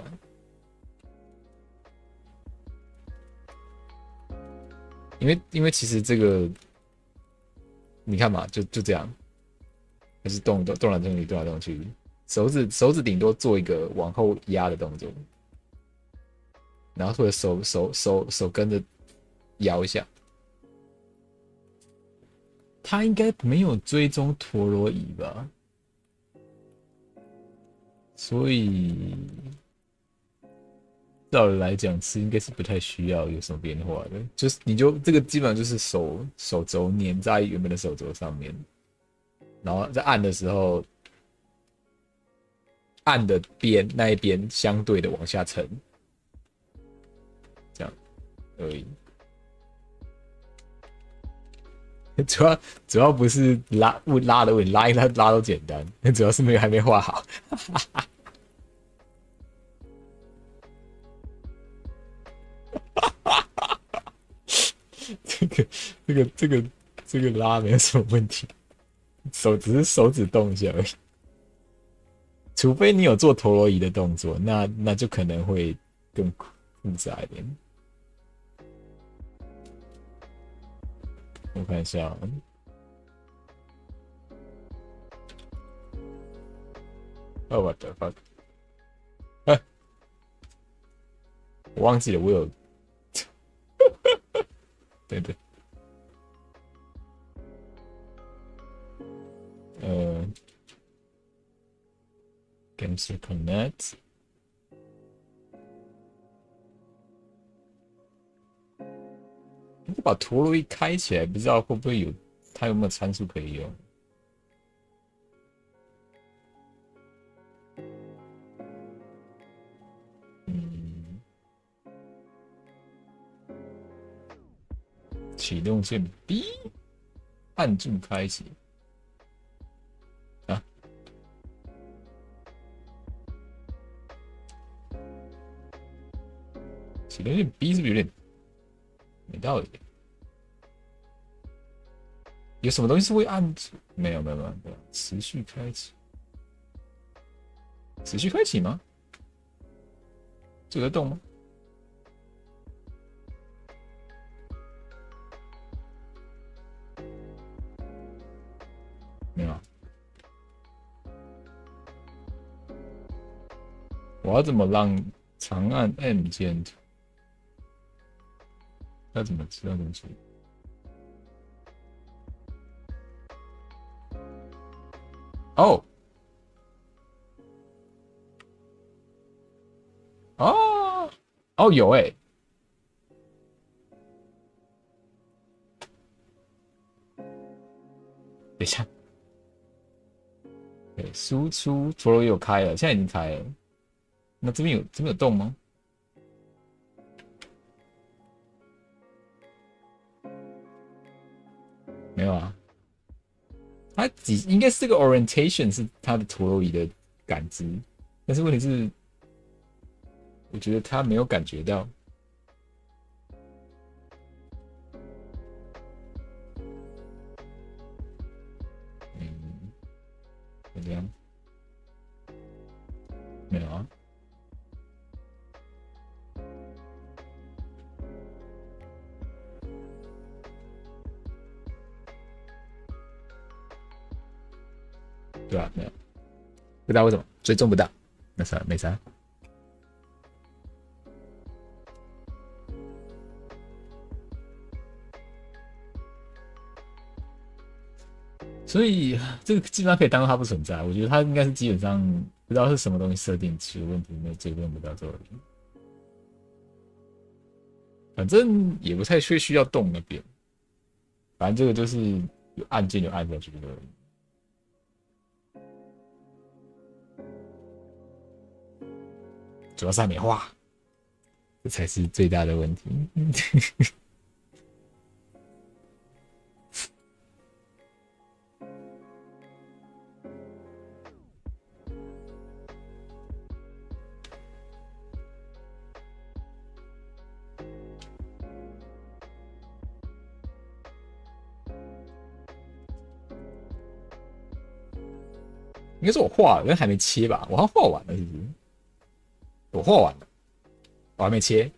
因为其实这个你看嘛，就这样，还是动来动去，动来动去，手指顶多做一个往后压的动作，然后或者手跟着摇一下。它应该没有追踪陀螺仪吧？所以照理来讲是应该是不太需要有什么变化的，就是你就这个基本上就是手肘粘在原本的手肘上面，然后在按的时候，按的边那一边相对的往下沉，这样而已。主要不是拉的问题，拉都简单，主要是还没画好。这个拉没有什么问题，只是手指动一下而已。除非你有做陀螺仪的动作，那就可能会更复杂一点。我看一下，Oh what the fuck！ 哎，我忘记了，我有，对对，Gamester Connect。你把陀螺仪开起来，不知道会不会有它有没有参数可以用？启动键 B， 按住开启啊！启动键 B 是不是有点没道理？有什么东西是会按住？没有，持续开启，持续开启吗？这个在动吗？没有啊。我要怎么让长按 M 键？要怎么知道怎么处理？哦哦哦，有哎、欸，等一下，对，输出陀螺有开了，现在已经开了。那这边有动吗？没有啊。它应该是这个 orientation 是它的陀螺仪的感知，但是问题是，我觉得它没有感觉到。嗯，怎么样？没有啊。对吧？没有，不知道为什么追踪不到，那啥没啥。所以这个基本上可以当做它不存在。我觉得它应该是基本上不知道是什么东西设定出问题，没追踪不到这里。反正也不太需要动那边，反正这个就是有按键就按下去的。主要是还没画，这才是最大的问题。应该是我画了，但还没切吧？我好像画完了，是不是？我画完了，我还没切。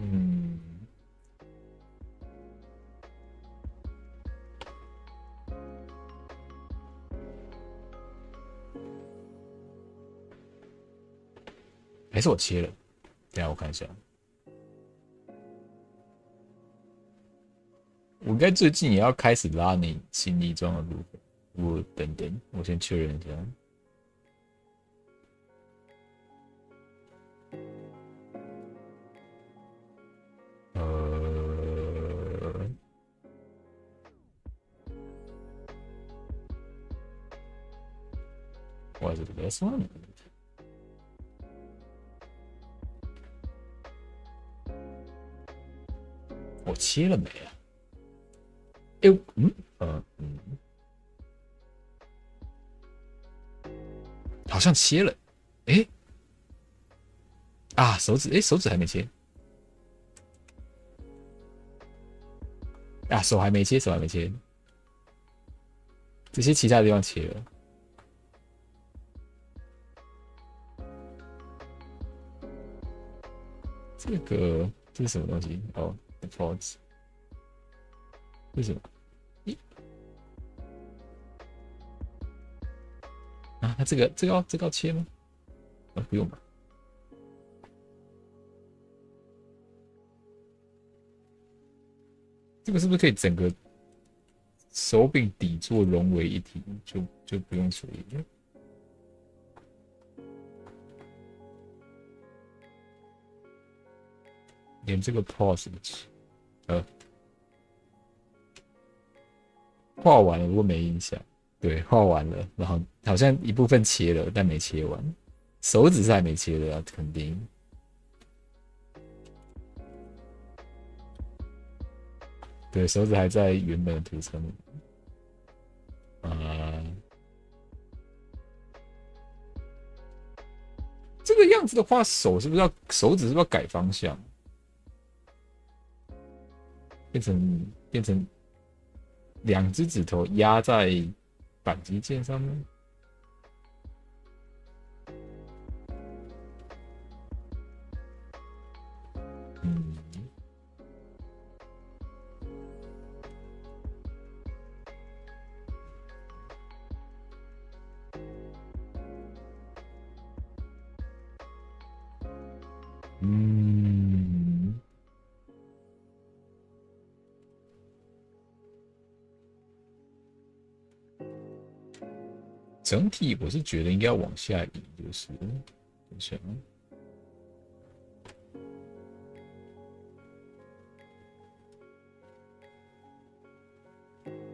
嗯，还是我切了？等下我看一下。我应该最近也要开始拉你新力装的部分。我等等，我先确认一下。Was it this one？ 我切了没啊？好像切了。哎啊，手指手指还没切啊，手还没切，手还没切。这些其他地方切了。这是什么东西？哦 ，defaults， 为什么？啊，那这个要切吗？啊，不用吧。这个是不是可以整个手柄底座融为一体，就不用处理了？连这个 pause 画完了，如果没影响，对，画完了，然后好像一部分切了，但没切完，手指是还没切的啊，肯定。对，手指还在原本的图层里。这个样子的话，手指是不是要改方向，变成两只指头压在扳机键上面？整体我是觉得应该要往下移，就是等一下，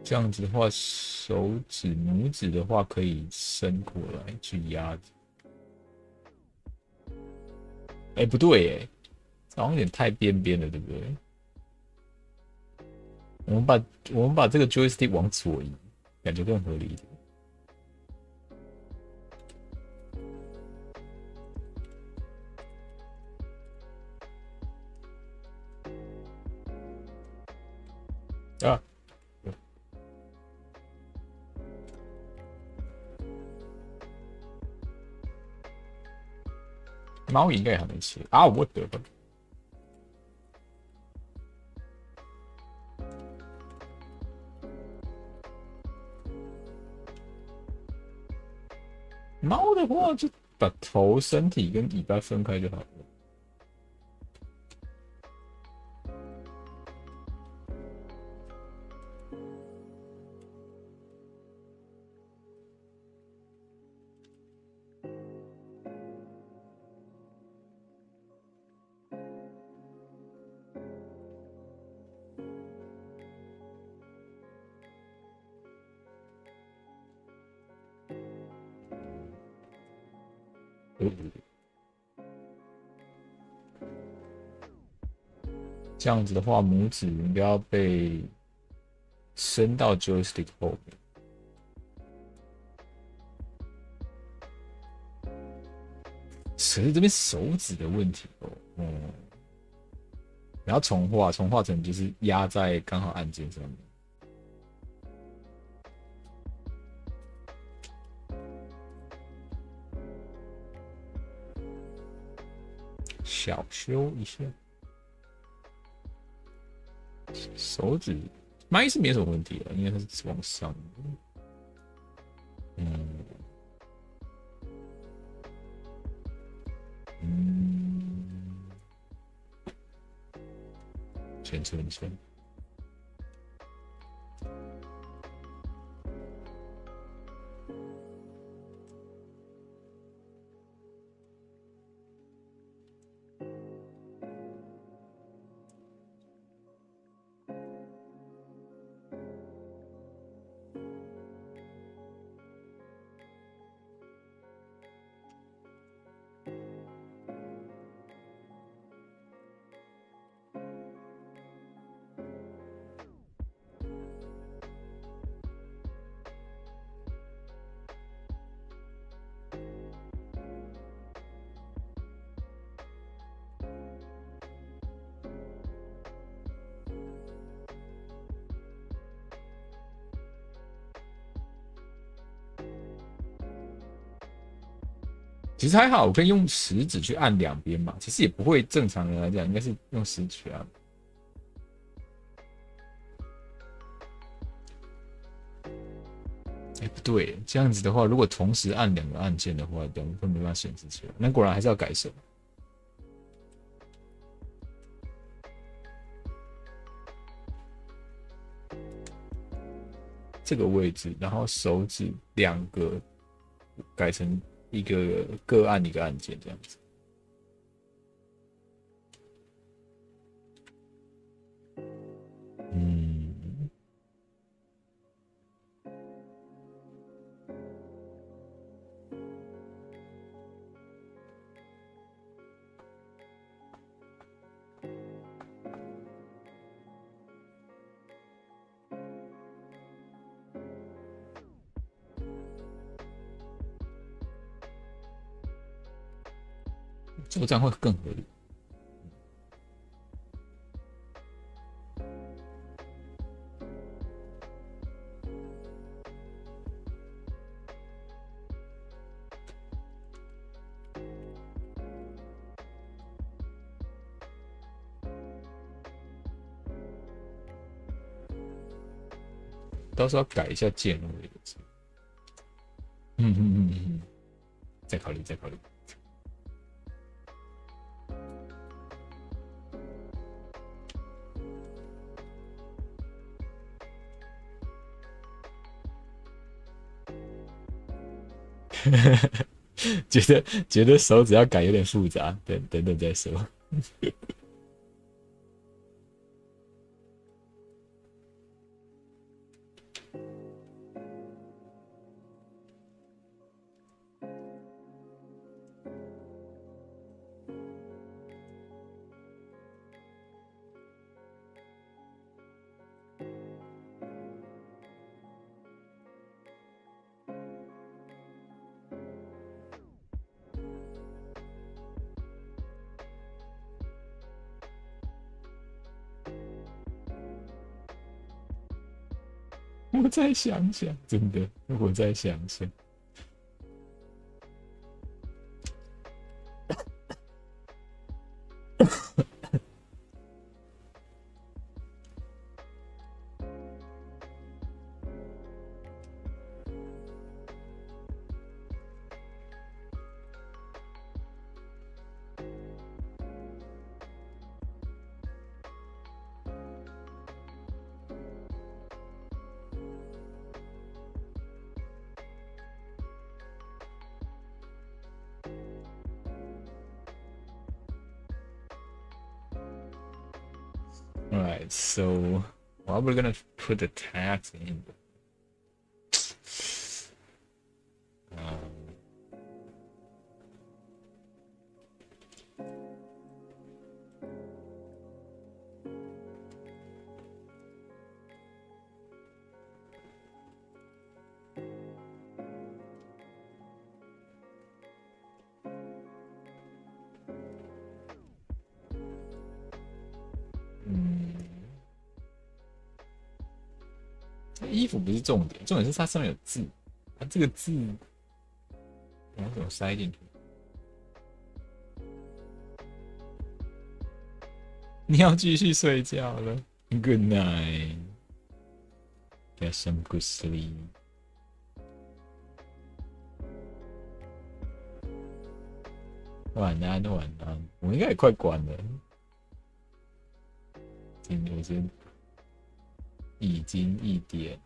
这样子的话，拇指的话可以伸过来去压。不对，好像有点太边边了，对不对？我们把这个 joystick 往左移，感觉更合理一点。啊，猫应该还没切啊！我的猫的话，就把头、身体跟尾巴分开就好了。这样子的话，拇指应该要被伸到 joystick 后面。可是这边手指的问题哦，然后重画成就是压在刚好按键上面。小修一下，手指麦是没什么问题的，因为它是往上。全存圈。其实还好，我可以用食指去按两边嘛，其实也不会正常人来讲，应该是用食指去按。哎，不对，这样子的话，如果同时按两个按键的话，两个会没办法显示出来。那果然还是要改手。这个位置，然后手指两个改成一个各按一个按键这样子。这样会更合理。到时候要改一下键位的。再考虑，再考虑。觉得手指要改有点复杂，等再说。我再想想，真的，我再想想。Alright, so well, we're gonna put the tags in. Um, 衣服不是重点，重点是它上面有字，它这个字我要怎么塞进去？你要继续睡觉了，Good night, get some good sleep。晚安，晚安，我应该也快关了。我先已经1点。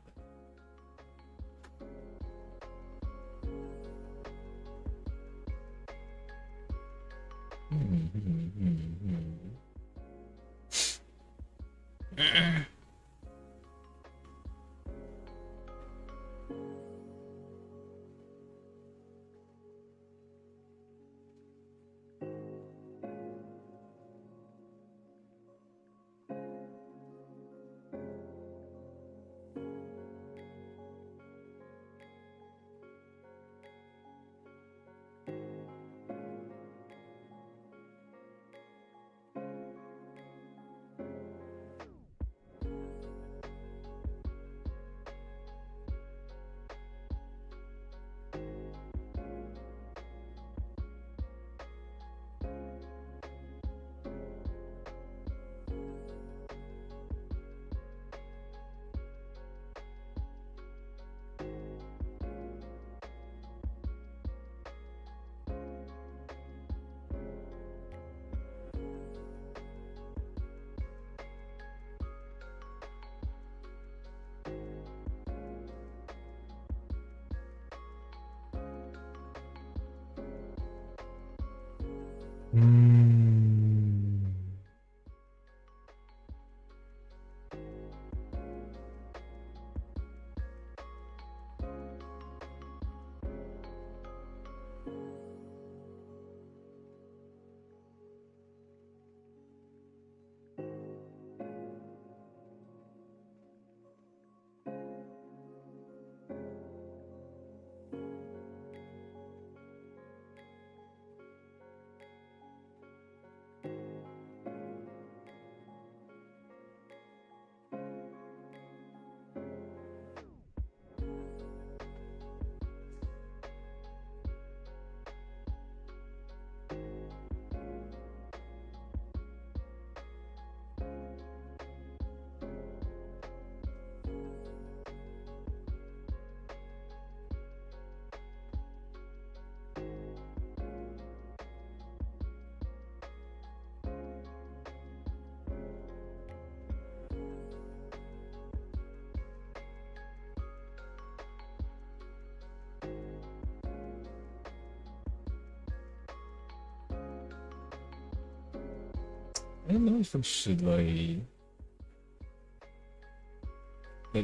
I don't know if I should like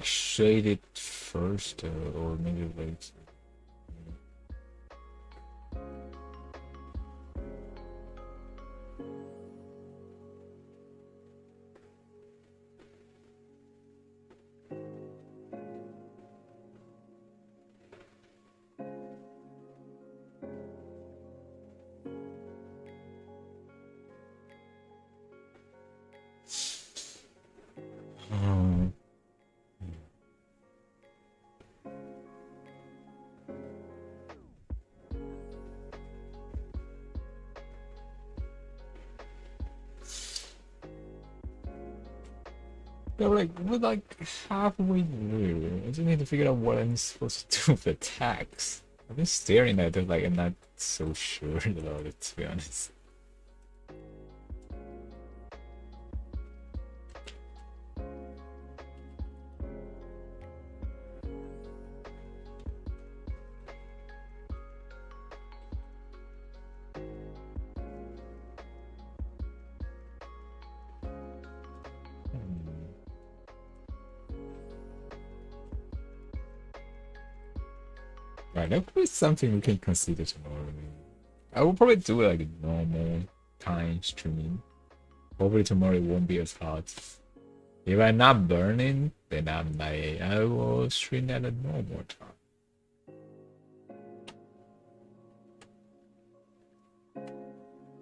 shade it first or maybe later. we're like halfway through. I just need to figure out what I'm supposed to do with the text. I've been staring at it like I'm not so sure about it, to be honest. Right, that could be something we can consider tomorrow. I will probably do like a normal time stream. Hopefully tomorrow it won't be as hot. If I'm not burning, then I will stream at a normal time.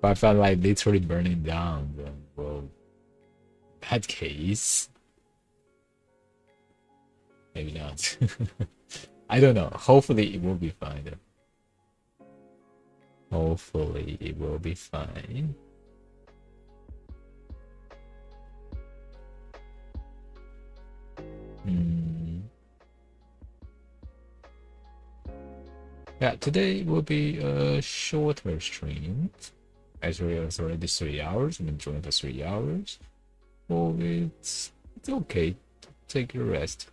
But if I'm like literally burning down, then well, that case, maybe not. I don't know. Hopefully it will be fine though. Hopefully it will be fine. Yeah, today will be a shorter stream. Actually, it's already 3 hours. I'm enjoying the 3 hours. Well, it's okay. Take your rest.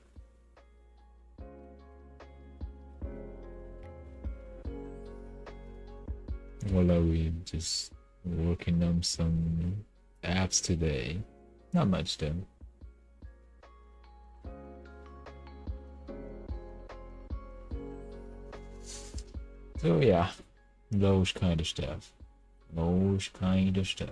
Well, are we just working on some apps today? Not much though. So yeah, those kind of stuff. Those kind of stuff.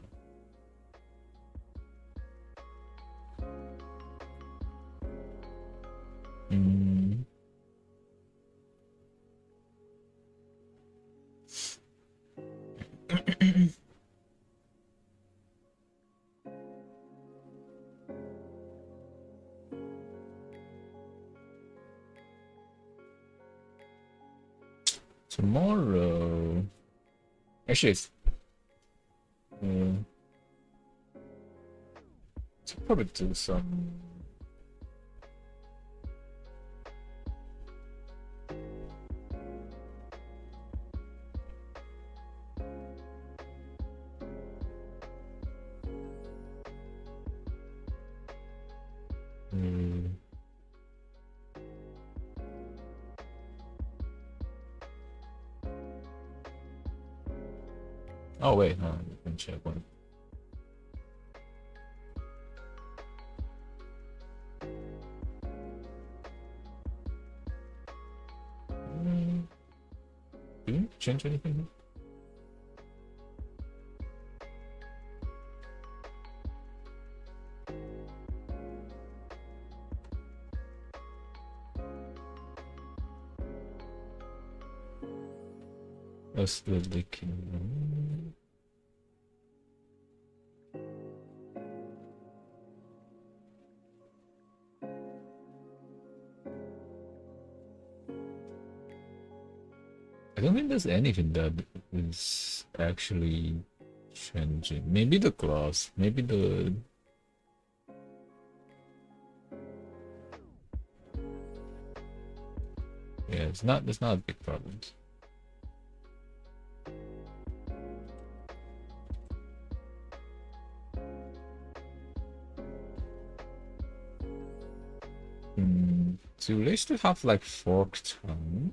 Tomorrow, actually, to probably do some. Oh wait, no, let me check one. Did you change anything? That's the leaking. I don't think there's anything that is actually changing. Maybe the gloss, maybe the. Yeah, it's not. There's not a big problem. So they still have like forked tongue.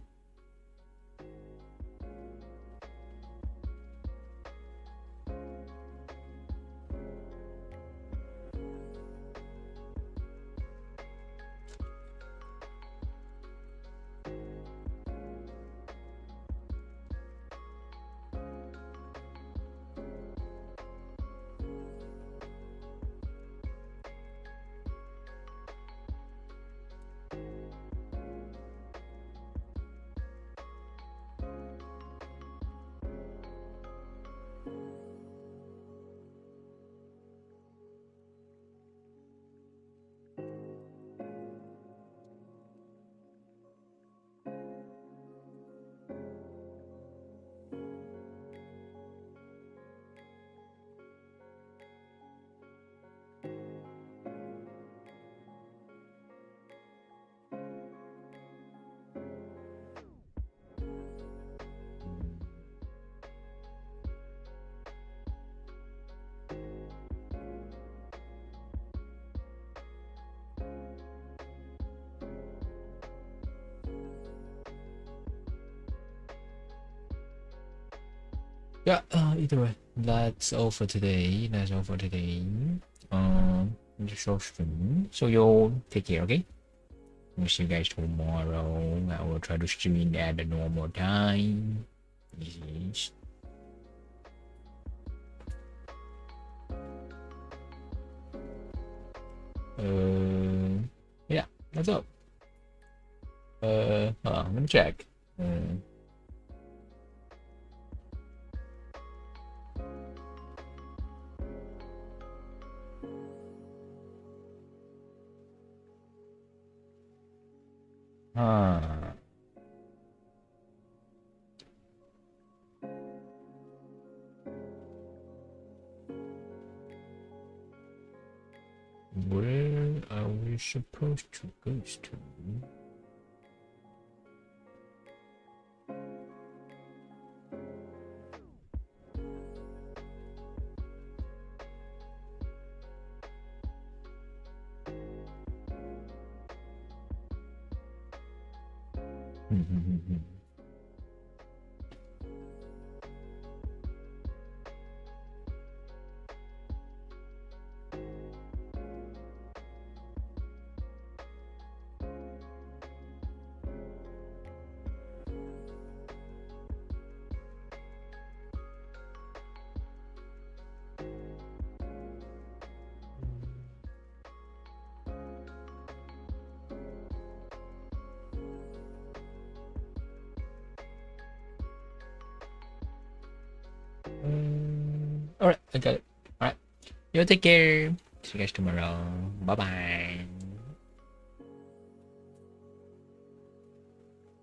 Yeah, either way, that's all for today. That's all for today. The short stream. So you'll take care, okay? We'll see you guys tomorrow. I will try to stream at the normal time. Yes. Yeah, that's all. Hold on, let me check. Huh. Where are we supposed to go to? All right, I got it. All right, you take care. See you guys tomorrow. Bye bye.